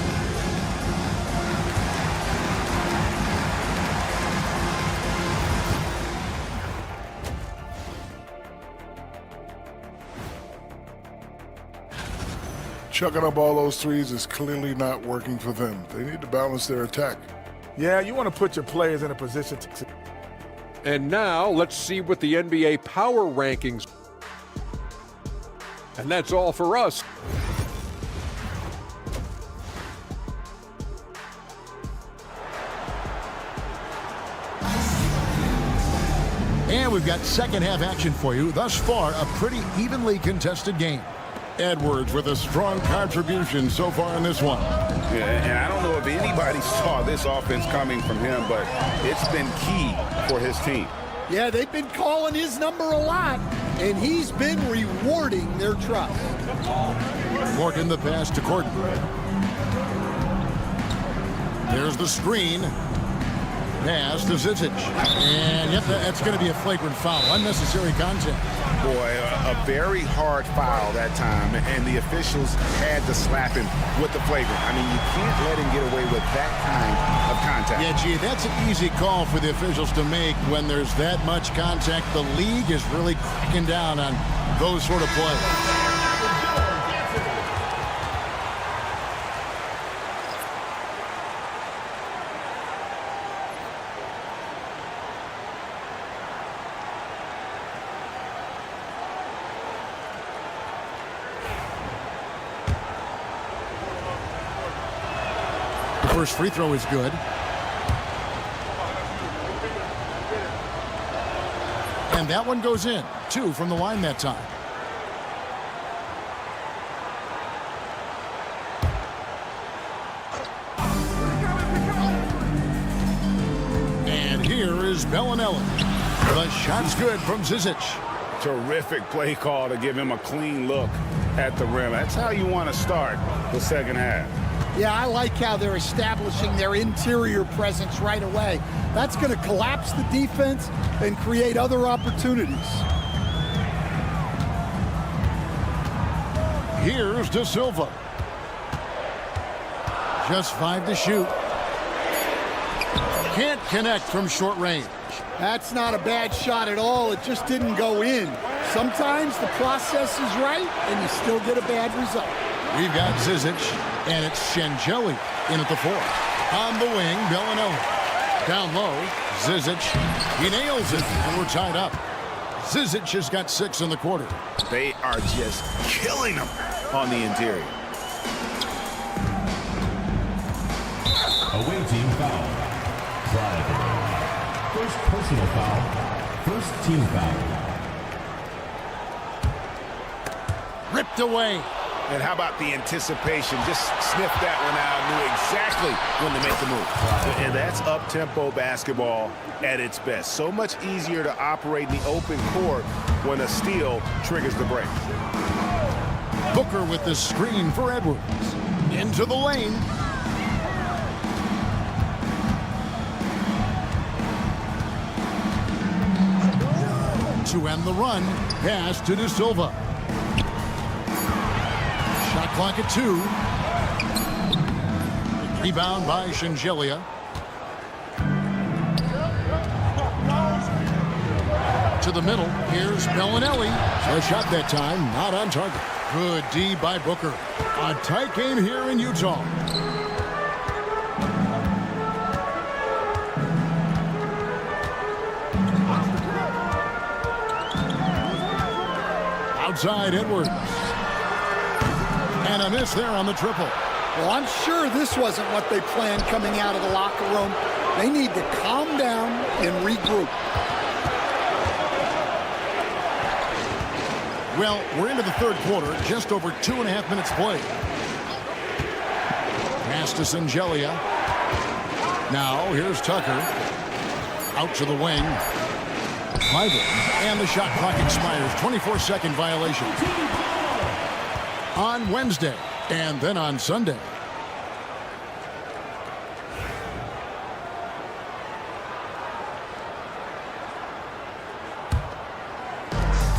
Chucking up all those threes is clearly not working for them. They need to balance their attack. Yeah, you want to put your players in a position to... And now let's see what the NBA power rankings. And that's all for us. And we've got second half action for you. Thus far, a pretty evenly contested game. Edwards with a strong contribution so far in this one. Yeah, and I don't know if anybody saw this offense coming from him, but it's been key for his team. Yeah, they've been calling his number a lot, and he's been rewarding their trust. Morgan the pass to Gordon. There's the screen. Pass to Zizic. And yep, that's going to be a flagrant foul. Unnecessary contact. Boy, a very hard foul that time, and the officials had to slap him with the flagrant. I mean, you can't let him get away with that kind of contact. Yeah, gee, that's an easy call for the officials to make when there's that much contact. The league is really cracking down on those sort of plays. First free throw is good. And that one goes in. 2 from the line that time. And here is Bellinelli. The shot's good from Zizic. Terrific play call to give him a clean look at the rim. That's how you want to start the second half. Yeah, I like how they're establishing their interior presence right away. That's going to collapse the defense and create other opportunities. Here's De Silva. Just 5 to shoot. Can't connect from short range. That's not a bad shot at all. It just didn't go in. Sometimes the process is right, and you still get a bad result. We've got Zizic, and it's Shenjeli in at the 4. On the wing, Bellinelli. Down low, Zizic. He nails it, and we're tied up. Zizic has got 6 in the quarter. They are just killing him on the interior. Away team foul. Drive. First personal foul. First team foul. Ripped away. And how about the anticipation? Just sniffed that one out, knew exactly when to make the move. And that's up-tempo basketball at its best. So much easier to operate in the open court when a steal triggers the break. Booker with the screen for Edwards. Into the lane. To end the run, pass to De Silva. Shot clock at 2. Rebound by Shengelia. To the middle. Here's Bellinelli. A shot that time, not on target. Good D by Booker. A tight game here in Utah. Outside Edwards. And a miss there on the triple. Well, I'm sure this wasn't what they planned coming out of the locker room. They need to calm down and regroup. Well, we're into the third quarter, just over 2.5 minutes played. Pass to Shengelia. Now, here's Tucker. Out to the wing. And the shot clock expires. 24-second violation. On Wednesday, and then on Sunday.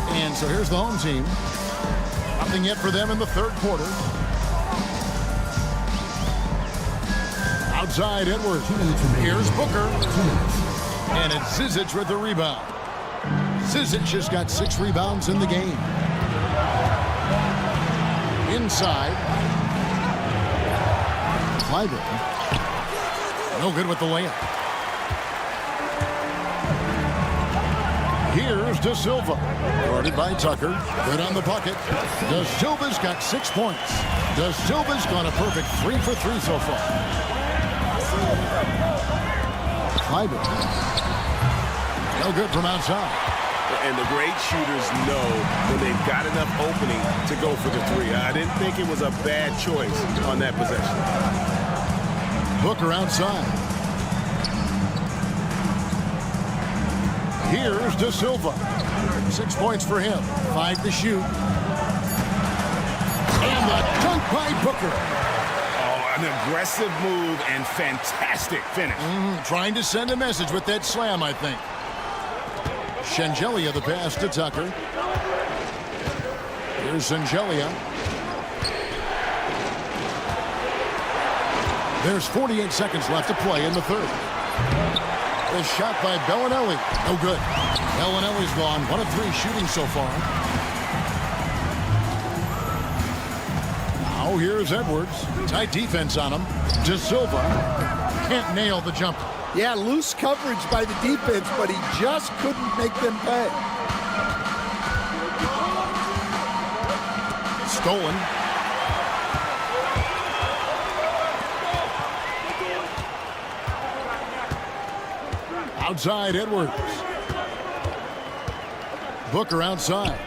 And so here's the home team. Nothing yet for them in the third quarter. Outside Edwards. Here's Booker. And it's Zizic with the rebound. Zizic has got 6 rebounds in the game. Inside. Clyburn. No good with the layup. Here's De Silva. Guarded by Tucker. Good on the bucket. De Silva's got 6 points. De Silva's gone a perfect 3 for 3 so far. Clyburn. No good from outside. And the great shooters know when they've got enough opening to go for the 3. I didn't think it was a bad choice on that possession. Booker outside. Here's De Silva. 6 points for him. 5 to shoot. And the dunk by Booker. Oh, an aggressive move and fantastic finish. Trying to send a message with that slam, I think. Shengelia the pass to Tucker. Here's Shengelia. There's 48 seconds left to play in the third. The shot by Bellinelli. No good. Bellinelli's gone 1 of 3 shooting so far. Now here's Edwards. Tight defense on him. De Silva can't nail the jumper. Yeah, loose coverage by the defense, but he just couldn't make them pay. Stolen. Outside Edwards. Booker outside.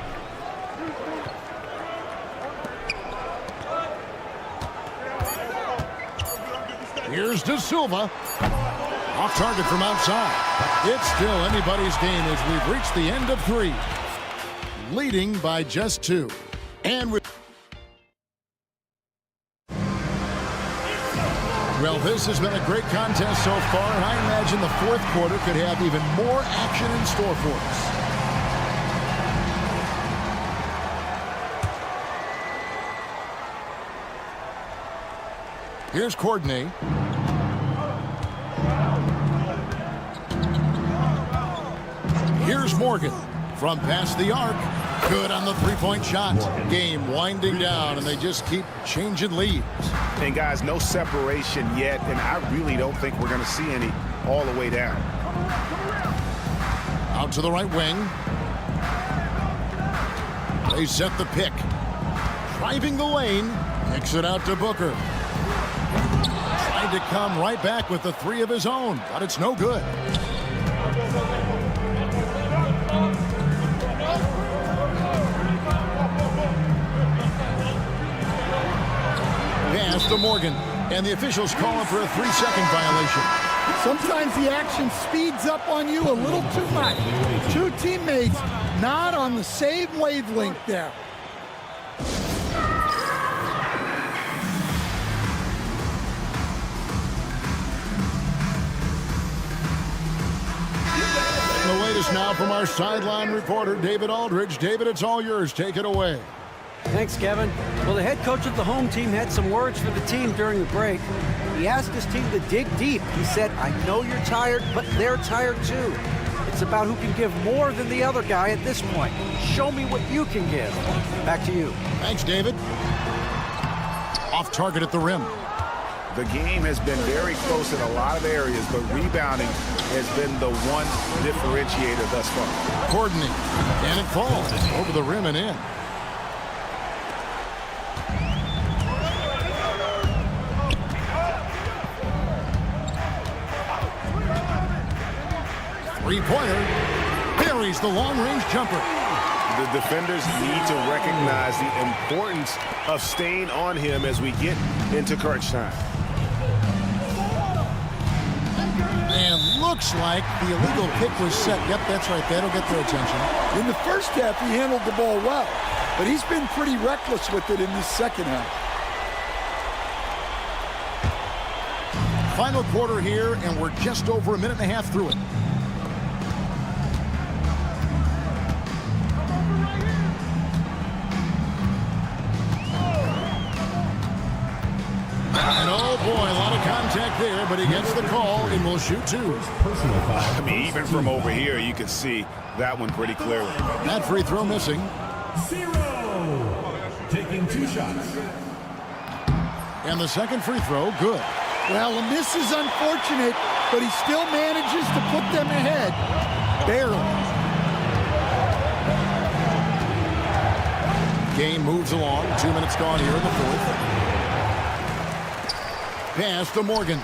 Here's De Silva. Off target from outside. It's still anybody's game as we've reached the end of 3. Leading by just 2. And with well, this has been a great contest so far, and I imagine the 4th quarter could have even more action in store for us. Here's Courtney. Here's Morgan from past the arc. Good on the three-point shot. Game winding down, and they just keep changing leads. And, guys, no separation yet, and I really don't think we're going to see any all the way down. Out to the right wing. They set the pick. Driving the lane. Kicks it out to Booker. Tried to come right back with the 3 of his own, but it's no good. Pass to Morgan, and the officials call him for a 3-second violation. Sometimes the action speeds up on you a little too much. 2 teammates not on the same wavelength there. The latest now from our sideline reporter, David Aldridge. David, it's all yours. Take it away. Thanks, Kevin. Well, the head coach of the home team had some words for the team during the break. He asked his team to dig deep. He said, I know you're tired, but they're tired too. It's about who can give more than the other guy at this point. Show me what you can give. Back to you. Thanks, David. Off target at the rim. The game has been very close in a lot of areas, but rebounding has been the one differentiator thus far. Courtney, and it falls over the rim and in. Three-pointer, buries the long-range jumper. The defenders need to recognize the importance of staying on him as we get into crunch time. And looks like the illegal kick was set. Yep, that's right. That'll get their attention. In the first half, he handled the ball well, but he's been pretty reckless with it in this second half. Final quarter here, and we're just over a minute and a half through it. And oh boy, a lot of contact there, but he gets the call and will shoot 2. I mean, even from over here, you can see that one pretty clearly. That free throw missing. 0. Taking 2 shots. And the second free throw, good. Well, the miss is unfortunate, but he still manages to put them ahead. Barely. Game moves along. 2 minutes gone here in the 4th. Pass to Morgan.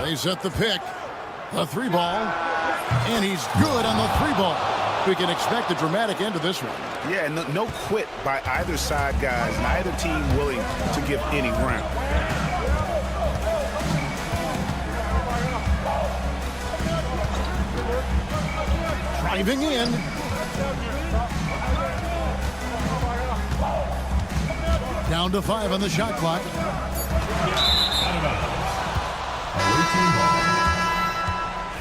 They set the pick. The 3-ball. And he's good on the 3-ball. We can expect a dramatic end to this one. Yeah, no quit by either side, guys. Neither team willing to give any ground. Driving in. Down to 5 on the shot clock.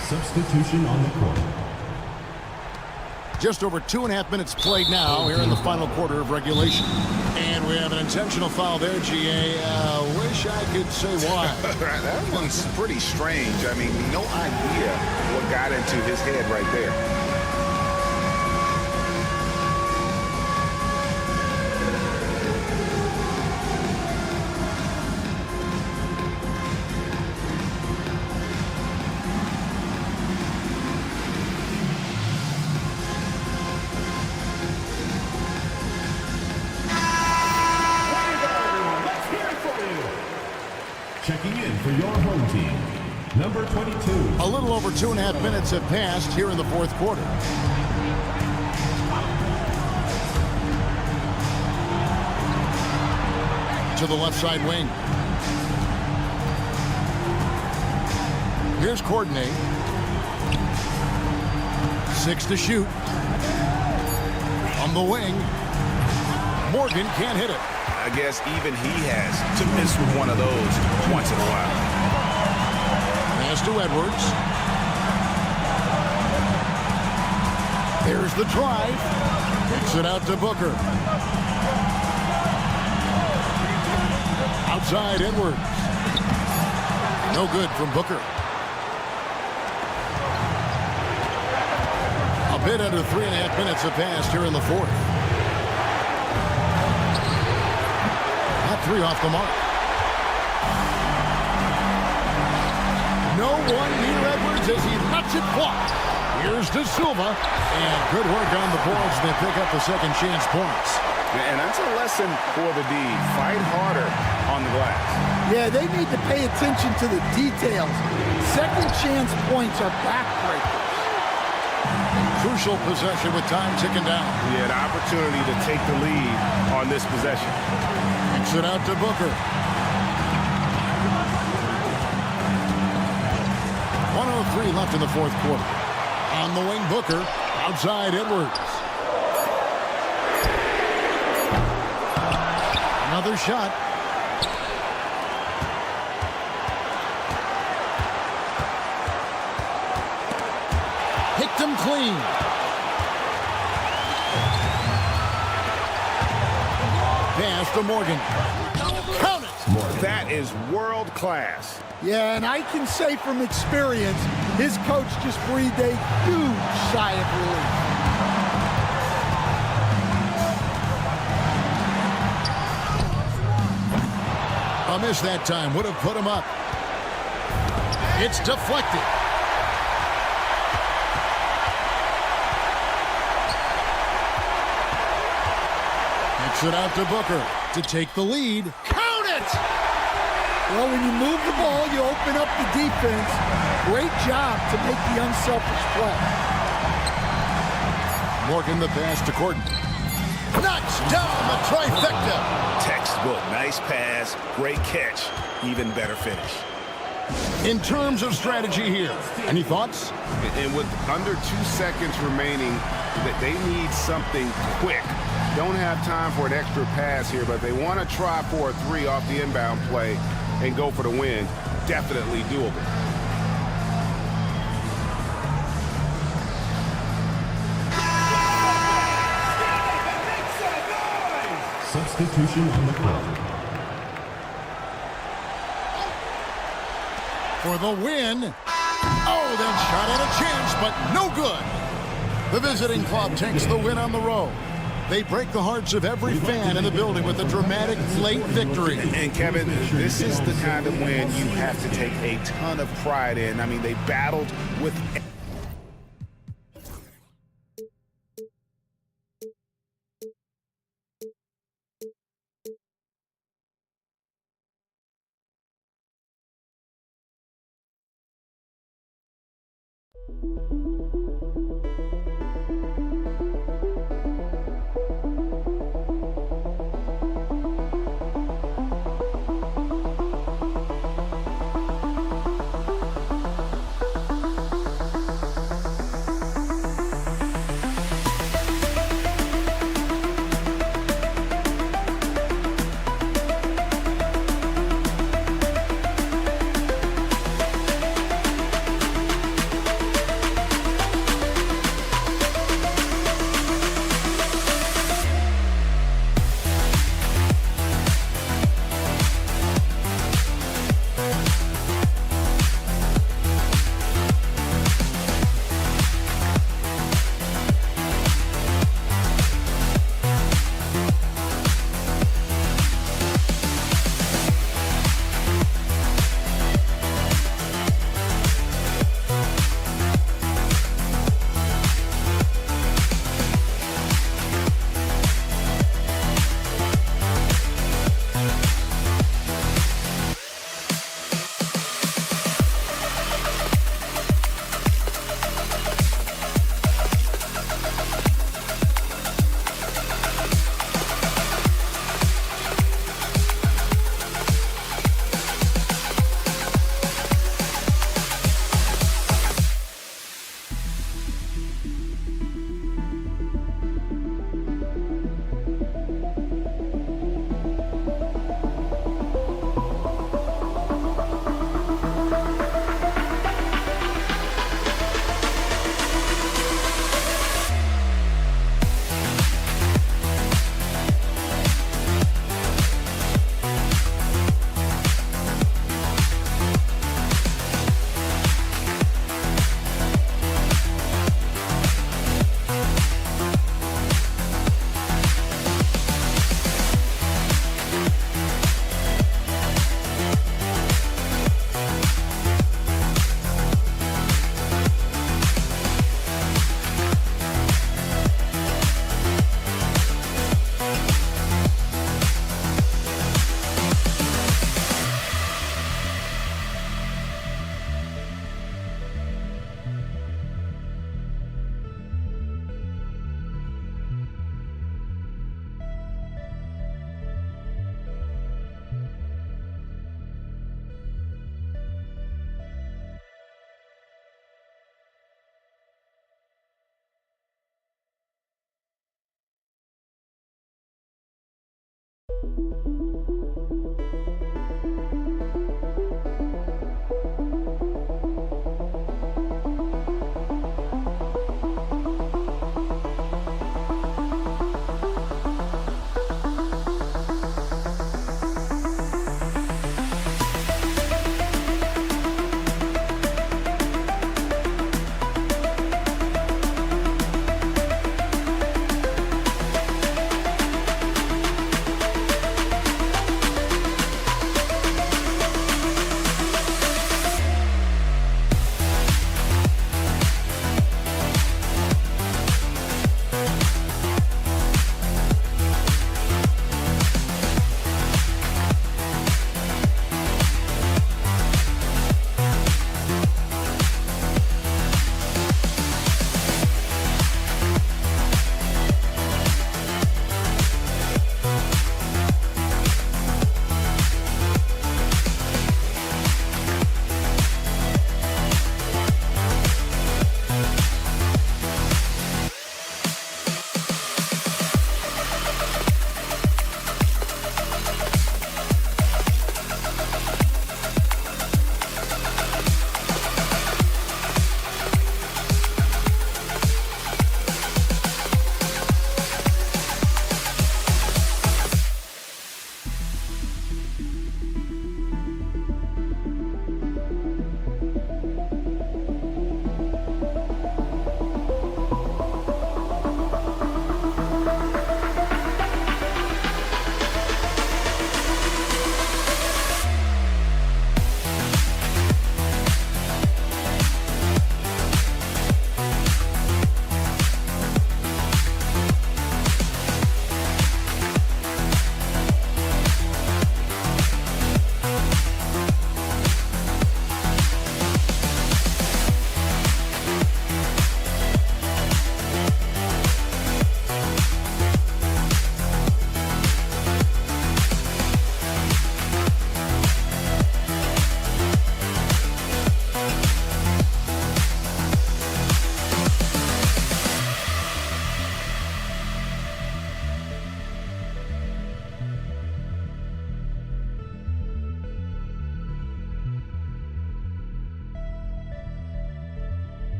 Substitution on the court. Just over 2.5 minutes played now here in the final quarter of regulation. And we have an intentional foul there, GA. Wish I could say why. That one's pretty strange. I mean, no idea what got into his head right there. Checking in for your home team, Number 22. A little over 2.5 minutes have passed here in the fourth quarter. To the left side wing. Here's Courtney. 6 to shoot. On the wing. Morgan can't hit it. I guess even he has to miss with one of those once in a while. Pass to Edwards. Here's the drive. Kicks it out to Booker. Outside Edwards. No good from Booker. A bit under 3.5 minutes have passed here in the fourth. Not 3 off the mark. No one near Edwards as he lets it fly. Here's De Silva. And good work on the boards. They pick up the second chance points. And that's a lesson for the D. Fight harder on the glass. Yeah, they need to pay attention to the details. Second chance points are backbreakers. Crucial possession with time ticking down. He had an opportunity to take the lead on this possession. Kicks it out to Booker. 1:03 left in the fourth quarter. On the wing, Booker. Outside Edwards. Another shot. Picked him clean. Pass to Morgan. Count it. That is world class. Yeah, and I can say from experience, his coach just breathed a huge sigh of relief. A miss that time would have put him up. It's deflected. Kicks it out to Booker to take the lead. Count it! Well, when you move the ball, you open up the defense. Great job to make the unselfish play. Morgan the pass to Courtney. Knocks down the trifecta. Textbook. Nice pass. Great catch. Even better finish. In terms of strategy here, any thoughts? And with under 2 seconds remaining, that they need something quick. Don't have time for an extra pass here, but they want to try for a 3 off the inbound play and go for the win. Definitely doable. Substitution on the clock. For the win. Oh, that shot had a chance, but no good. The visiting club takes the win on the road. They break the hearts of every fan in the building with a dramatic late victory. And Kevin, this is the kind of win you have to take a ton of pride in. I mean, they battled with...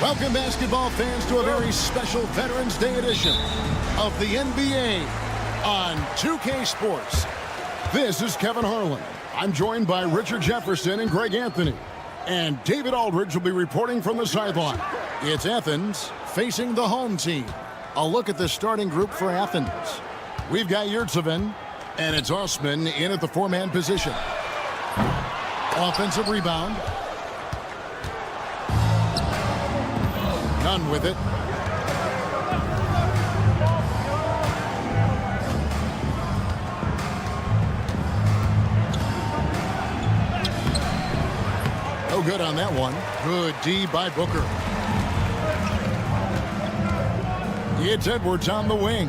Welcome, basketball fans, to a very special Veterans Day edition of the NBA on 2K Sports. This is Kevin Harlan. I'm joined by Richard Jefferson and Greg Anthony. And David Aldridge will be reporting from the sideline. It's Athens facing the home team. A look at the starting group for Athens. We've got Yurtseven, and it's Osman in at the four-man position. Offensive rebound. None with it. No good on that one. Good D by Booker. It's Edwards on the wing.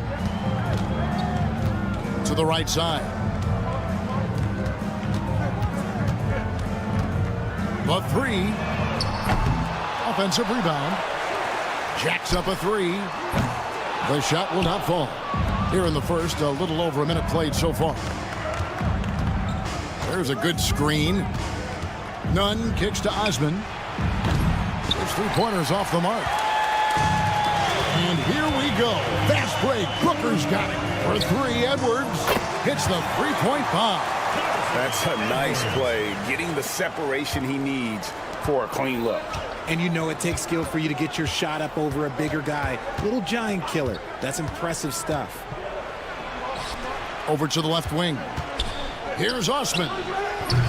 To the right side. The three. Offensive rebound. Jacks up a three. The shot will not fall. Here in the first, a little over a minute played so far. There's a good screen. Nunn kicks to Osman. There's 3-pointers off the mark. And here we go. Fast break. Brooker's got it. For three, Edwards hits the three-point bomb. That's a nice play. Getting the separation he needs for a clean look. And you know it takes skill for you to get your shot up over a bigger guy. Little giant killer. That's impressive stuff. Over to the left wing. Here's Osman.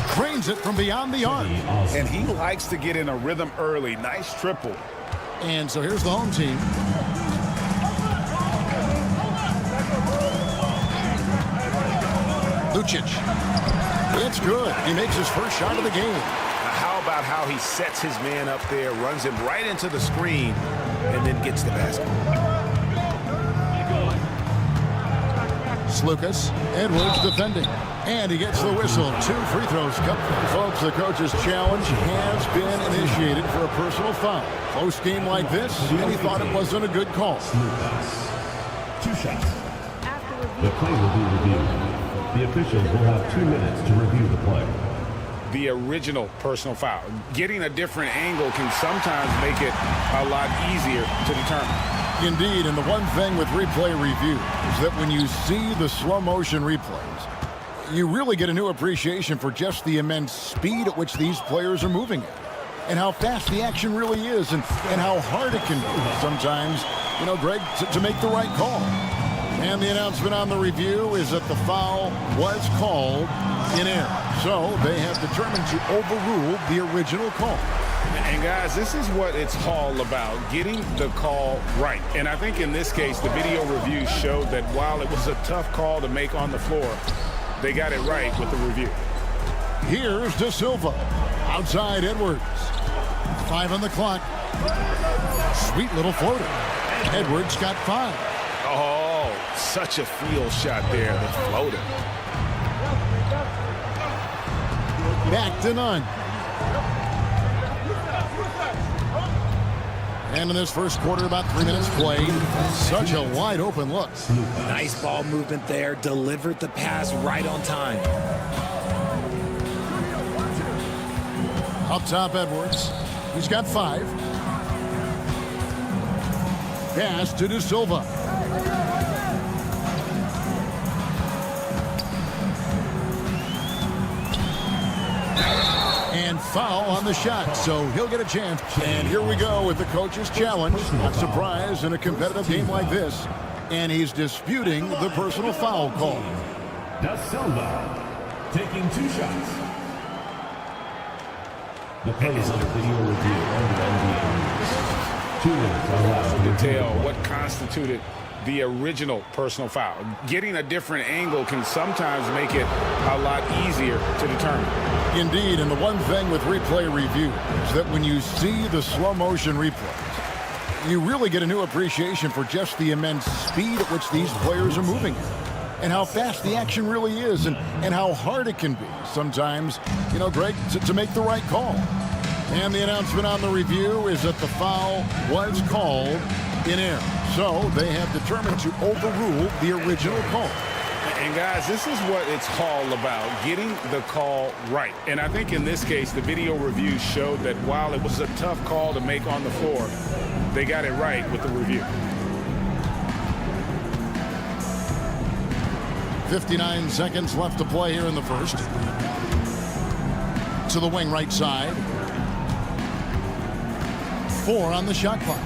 Cranes it from beyond the arc. And he likes to get in a rhythm early. Nice triple. And so here's the home team. Lucic. It's good. He makes his first shot of the game. How about how he sets his man up there, runs him right into the screen, and then gets the basket. Slukas, Edwards defending, and he gets the whistle. 2 free throws. Folks, the coach's challenge has been initiated for a personal foul. Close game like this, and he thought it wasn't a good call. 2 shots. The play will be reviewed. The officials will have 2 minutes to review the play. The original personal foul. Getting a different angle can sometimes make it a lot easier to determine. Indeed, and the one thing with replay review is that when you see the slow motion replays, you really get a new appreciation for just the immense speed at which these players are moving at, and how fast the action really is, and how hard it can be sometimes, you know, Greg, to make the right call. And the announcement on the review is that the foul was called in error. So they have determined to overrule the original call. And guys, this is what it's all about, getting the call right. And I think in this case, the video review showed that while it was a tough call to make on the floor, they got it right with the review. Here's De Silva. Outside Edwards. 5 on the clock. Sweet little floater. Edwards got 5. Oh, such a field shot there, the floater. Back to Nunn. And in this first quarter, about 3 minutes played. Such a wide open look. Nice ball movement there. Delivered the pass right on time. Up top, Edwards. He's got 5. Pass to De Silva. And foul on the shot, so he'll get a chance. And here we go with the coach's challenge. Not surprised in a competitive game like this. And he's disputing the personal foul call. De Silva taking 2 shots. The play is under video review under NBA rules. 2 minutes allowed. Detail what constituted the original personal foul. Getting a different angle can sometimes make it a lot easier to determine. Indeed, and the one thing with replay review is that when you see the slow motion replays, you really get a new appreciation for just the immense speed at which these players are moving at, and how fast the action really is, and how hard it can be sometimes, you know, Greg, to make the right call. And the announcement on the review is that the foul was called in error. So they have determined to overrule the original call. And guys, this is what it's all about, getting the call right. And I think in this case, the video review showed that while it was a tough call to make on the floor, they got it right with the review. 59 seconds left to play here in the first. To the wing right side. 4 on the shot clock.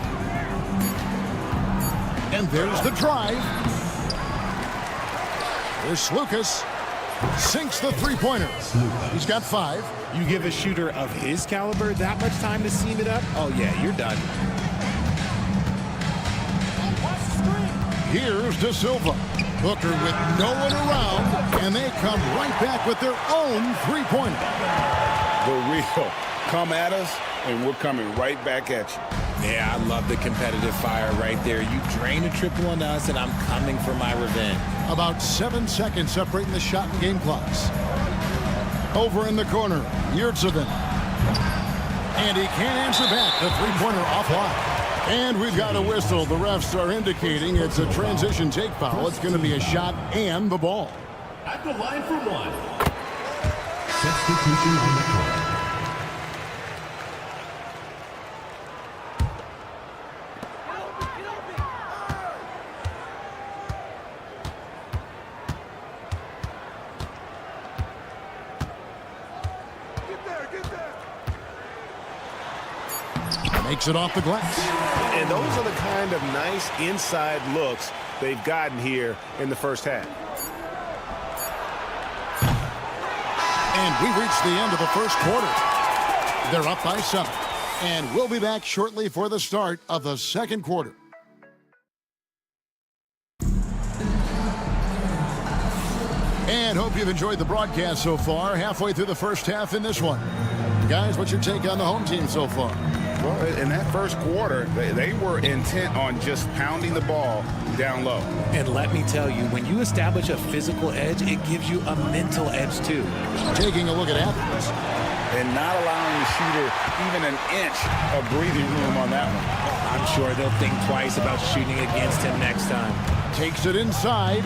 And there's the drive. There's Slukas. Sinks the three-pointer. He's got 5. You give a shooter of his caliber that much time to seam it up? Oh, yeah, you're done. Here's De Silva. Booker with no one around, and they come right back with their own three-pointer. The real come at us, and we're coming right back at you. Yeah, I love the competitive fire right there. You drain a triple on us, and I'm coming for my revenge. About 7 seconds separating the shot and game clocks. Over in the corner, Yurtsevin. And he can't answer back. The three-pointer offline. And we've got a whistle. The refs are indicating it's a transition take foul. It's going to be a shot and the ball. At the line for one. Substitution on the court. Makes it off the glass. And those are the kind of nice inside looks they've gotten here in the first half. And we reached the end of the first quarter. They're up by 7. And we'll be back shortly for the start of the second quarter. And hope you've enjoyed the broadcast so far. Halfway through the first half in this one. Guys, what's your take on the home team so far? Well, in that first quarter, they were intent on just pounding the ball down low. And let me tell you, when you establish a physical edge, it gives you a mental edge too. Taking a look at Athens. And not allowing the shooter even an inch of breathing room on that one. I'm sure they'll think twice about shooting against him next time. Takes it inside.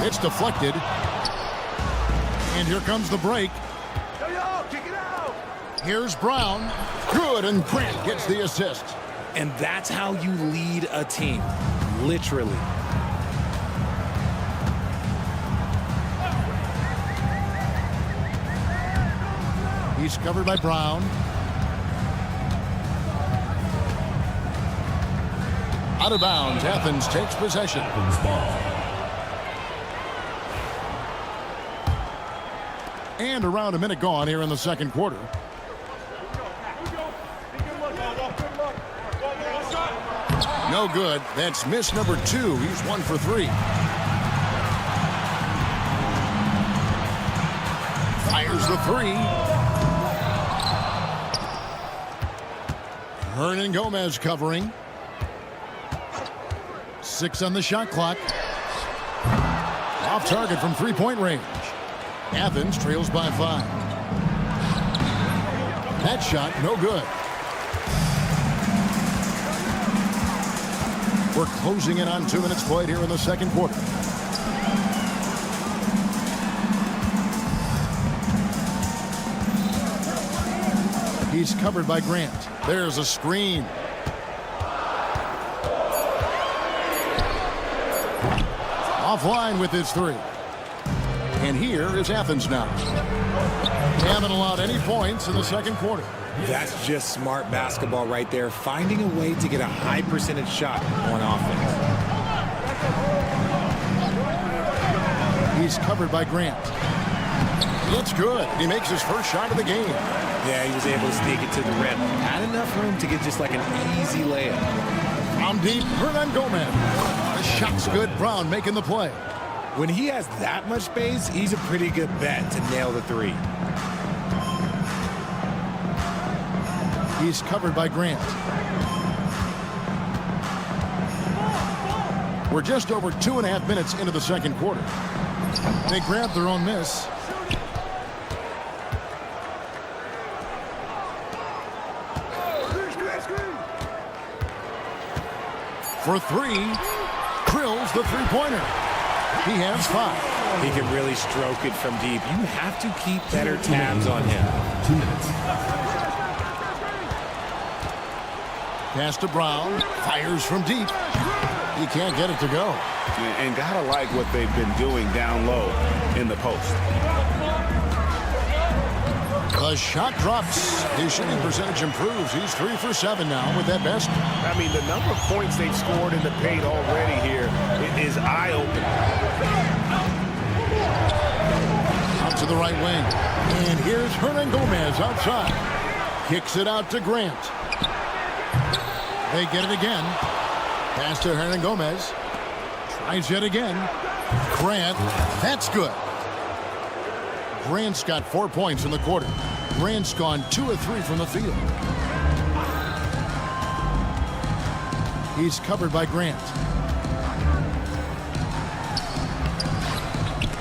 It's deflected. And here comes the break. Here's Brown. Good, and Grant gets the assist. And that's how you lead a team. Literally. He's covered by Brown. Out of bounds. Athens takes possession. Athens ball. And around a minute gone here in the second quarter. No good. That's miss number 2. He's 1 for 3. Fires the 3. Hernan Gomez covering. 6 on the shot clock. Off target from three-point range. Athens trails by 5. That shot, no good. We're closing in on 2 minutes played here in the second quarter. He's covered by Grant. There's a screen. Offline with his 3. And here is Athens now. They haven't allowed any points in the second quarter. That's just smart basketball right there. Finding a way to get a high percentage shot on offense. He's covered by Grant. It's good. He makes his first shot of the game. Yeah, he was able to sneak it to the rim. Had enough room to get just like an easy layup. From deep, Hernan Gomez. The shot's good. Brown making the play. When he has that much space, he's a pretty good bet to nail the 3. He's covered by Grant. We're just over 2.5 minutes into the second quarter. They grab their own miss. For 3, drills the three-pointer. He has 5. He can really stroke it from deep. You have to keep better tabs on him. 2 minutes. Pass to Brown. Fires from deep. He can't get it to go. And gotta like what they've been doing down low in the post. The shot drops. His shooting percentage improves. He's 3 for 7 now with that basket. I mean, the number of points they've scored in the paint already here is eye-opening. Out to the right wing. And here's Hernan Gomez outside. Kicks it out to Grant. They get it again. Pass to Hernan Gomez. Tries it again. Grant. That's good. Grant's got 4 points in the quarter. Grant's gone 2 of 3 from the field. He's covered by Grant.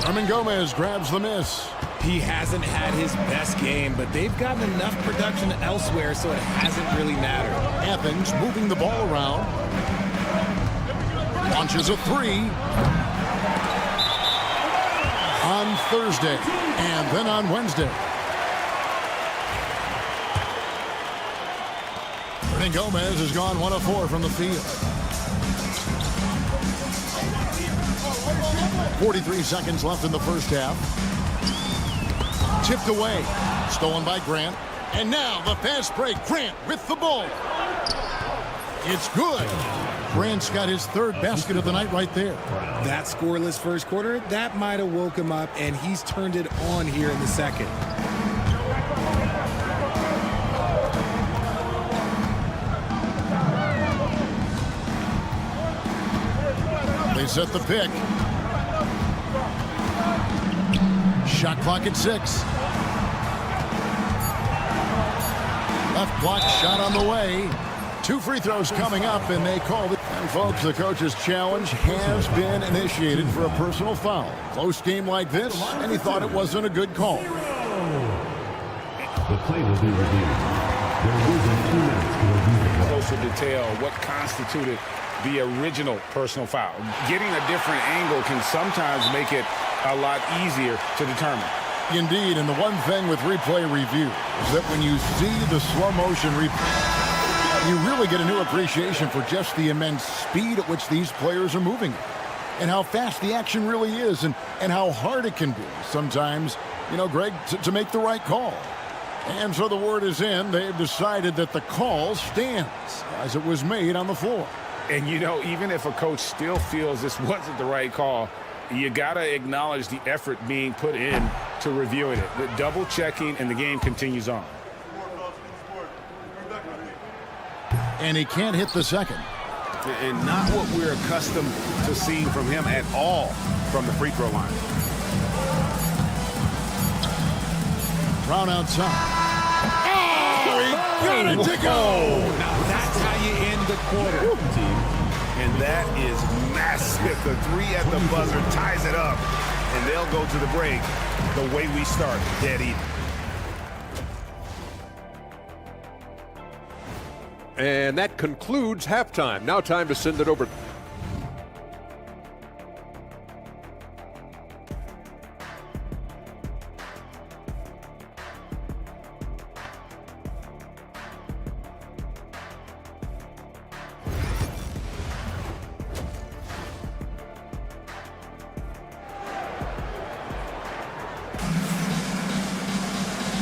Herman Gomez grabs the miss. He hasn't had his best game, but they've gotten enough production elsewhere, so it hasn't really mattered. Athens moving the ball around. Launches a three. On Thursday, and then on Wednesday. Hernan Gomez has gone 1 of 4 from the field. 43 seconds left in the first half. Tipped away. Stolen by Grant. And now the fast break. Grant with the ball. It's good. Grant's got his third basket of the night right there. That scoreless first quarter, that might have woke him up, and he's turned it on here in the second. They set the pick. Shot clock at 6. Left block shot on the way. 2 free throws coming up, and they called it. And folks, the coach's challenge has been initiated for a personal foul. Close game like this, and he thought it wasn't a good call. The play will be reviewed. There will be 2 minutes to review the play. Closer detail what constituted the original personal foul. Getting a different angle can sometimes make it a lot easier to determine. Indeed, and the one thing with replay review is that when you see the slow motion replay, you really get a new appreciation for just the immense speed at which these players are moving and how fast the action really is and how hard it can be sometimes, Greg, to make the right call. And so the word is in. They've decided that the call stands as it was made on the floor. And, even if a coach still feels this wasn't the right call, you got to acknowledge the effort being put in to reviewing it. The double checking, and the game continues on. And he can't hit the second. And not what we're accustomed to seeing from him at all from the free throw line. Brown outside. Oh, he got it to go. Now that's how you end the quarter. And that is massive. The 3 at the buzzer ties it up. And they'll go to the break the way we start, dead even. And that concludes halftime. Now time to send it over.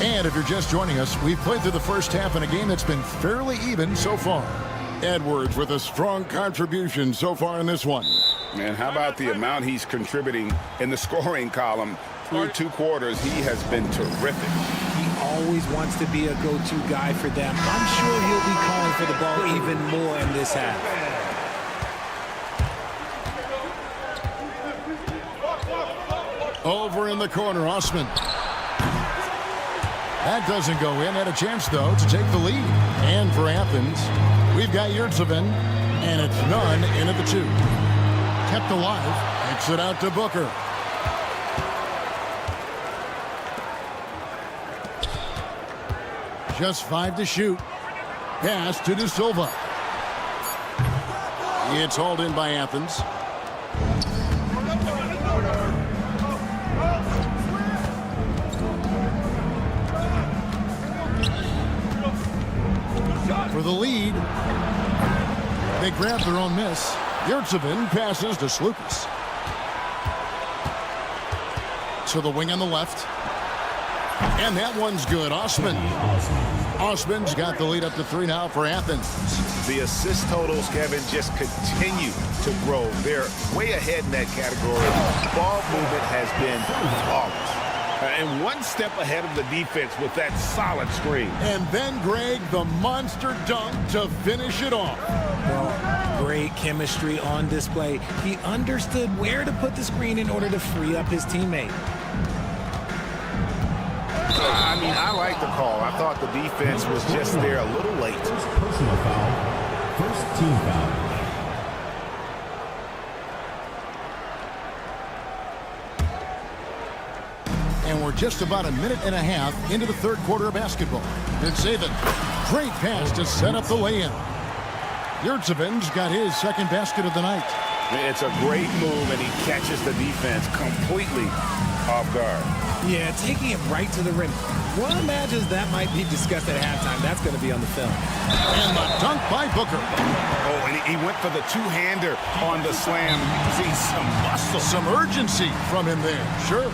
And if you're just joining us, we've played through the first half in a game that's been fairly even so far. Edwards with a strong contribution so far in this one. Man, how about the amount he's contributing in the scoring column through 2 quarters? He has been terrific. He always wants to be a go-to guy for them. I'm sure he'll be calling for the ball even more in this half. Over in the corner, Osman. That doesn't go in. Had a chance, though, to take the lead. And for Athens, we've got Yurtsevin, and it's none in at the 2. Kept alive. Kicks it out to Booker. Just 5 to shoot. Pass to De Silva. It's hauled in by Athens. For the lead, they grab their own miss. Yurtsevin passes to Slukas. To the wing on the left. And that one's good. Osman's got the lead up to 3 now for Athens. The assist totals, Kevin, just continue to grow. They're way ahead in that category. Ball movement has been flawless. And one step ahead of the defense with that solid screen. And then, Greg, the monster dunk to finish it off. Well, great chemistry on display. He understood where to put the screen in order to free up his teammate. I mean, I like the call. I thought the defense was just there a little late. Personal foul. First team foul. And we're just about a minute and a half into the third quarter of basketball. It's Avon. Great pass to set up the lay-in. Yurtseven's got his second basket of the night. It's a great move, and he catches the defense completely off guard. Yeah, taking it right to the rim. One imagines that might be discussed at halftime. That's going to be on the film. And the dunk by Booker. Oh, and he went for the two-hander on the slam. See some muscle. Some urgency from him there. Sure.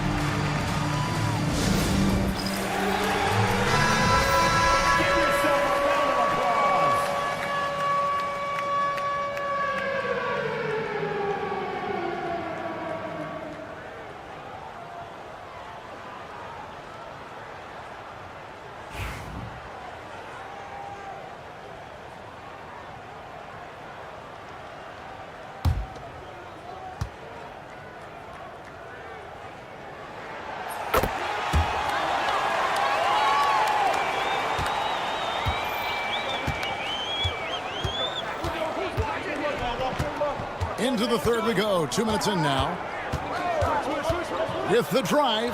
Into the third we go. 2 minutes in now. With the drive.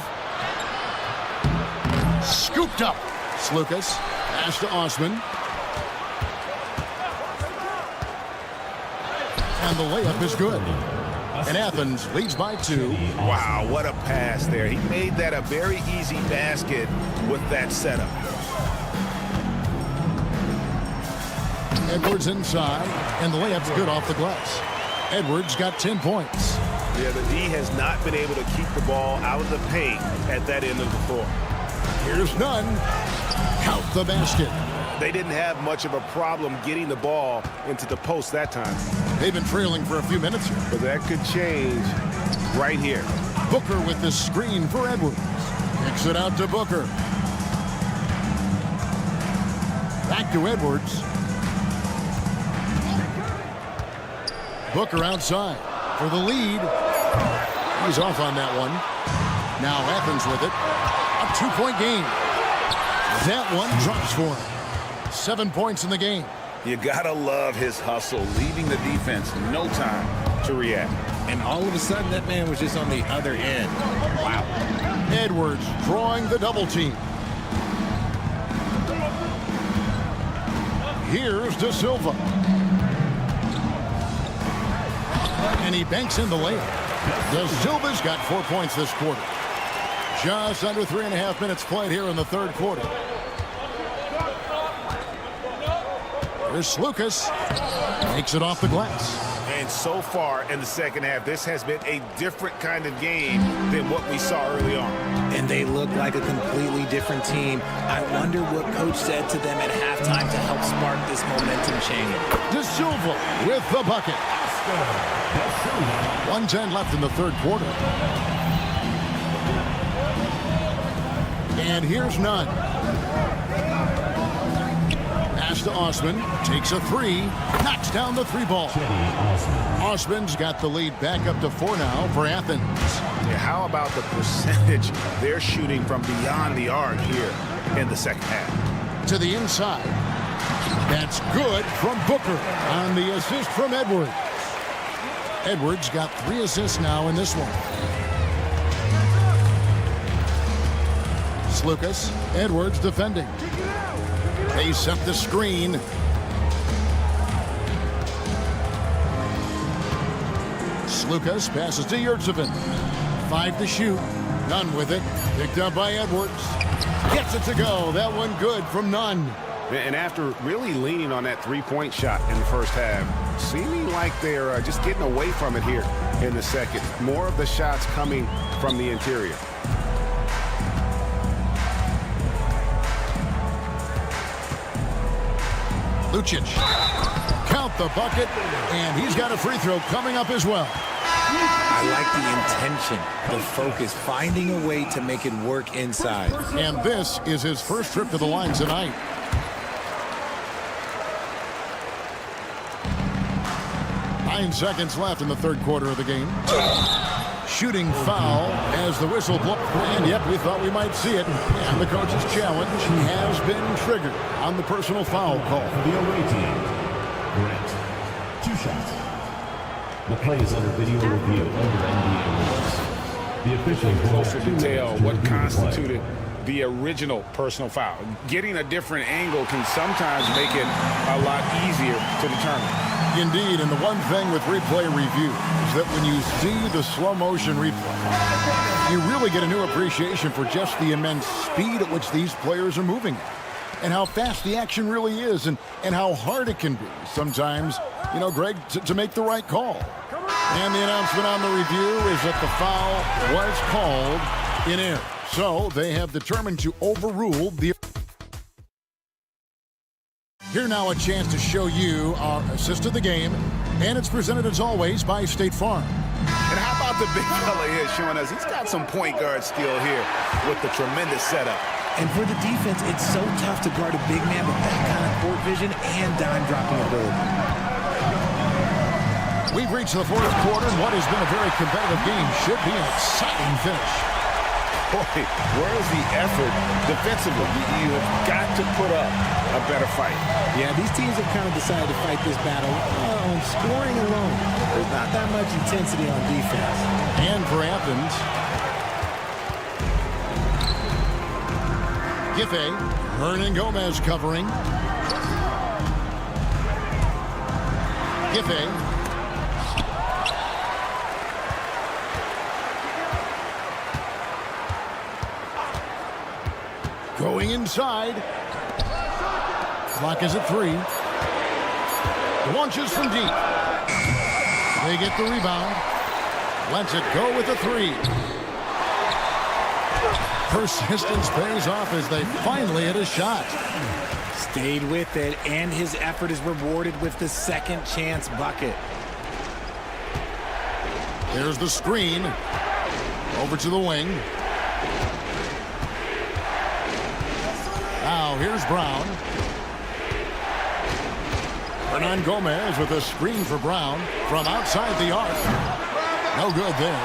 Scooped up. Slukas. Pass to Osman. And the layup is good. And Athens leads by 2. Wow, what a pass there. He made that a very easy basket with that setup. Edwards inside. And the layup's good off the glass. Edwards got 10 points. Yeah, the D has not been able to keep the ball out of the paint at that end of the floor. Here's Nunn. Count the basket. They didn't have much of a problem getting the ball into the post that time. They've been trailing for a few minutes here. But that could change right here. Booker with the screen for Edwards. Kicks it out to Booker. Back to Edwards. Booker outside for the lead. He's off on that one. Now Athens with it. A 2-point game. That one drops for him. 7 points in the game. You gotta love his hustle, leaving the defense no time to react. And all of a sudden, that man was just on the other end. Wow. Edwards drawing the double team. Here's De Silva. And he banks in the layup. De Silva's got 4 points this quarter. Just under 3.5 minutes played here in the third quarter. Here's Slukas. Makes it off the glass. And so far in the second half, this has been a different kind of game than what we saw early on. And they look like a completely different team. I wonder what coach said to them at halftime to help spark this momentum change. De Silva with the bucket. 1:10 left in the third quarter. And here's Nunn. Pass to Osman. Takes a three. Knocks down the three ball. Osman's got the lead back up to 4 now for Athens. Yeah, how about the percentage they're shooting from beyond the arc here in the second half? To the inside. That's good from Booker on the assist from Edwards. Edwards got 3 assists now in this one. Slukas. Edwards defending. They set the screen. Slukas passes to Yurtseven. 5 to shoot. Nunn with it. Picked up by Edwards. Gets it to go. That one good from Nunn. And after really leaning on that three-point shot in the first half, seeming like they're just getting away from it here in the second. More of the shots coming from the interior. Lucic. Count the bucket, and he's got a free throw coming up as well. I like the intention, the focus, finding a way to make it work inside. And this is his first trip to the line tonight. Nine seconds left in the third quarter of the game. Shooting foul as the whistle blows. And yep, we thought we might see it. And the coach's challenge has been triggered on the personal foul call. For the away team, Grant, 2 shots. The play is under video review under NBA rules. The officials will closer have 2 detail minutes to what review the play. constituted the original personal foul. Getting a different angle can sometimes make it a lot easier to determine. Indeed, and the one thing with replay review is that when you see the slow motion replay, you really get a new appreciation for just the immense speed at which these players are moving and how fast the action really is and how hard it can be sometimes, you know, Greg, to make the right call. And the announcement on the review is that the foul was called in error. So they have determined to overrule the... Here now a chance to show you our assist of the game, and it's presented as always by State Farm. And how about the big fella here showing us he's got some point guard skill here with the tremendous setup. And for the defense, it's so tough to guard a big man with that kind of court vision and dime-dropping ability. We've reached the fourth quarter, and what has been a very competitive game should be an exciting finish. Boy, where's the effort defensively? You have got to put up a better fight. Yeah, these teams have kind of decided to fight this battle on scoring alone. There's not that much intensity on defense. And for Athens, Giffey, Hernan Gomez covering. Giffey. Going inside. Clock is at 3. Launches from deep. They get the rebound. Lets it go with a 3. Persistence pays off as they finally hit a shot. Stayed with it, and his effort is rewarded with the second chance bucket. There's the screen. Over to the wing. Now here's Brown. Hernan Gomez with a screen for Brown from outside the arc. No good there.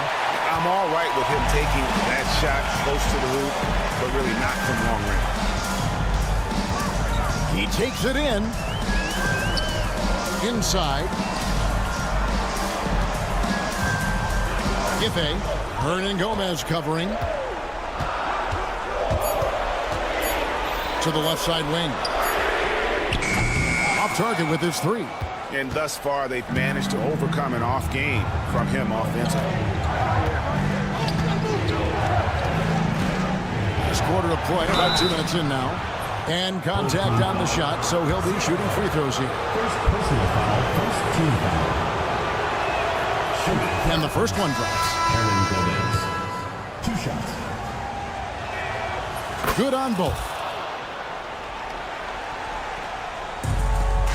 I'm all right with him taking that shot close to the hoop, but really not from long range. He takes it in. Inside. Giffey. Hernan Gomez covering. To the left side wing. Off target with his 3. And thus far, they've managed to overcome an off game from him offensively. Last quarter of play, about 2 minutes in now. And contact on the shot, so he'll be shooting free throws here. First personal foul, first team foul. And the first one drops. Hernan Gomez. 2 shots. Good on both.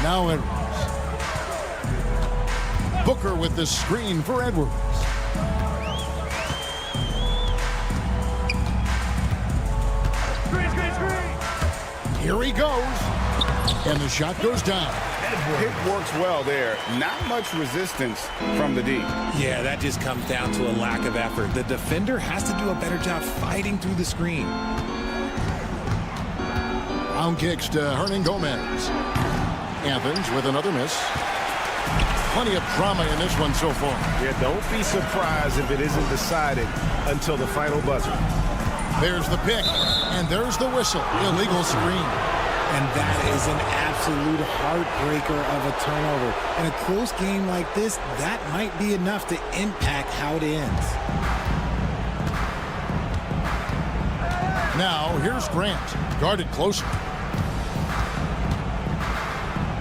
Now Edwards. Booker with the screen for Edwards. Here he goes. And the shot goes down. It works well there. Not much resistance from the D. Yeah, that just comes down to a lack of effort. The defender has to do a better job fighting through the screen. Round kicks to Hernan Gomez. Athens with another miss. Plenty of drama in this one so far. Yeah, don't be surprised if it isn't decided until the final buzzer. There's the pick, and there's the whistle. Illegal screen. And that is an absolute heartbreaker of a turnover. In a close game like this, that might be enough to impact how it ends. Now, here's Grant, guarded closer.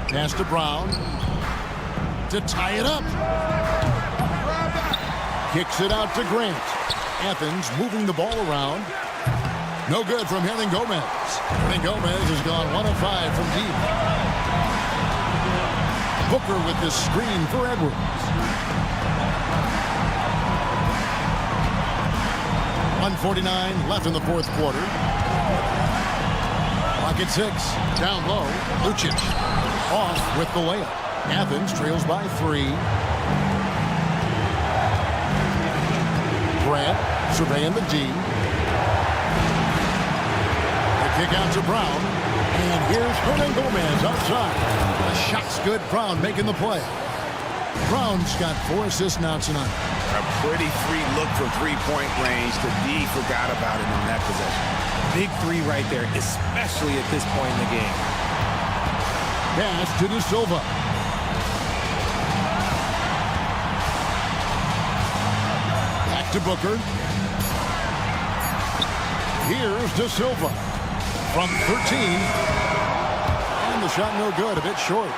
Pass to Brown to tie it up. Kicks it out to Grant. Athens moving the ball around. No good from Hernan Gomez. Hernan Gomez has gone 1 of 5 from deep. Booker with the screen for Edwards. 1:49 left in the fourth quarter. Clock at 6. Down low. Lucic off with the layup. Athens trails by 3. Grant surveying the D. The kick out to Brown. And here's Hernan Gomez outside. The shot's good. Brown making the play. Brown's got 4 assists now tonight. A pretty free look from three-point range. The D forgot about it in that possession. Big three right there, especially at this point in the game. Pass to De Silva. Back to Booker. Here's De Silva from 13. And the shot no good, a bit short.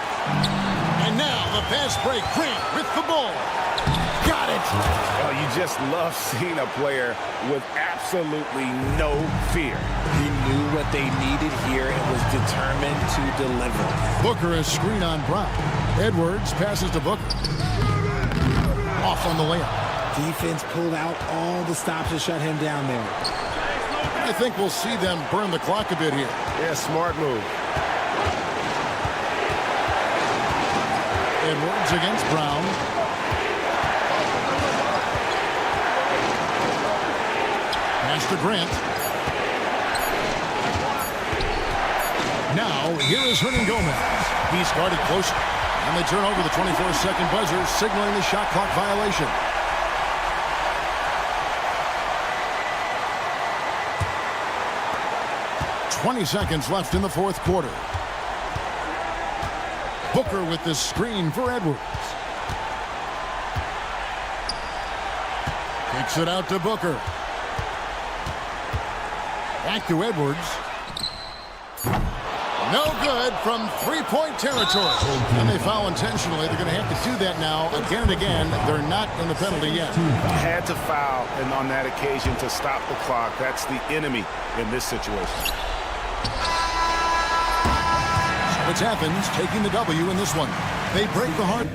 And now the fast break. Grant with the ball. Got it. Well, you just love seeing a player with absolutely no fear. He knew what they needed here and was determined to deliver. Booker is screen on Brown. Edwards passes to Booker. Off on the layup. Defense pulled out all the stops to shut him down there. I think we'll see them burn the clock a bit here. Yeah, smart move. Edwards against Brown. Pass to Grant. Now, here is Hernan Gomez. He's guarded close. And they turn over the 24-second buzzer, signaling the shot clock violation. "20 seconds left in the fourth quarter. Booker with the screen for Edwards. Kicks it out to Booker. Back to Edwards. No good from three-point territory. And they foul intentionally. They're going to have to do that now again and again. They're not in the penalty yet. Had to foul and on that occasion to stop the clock. That's the enemy in this situation. It's Athens taking the W in this one. They break the heart.